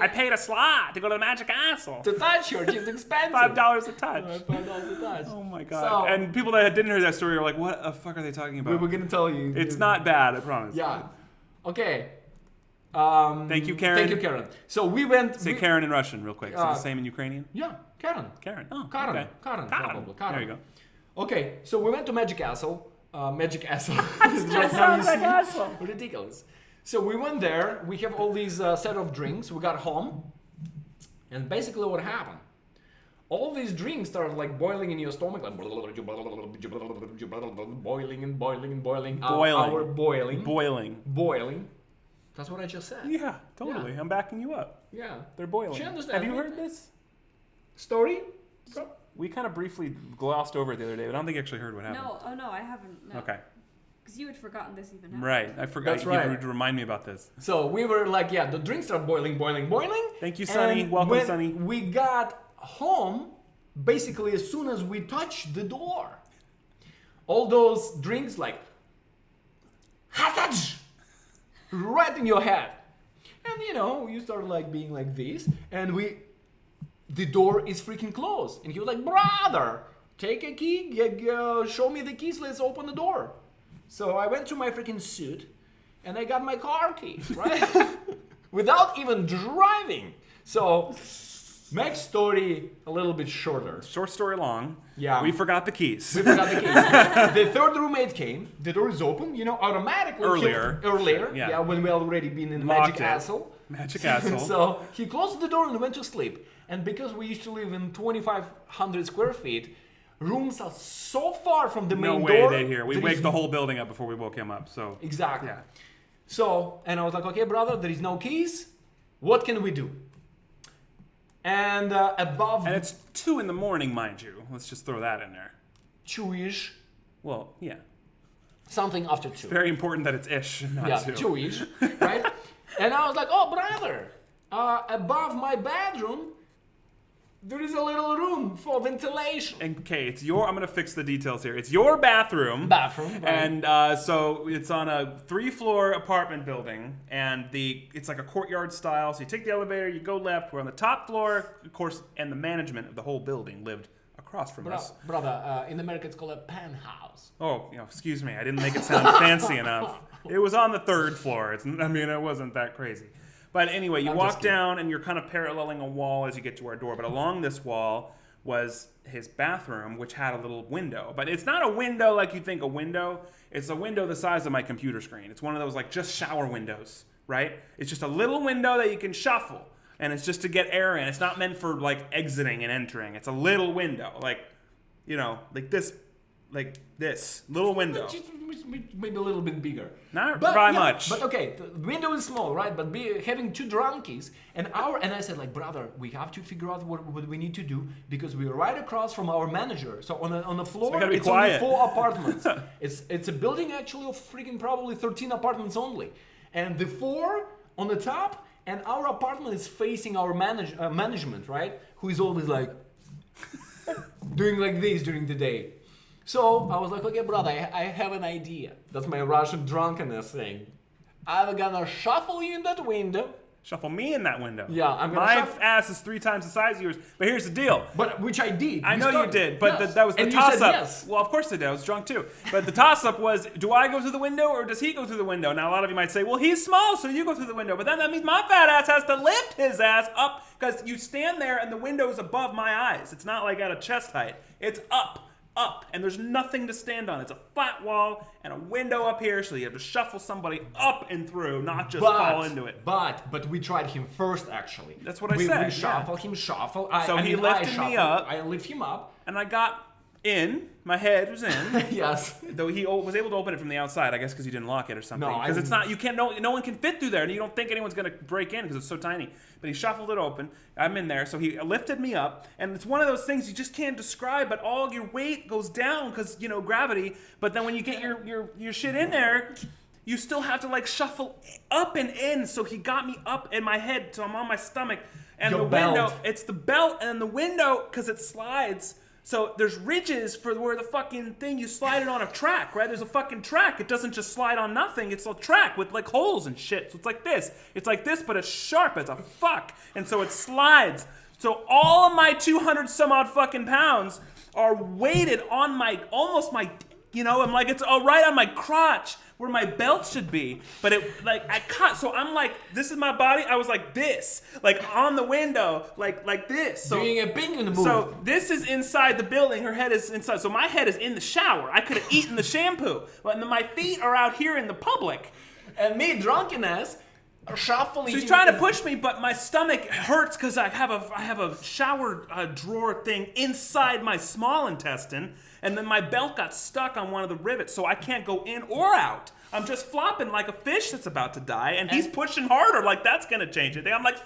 I paid a slot to go to the Magic Castle. The touch church is expensive. $5 a touch. $5 a touch. Oh my god. So, and people that didn't hear that story are like, what the fuck are they talking about? we were gonna tell you. It's not bad, I promise. Yeah. Okay. Thank you, Karen. Thank you, Karen. So we went. Say Karen in Russian real quick. Is it the same in Ukrainian? Yeah, Karen. Karen. Oh, Karen. okay. Karen. Karen. Probably. Karen. There you go. Okay, so we went to Magic Castle. Magic Castle. That sounds like Castle. Ridiculous. So we went there. We have all these set of drinks. We got home, and basically what happened? All these drinks started like boiling in your stomach, like boiling and boiling and boiling. Our boiling. Boiling. That's what I just said. Yeah, totally. Yeah. I'm backing you up. Yeah. They're boiling. She understands Have you me. heard this? Story? We kind of briefly glossed over it the other day, but I don't think you actually heard what happened. No, oh no, I haven't. No. Okay. Because you had forgotten this even happened. Right. I forgot. That's You right. had to remind me about this. So we were like, yeah, the drinks are boiling. Thank you, Sonny. And Welcome, when Sonny. we got home, basically as soon as we touched the door, all those drinks like, hatach, right in your head. And you know, you start like being like this, and the door is freaking closed. And he was like, brother, take a key, show me the keys, let's open the door. So I went to my freaking suit, and I got my car keys, right? Without even driving. So, make story a little bit shorter. Short story long. Yeah. We forgot the keys. We forgot the keys. The third roommate came, the door is open, you know, automatically. Earlier. Yeah, when we already been in Locked Magic it. Castle. Magic Castle. So he closed the door and went to sleep. And because we used to live in 2,500 square feet, rooms are so far from the No main way door. they'd hear. We there waked is- the whole building up before we woke him up. So Exactly. Yeah. So, and I was like, okay, brother, there is no keys. What can we do? And above And it's 2 a.m, mind you. Let's just throw that in there. 2-ish, Well, yeah. something after 2. Very important that it's ish, not Yeah, 2. 2-ish, right? And I was like, oh, brother, above my bedroom, there is a little room for ventilation. Okay, I'm gonna fix the details here. It's your bathroom. Bathroom, right. And so it's on a 3-floor apartment building, and it's like a courtyard style. So you take the elevator, you go left. We're on the top floor, of course, and the management of the whole building lived across from us. Brother, in America it's called a penthouse. Oh, excuse me, I didn't make it sound fancy enough. It was on the 3rd floor. It wasn't that crazy. But anyway, you I'm walk just kidding. down and you're kind of paralleling a wall as you get to our door. But along this wall was his bathroom, which had a little window. But it's not a window like you think a window. It's a window the size of my computer screen. It's one of those like just shower windows, right? It's just a little window that you can shuffle. And it's just to get air in. It's not meant for like exiting and entering. It's a little window. Like this little window. Just maybe a little bit bigger. Not by much. But okay, the window is small, right? But having 2 drunkies, and I said like, brother, we have to figure out what we need to do because we're right across from our manager. So on the floor, we gotta be it's quiet. only 4 apartments. It's a building actually of freaking probably 13 apartments only, and the 4 on the top and our apartment is facing our management, right? Who is always like doing like this during the day. So I was like, okay, brother, I have an idea. That's my Russian drunkenness thing. I'm gonna shuffle you in that window. Shuffle me in that window. Yeah, I'm gonna My shuffle. ass is 3 times the size of yours. But here's the deal. But which I did. I know you did, but Yes. that was the And you said toss-up. yes. Well, of course I did. I was drunk too. But the toss-up was, do I go through the window or does he go through the window? Now, a lot of you might say, well, he's small, so you go through the window. But then that means my fat ass has to lift his ass up because you stand there and the window is above my eyes. It's not like at a chest height. It's up. And there's nothing to stand on. It's a flat wall and a window up here, so you have to shuffle somebody up and through, not just fall into it. But we tried him first, actually. That's what I we, said, We shuffled him. So he lifted me up. I lift him up. And I got in. My head was in. Yes. Though he was able to open it from the outside, I guess, because you didn't lock it or something. No, Because it's not. You can't. No one can fit through there, and you don't think anyone's gonna break in because it's so tiny. But he shuffled it open. I'm in there, so he lifted me up, and it's one of those things you just can't describe. But all your weight goes down because gravity. But then when you get your shit in there, you still have to like shuffle up and in. So he got me up in my head, so I'm on my stomach, and Your the window. belt. It's the belt and the window because it slides. So there's ridges for where the fucking thing, you slide it on a track, right? There's a fucking track. It doesn't just slide on nothing. It's a track with like holes and shit. So it's like this. It's like this, but it's sharp as a fuck. And so it slides. So all of my 200 some odd fucking pounds are weighted on almost my, I'm like, it's all right on my crotch where my belt should be. But I cut. So I'm like, this is my body. I was like this, like on the window, like this. So, Doing a penguin move. so this is inside the building. Her head is inside. So my head is in the shower. I could have eaten the shampoo. But my feet are out here in the public. And me, drunkenness, shuffling. She's trying to push me, but my stomach hurts because I have a shower drawer thing inside my small intestine, and then my belt got stuck on one of the rivets, so I can't go in or out. I'm just flopping like a fish that's about to die, and he's pushing harder, like that's gonna change it. I'm like,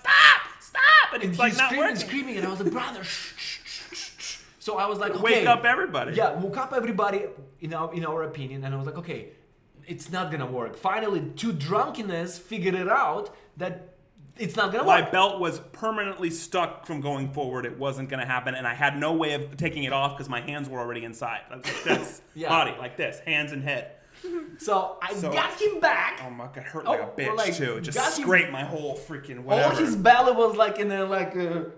stop, and it's like not working. Screaming, and I was like, brother, shh. So I was like, okay. Wake up everybody. Yeah, woke up everybody in our opinion, and I was like, okay, it's not gonna work. Finally, two drunkenness figured it out that it's not gonna My work. belt was permanently stuck from going forward. It wasn't going to happen, and I had no way of taking it off because my hands were already inside. I was like this, Yeah. body, like this, hands and head. So I got him back. Oh my god, hurt like a bitch like, too. It just got him- scraped my whole freaking All whatever. his belly was like in a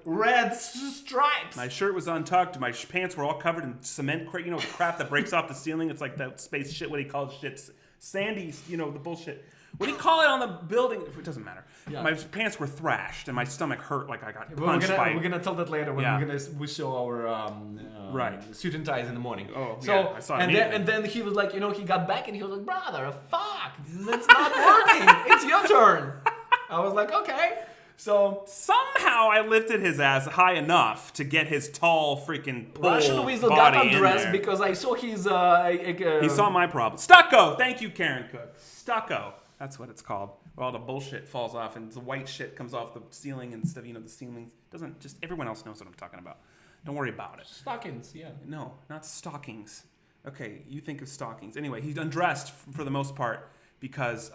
red stripes. My shirt was untucked. My pants were all covered in cement, crap that breaks off the ceiling. It's like that space shit. What do you call shit? Sandy, the bullshit. What do you call it on the building? It doesn't matter. Yeah. My pants were thrashed, and my stomach hurt like I got We're punched by. gonna tell that later when Yeah. we show our Right. suit and ties in the morning. Oh, so yeah, I saw it and immediately. then he was like, he got back and he was like, brother, fuck, it's not working. It's your turn. I was like, okay. So Somehow I lifted his ass high enough to get his tall freaking pole Russian Weasel got body in undressed there. because I saw his. He saw my problem. Stucco! Thank you, Karen Cook. Stucco. That's what it's called. Where all the bullshit falls off and the white shit comes off the ceiling and stuff. The ceiling doesn't just. Everyone else knows what I'm talking about. Don't worry about it. stockings. Yeah. No, not stockings. Okay, you think of stockings. Anyway, he's undressed for the most part because,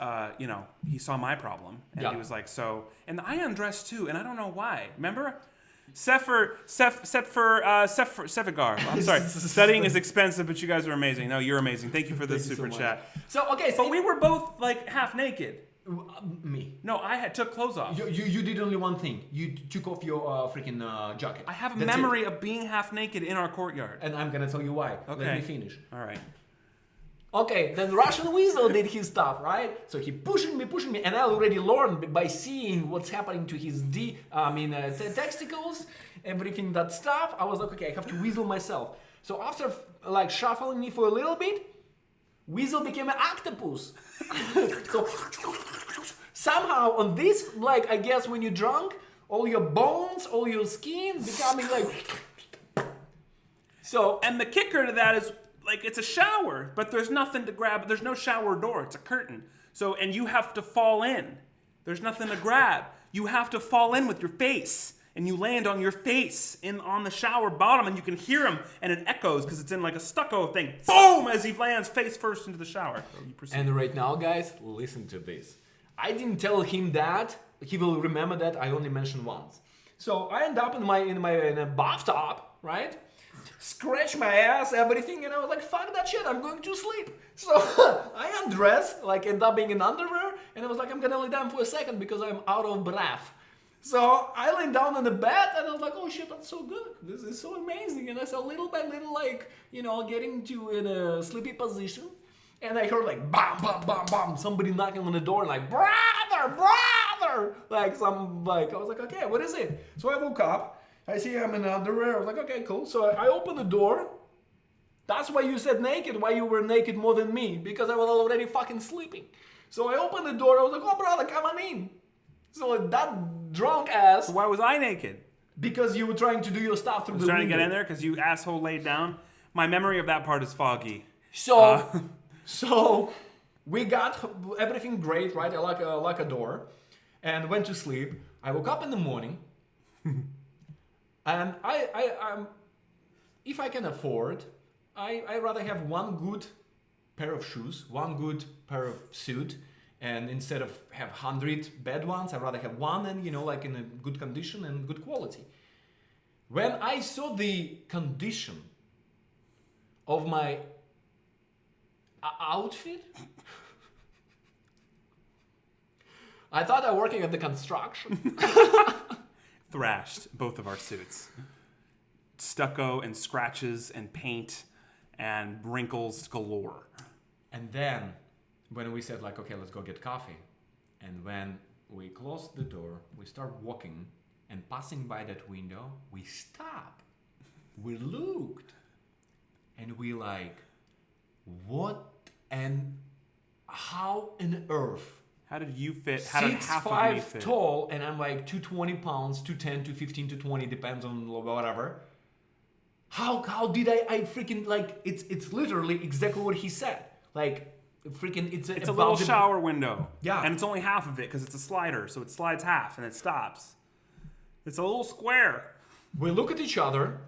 he saw my problem. And Yeah. he was like, so... And I undressed too, and I don't know why. Remember? Sefigar. I'm sorry. Studying is expensive, but you guys are amazing. No, you're amazing. Thank you for the Thank you so super much. chat. So okay, so But we were both like half naked. me. No, I took clothes off. You did only one thing. You took off your freaking jacket. I have a That's it. memory of being half naked in our courtyard. And I'm gonna tell you why. Okay. Let me finish. All right. Okay, then Russian Weasel did his stuff, right? So he pushing me, and I already learned by seeing what's happening to his testicles, everything that stuff. I was like, okay, I have to weasel myself. So after shuffling me for a little bit, Weasel became an octopus. So somehow on this, I guess when you're drunk, all your bones, all your skin becoming So And the kicker to that is, it's a shower, but there's nothing to grab. There's no shower door. It's a curtain. So, and you have to fall in. There's nothing to grab. You have to fall in with your face. And you land on your face on the shower bottom, and you can hear him, and it echoes because it's in a stucco thing. Boom! As he lands face first into the shower. So you proceed. And right now, guys, listen to this. I didn't tell him that he will remember that I only mentioned once. So I end up in a bathtub, right? Scratch my ass, everything, and I was like, fuck that shit, I'm going to sleep. So I undress, like end up being in underwear, and I was like, I'm gonna lay down for a second because I'm out of breath. So I lay down on the bed, and I was like, oh shit, that's so good. This is so amazing. And I saw little by little, like, you know, getting to in a sleepy position. And I heard like, bam, bam, bam, bam, somebody knocking on the door, like, brother, brother. Like, I was like, okay, what is it? So I woke up. I see I'm in underwear. I was like, okay, cool. So I opened the door. That's why you said naked, why you were naked more than me, because I was already fucking sleeping. So I opened the door. I was like, oh, brother, come on in. So that drunk ass. So why was I naked? Because you were trying to do your stuff through the window. Trying to get in there because you asshole laid down. My memory of that part is foggy. So we got everything great, right? I lock a door and went to sleep. I woke up in the morning and I if I can afford, I rather have one good pair of shoes, one good pair of suit, and instead of have 100 bad ones, I'd rather have one and, you know, like in a good condition and good quality. When I saw the condition of my outfit, I thought I was working at the construction. Thrashed both of our suits. Stucco and scratches and paint and wrinkles galore. And then when we said like, okay, let's go get coffee. And when we closed the door, we start walking and passing by that window, we stop. We looked and we like, what and how on earth? How did you fit? How did half of me fit? 6'5" tall, and I'm like 220 pounds, 210, 215, 220, depends on whatever. How did I freaking, like, it's literally exactly what he said. Like, freaking, it's a little shower window. Yeah. And it's only half of it because it's a slider, so it slides half and it stops. It's a little square. We look at each other.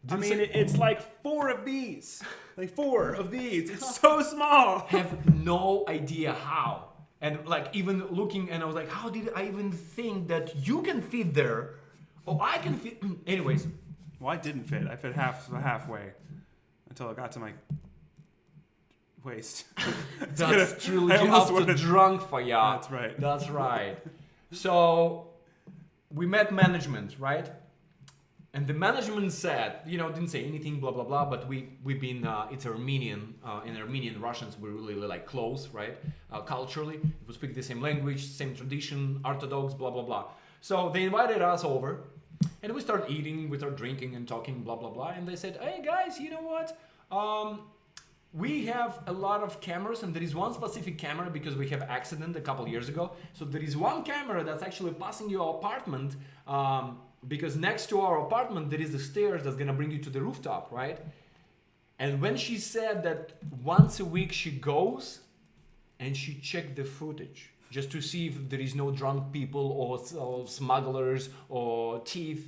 I mean, it's like 4 of these. Like 4 of these. It's so small. Have no idea how. And like even looking, and I was like, how did I even think that you can fit there? Or I can fit. Anyways. Well, I didn't fit. I fit halfway until I got to my waist. That's truly after drunk for ya. That's right. That's right. So we met management, right? And the management said, you know, didn't say anything, blah blah blah. But we've been, it's Armenian, and Armenian Russians were really like close, right? Culturally, we speak the same language, same tradition, Orthodox, blah blah blah. So they invited us over, and we start eating, we start drinking and talking, blah blah blah. And they said, hey guys, you know what? We have a lot of cameras, and there is one specific camera because we have accident a couple years ago. So there is one camera that's actually passing your apartment. Because next to our apartment there is a stairs that's gonna bring you to the rooftop, right? And when she said that once a week she goes and she checked the footage just to see if there is no drunk people or smugglers or thieves,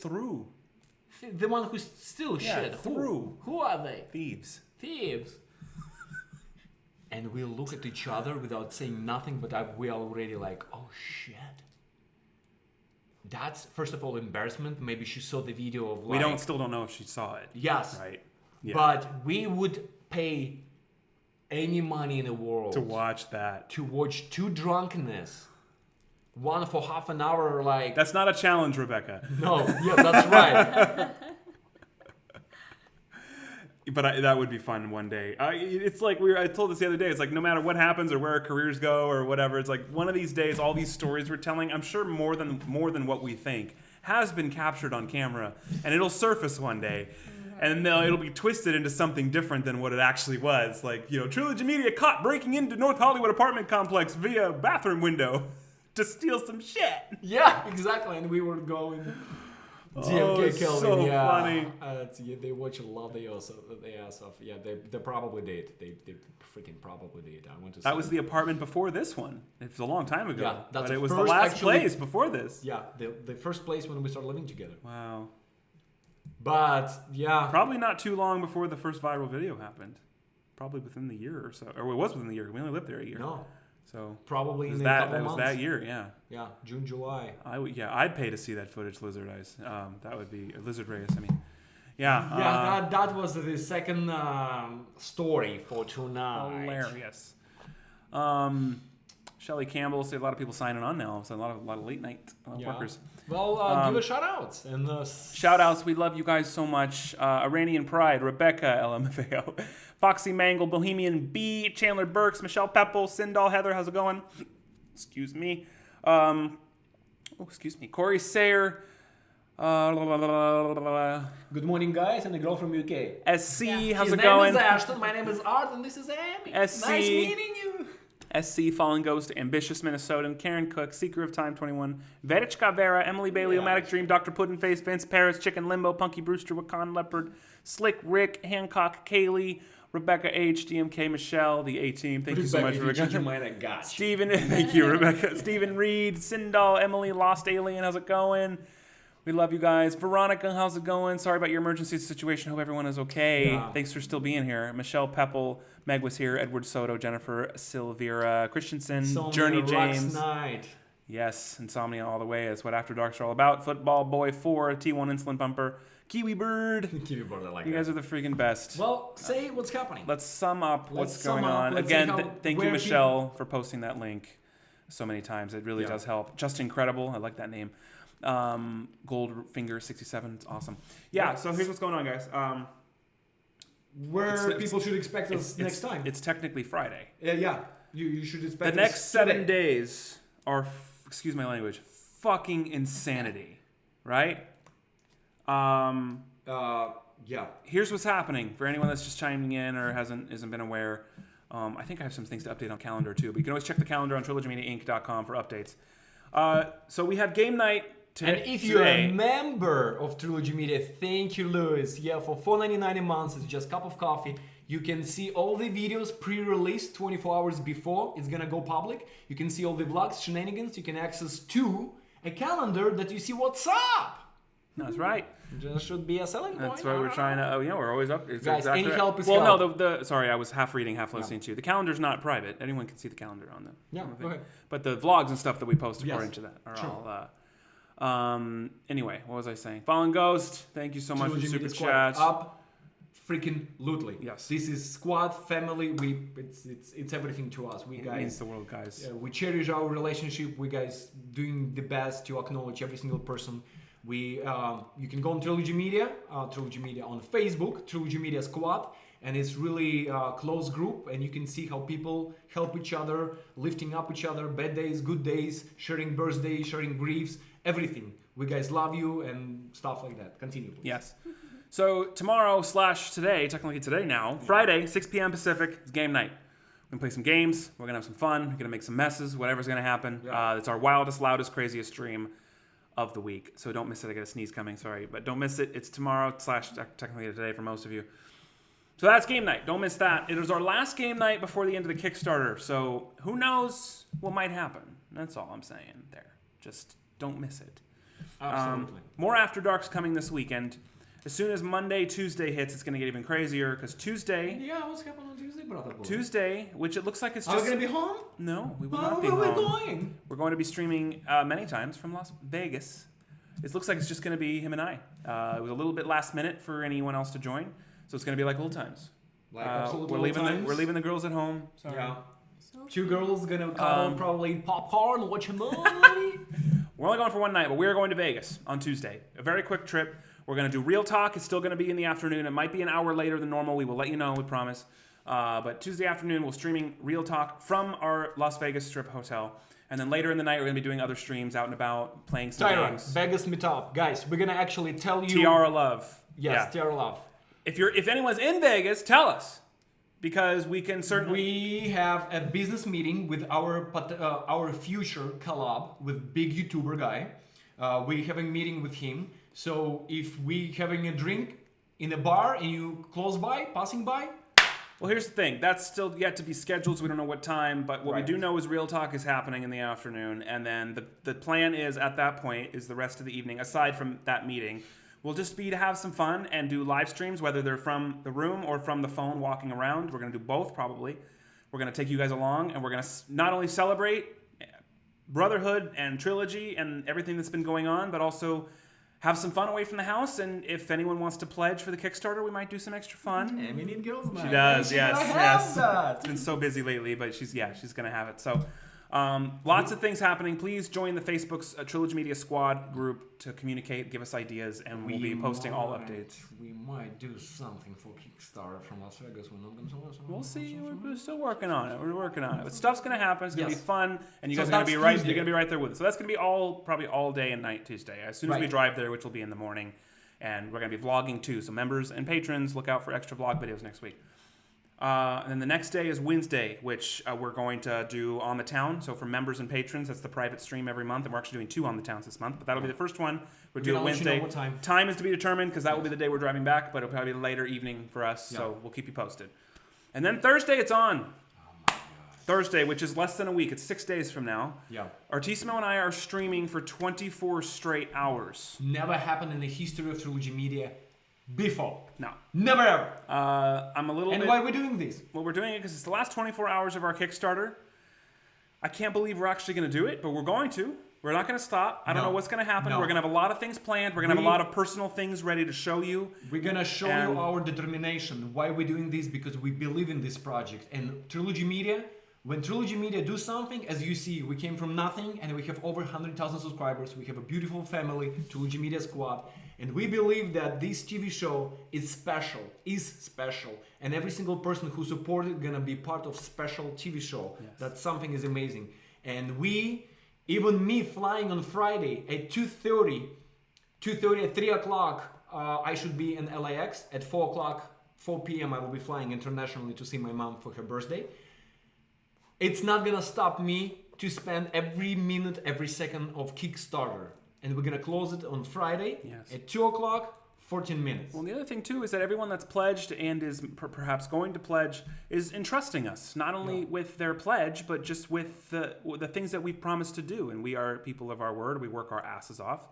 Through. The one who steals shit. Through. Who are they? Thieves. And we look at each other without saying nothing, but we already like, oh shit. That's, first of all, embarrassment. Maybe she saw the video of like... We still don't know if she saw it. Yes. Right. Yeah. But we would pay any money in the world... To watch that. To watch 2 drunkenness. One for half an hour, like... That's not a challenge, Rebecca. No, yeah, that's right. But that would be fun one day. It's like I told this the other day. It's like no matter what happens or where our careers go or whatever, it's like one of these days, all these stories we're telling, I'm sure more than what we think, has been captured on camera, and it'll surface one day, and it'll be twisted into something different than what it actually was. Like, you know, Trilogy Media caught breaking into North Hollywood apartment complex via bathroom window to steal some shit. Yeah, exactly. And we were going. DMK Kelvin, so yeah. funny. They watch a lot. They ass off. Yeah, they probably did. They freaking probably did. I went to. That was the apartment before this one. It was a long time ago. Yeah, that's but it was the last place before this. Yeah, the first place when we started living together. Wow. But yeah, probably not too long before the first viral video happened. probably within the year or so. Or it was within the year. We only lived there a year. No, So probably it in was a that. couple That was months. that year. Yeah. Yeah, June, July. I'd pay to see that footage, Lizard Eyes. That would be Lizard Reyes. I mean, yeah. Yeah, that was the second story for tonight. Hilarious. Shelly Campbell said a lot of people signing on now. So a lot of late night workers. Well, give us shout outs and Shout outs. We love you guys so much. Iranian Pride, Rebecca LMFAO, Foxy Mangle, Bohemian B, Chandler Burks, Michelle Pepple, Sindal Heather. How's it going? Excuse me. Excuse me. Corey Sayer. Good morning, guys, and the girl from UK. SC, how's His it name going? is Ashton. My name is Art, and this is Amy. SC. Nice meeting you. SC, Fallen Ghost, Ambitious Minnesotan, Karen Cook, Seeker of Time 21, Verichka Vera, Emily Bailey, Omatic Dream, Dr. Puddinface, Vince Paris, Chicken Limbo, Punky Brewster, Wakan Leopard, Slick Rick, Hancock, Kaylee, Rebecca H, DMK Michelle, the A-Team. Thank you so much, Rebecca. Rebecca. Steven, thank you, Rebecca. Stephen Reed, Sindal, Emily, Lost Alien, how's it going? We love you guys. Veronica, how's it going? Sorry about your emergency situation. Hope everyone is okay. Yeah. Thanks for still being here. Michelle Pepple, Meg was here, Edward Soto, Jennifer Silvera, Christensen, Journey James. Night. Yes, Insomnia all the way. That's what After Darks are all about. Football Boy 4, T1 Insulin Pumper, Kiwi Bird. Kiwi Bird, I like You that. guys are the freaking best. Well, say what's happening. Let's sum up what's Let's sum going up. on. Let's Again, see how- thank you, where Michelle, for posting that link so many times. It really Yeah. does help. Just Incredible. I like that name. Goldfinger 67. It's awesome. Yeah, so here's what's going on, guys. Where people should expect us next time. It's technically Friday. Yeah, you should The expect us next 7 today. days are, excuse my language, fucking insanity, right? Yeah. Here's what's happening for anyone that's just chiming in or isn't been aware. I think I have some things to update on calendar too, but you can always check the calendar on trilogymediainc.com for updates. So we have game night And if you're a member of Trilogy Media, thank you, Lewis. Yeah, for $4.99 a month, it's just a cup of coffee. You can see all the videos pre-released 24 hours before it's gonna go public. You can see all the vlogs, shenanigans. You can access to a calendar that you see what's up. That's right. That should be a selling point. That's why we're trying to. We're always up. It's Guys, exactly any right. help is well, help. no, sorry, I was half reading, half listening to you. The calendar's not private. Anyone can see the calendar on the. Yeah, on the thing. go ahead. But the vlogs and stuff that we post Yes. according to that are Sure. all. Anyway, what was I saying? Fallen Ghost, thank you so much for Trilogy super Media Squad chat. up freaking lootly. Yes. This is squad, family. It's everything to us. We It guys. means the world, guys. We cherish our relationship. We guys doing the best to acknowledge every single person. You can go on Trilogy Media on Facebook, Trilogy Media Squad, and it's really a close group, and you can see how people help each other, lifting up each other, bad days, good days, sharing birthdays, sharing griefs, everything. We guys love you and stuff like that. Continue, please. Yes. So tomorrow/today, technically today now, Friday, 6 p.m. Pacific, it's game night. We're gonna play some games. We're gonna have some fun. We're gonna make some messes. Whatever's gonna happen. Yeah. It's our wildest, loudest, craziest stream of the week. So don't miss it. I got a sneeze coming. Sorry, but don't miss it. It's tomorrow/technically today for most of you. So that's game night. Don't miss that. It is our last game night before the end of the Kickstarter. So who knows what might happen? That's all I'm saying there. Just don't miss it. Absolutely. More After Dark's coming this weekend. As soon as Monday, Tuesday hits, it's going to get even crazier because Tuesday, What's happening on Tuesday, brother? Tuesday, which it looks like it's Are we just... gonna be home? No, we will Oh, not be where are we home. going? We're going to be streaming many times from Las Vegas. It looks like it's just going to be him and I. It was a little bit last minute for anyone else to join, so it's going to be like old times. Like absolutely We're leaving the girls at home. Sorry. Yeah. So Two girls gonna cuddle, probably eat popcorn, watch a movie. We're only going for one night, but we are going to Vegas on Tuesday. A very quick trip. We're going to do Real Talk. It's still going to be in the afternoon. It might be an hour later than normal. We will let you know, we promise. But Tuesday afternoon, we'll streaming Real Talk from our Las Vegas Strip hotel. And then later in the night, we're going to be doing other streams out and about, playing some Tyra, games. Vegas meetup. Guys, we're gonna actually tell you. Tiara Love. Yes, Yeah. Tiara Love. If anyone's in Vegas, tell us. Because we can certainly... We have a business meeting with our future collab with big YouTuber guy. We having meeting with him. So if we having a drink in a bar and you close by, passing by. Well, here's the thing. That's still yet to be scheduled, so we don't know what time. But what Right. we do know is Real Talk is happening in the afternoon. And then the plan is, at that point, is the rest of the evening, aside from that meeting, will just be to have some fun and do live streams, whether they're from the room or from the phone walking around. We're going to do both probably. We're going to take you guys along, and we're going to not only celebrate Brotherhood and Trilogy and everything that's been going on, but also have some fun away from the house. And if anyone wants to pledge for the Kickstarter, we might do some extra fun. And we need girls night. She does, She yes, gotta yes. have that. It's been so busy lately, but she's going to have it. So lots of things happening. Please join the Facebook's Trilogy Media Squad group to communicate, give us ideas, and we'll be posting all updates. We might do something for Kickstarter from Las Vegas. We're not going to We'll see. We're still working on it. We're working on it. But stuff's going to happen. It's going to Yes. be fun, and you So guys are going to be right. Tuesday. You're going to be right there with us. So that's going to be probably all day and night Tuesday. As soon as we Right. drive there, which will be in the morning, and we're going to be vlogging too. So members and patrons, look out for extra vlog videos next week. And then the next day is Wednesday, which we're going to do On the Town. So for members and patrons, that's the private stream every month. And we're actually doing 2 On the Towns this month. But that'll be the first one. We'll do it gonna let you know Wednesday. what time. Time is to be determined because that will be the day we're driving back. But it'll probably be later evening for us. Yeah. So we'll keep you posted. And then Thursday, it's on. Thursday, which is less than a week. It's 6 days from now. Yeah. Artissimo and I are streaming for 24 straight hours. Never happened in the history of Trilogy Media before. No. Never ever. I'm a little And bit... why are we doing this? Well, we're doing it because it's the last 24 hours of our Kickstarter. I can't believe we're actually going to do it, but we're going to. We're not going to stop. I don't No. know what's going to happen. No. We're going to have a lot of things planned. We're going to have a lot of personal things ready to show you. We're gonna show And- you our determination. Why we're doing this? Because we believe in this project. And Trilogy Media, when Trilogy Media do something, as you see, we came from nothing and we have over 100,000 subscribers. We have a beautiful family, Trilogy Media Squad. And we believe that this TV show is special. And every single person who supported it gonna be part of special TV show. Yes. That something is amazing. And even me flying on Friday at 2:30 at 3 o'clock, I should be in LAX. At 4 p.m. I will be flying internationally to see my mom for her birthday. It's not gonna stop me to spend every minute, every second of Kickstarter. And we're gonna close it on Friday Yes. at 2 o'clock, 14 minutes. Well, the other thing, too, is that everyone that's pledged and is perhaps going to pledge is entrusting us, not only with their pledge, but just with the things that we've promised to do. And we are people of our word. We work our asses off.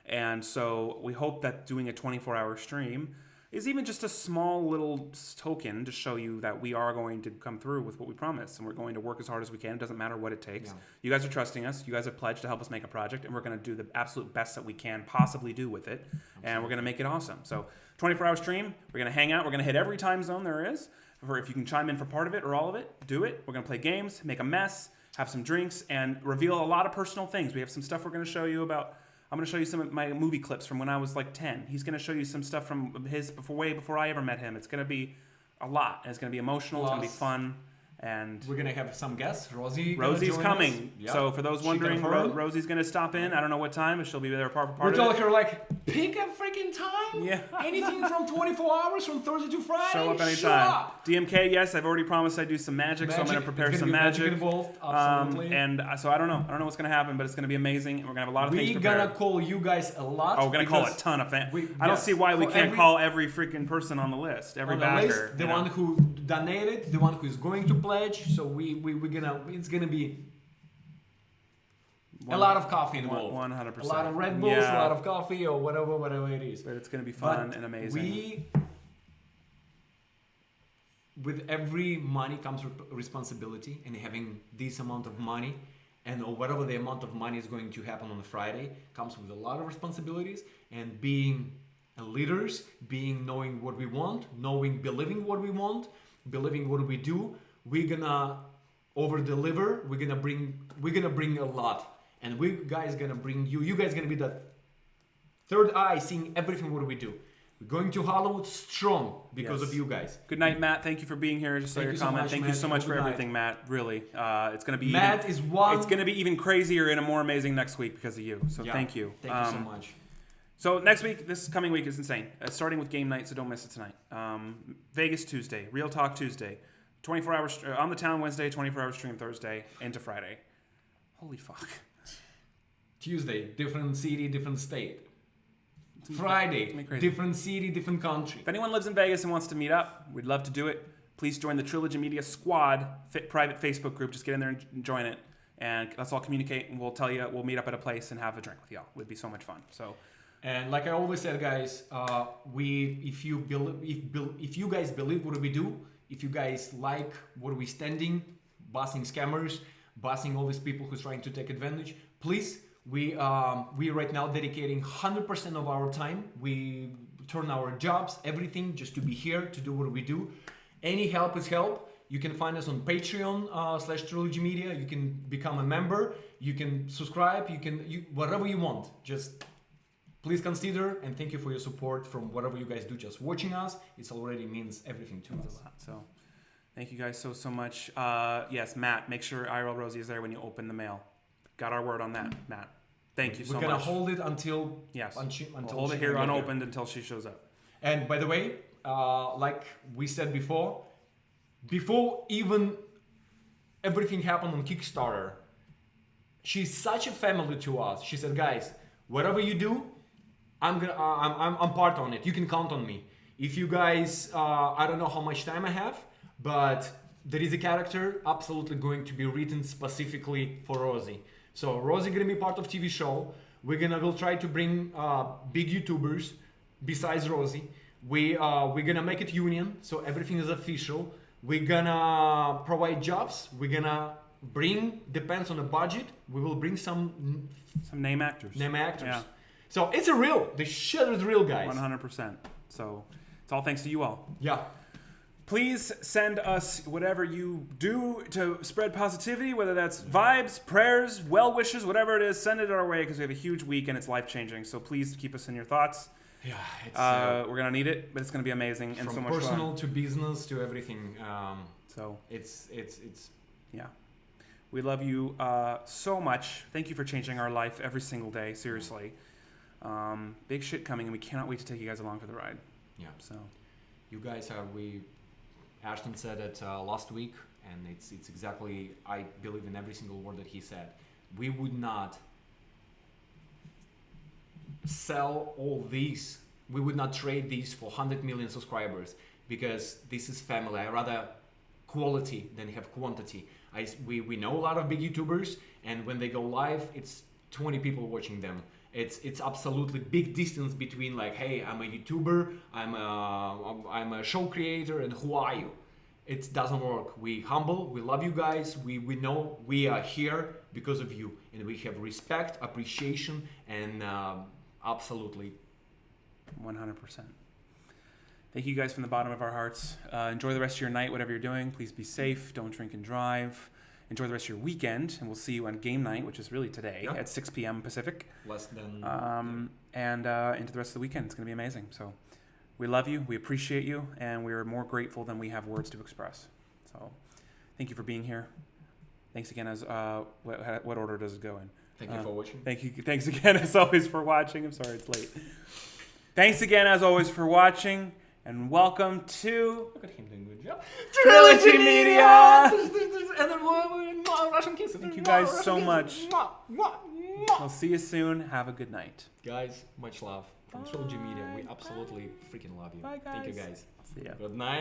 And so we hope that doing a 24-hour stream is even just a small little token to show you that we are going to come through with what we promise. And we're going to work as hard as we can. It doesn't matter what it takes. Yeah. You guys are trusting us. You guys have pledged to help us make a project. And we're going to do the absolute best that we can possibly do with it. And we're going to make it awesome. So 24-hour stream. We're going to hang out. We're going to hit every time zone there is. If you can chime in for part of it or all of it, do it. We're going to play games, make a mess, have some drinks, and reveal a lot of personal things. We have some stuff we're going to show you about. I'm going to show you some of my movie clips from when I was like 10. He's going to show you some stuff from his way before I ever met him. It's going to be a lot. It's going to be emotional. It's going to be Plus, fun. And We're gonna have some guests. Rosie's coming. Us. Yeah. So for those She wondering, confirmed. Rosie's going to stop in. I don't know what time, but she'll be there part We're of telling it. her like, pick a freaking time. Yeah. Anything from 24 hours from Thursday to Friday. Show up anytime. Show up. DMK, yes, I've already promised I'd do some magic, so I'm going to prepare It's some gonna be magic. involved, absolutely. And so I don't know what's going to happen, but it's going to be amazing. And we're going to have a lot of things We're prepared. gonna call you guys a lot. Oh, we're going to call a because ton of fans. I don't yes, see why we for can't call every freaking person on the list, every on the backer. list, the you know. one who donated, the one who is going to pledge. So it's gonna be a lot of coffee involved. 100%. A lot of Red Bulls, Yeah. a lot of coffee, or whatever it is. But it's going to be fun But and amazing. With every money comes responsibility, and having this amount of money, and or whatever the amount of money is going to happen on a Friday, comes with a lot of responsibilities. And being leaders, knowing what we want, believing what we want, believing what we do, we're gonna over deliver. We're gonna bring a lot, and you guys gonna be the third eye, seeing everything what we do. We're going to Hollywood strong because Yes. of you guys. Good night, Matt. Thank you for being here. Just Thank your you so comment. much, Thank you Matt. so much for Good night. everything, Matt. Really, it's going to be Matt is one. It's going to be even crazier and more amazing next week because of you. So Yeah. thank you. Thank you so much. So next week, this coming week is insane. Starting with game night, so don't miss it tonight. Vegas Tuesday, Real Talk Tuesday, 24 hours on the town Wednesday, 24-hour stream Thursday into Friday. Holy fuck! Tuesday, different city, different state. Gonna Friday, be crazy. different city, different country. If anyone lives in Vegas and wants to meet up, we'd love to do it. Please join the Trilogy Media Squad private Facebook group. Just get in there and join it, and let's all communicate. And we'll tell you. We'll meet up at a place and have a drink with y'all. It would be so much fun. So And like I always said, guys, if you guys believe what we do, if you guys like what we standing, busting scammers, busting all these people who's trying to take advantage, please, we right now dedicating 100% of our time. We turn our jobs, everything, just to be here to do what we do. Any help is help. You can find us on Patreon /Trilogy Media. You can become a member. You can subscribe. Whatever you want. Just please consider, and thank you for your support from whatever you guys do. Just watching us, it already means everything to us. A lot. So, thank you guys so much. Yes, Matt, make sure IRL Rosie is there when you open the mail. Got our word on that, Matt. Thank you so much. We're gonna hold it until we'll hold it here unopened until she shows up. And by the way, like we said before even everything happened on Kickstarter, she's such a family to us. She said, guys, whatever you do, I'm part on it. You can count on me. If you guys, I don't know how much time I have, but there is a character absolutely going to be written specifically for Rosie. So Rosie gonna be part of TV show. We'll try to bring big YouTubers besides Rosie. We're gonna make it union, so everything is official. We're gonna provide jobs. We're gonna bring, depends on the budget, we will bring some name actors. Yeah. So it's the shit is real, guys. 100%. So it's all thanks to you all. Yeah. Please send us whatever you do to spread positivity, whether that's vibes, prayers, well wishes, whatever it is, send it our way because we have a huge week and it's life-changing. So please keep us in your thoughts. Yeah, it's, we're going to need it, but it's going to be amazing and so much fun. From personal to business to everything. So it's yeah. We love you so much. Thank you for changing our life every single day, seriously. Big shit coming and we cannot wait to take you guys along for the ride. Yeah. So you guys Ashton said it last week, and it's exactly, I believe in every single word that he said. We would not sell all these. We would not trade these for 100 million subscribers because this is family. I rather quality than have quantity. We know a lot of big YouTubers, and when they go live, it's 20 people watching them. It's absolutely big distance between like, hey, I'm a YouTuber, I'm a show creator, and who are you? It doesn't work. We humble, we love you guys, we know we are here because of you, and we have respect, appreciation, and absolutely 100%. Thank you guys from the bottom of our hearts. Enjoy the rest of your night, whatever you're doing. Please be safe, don't drink and drive. Enjoy the rest of your weekend, and we'll see you on game night, which is really today at 6 p.m. Pacific. Less than... and into the rest of the weekend. It's going to be amazing. So we love you, we appreciate you, and we're more grateful than we have words to express. So thank you for being here. Thanks again. As what order does it go in? Thank you for watching. Thanks again, as always, for watching. I'm sorry it's late. Thanks again, as always, for watching. And welcome to... Look at him doing a good job. Trilogy Media! And then Russian kisses. Thank you guys so much. I'll see you soon. Have a good night. Guys, much love. From Trilogy Media, we absolutely freaking love you. Bye, guys. Thank you, guys. See ya. Good night.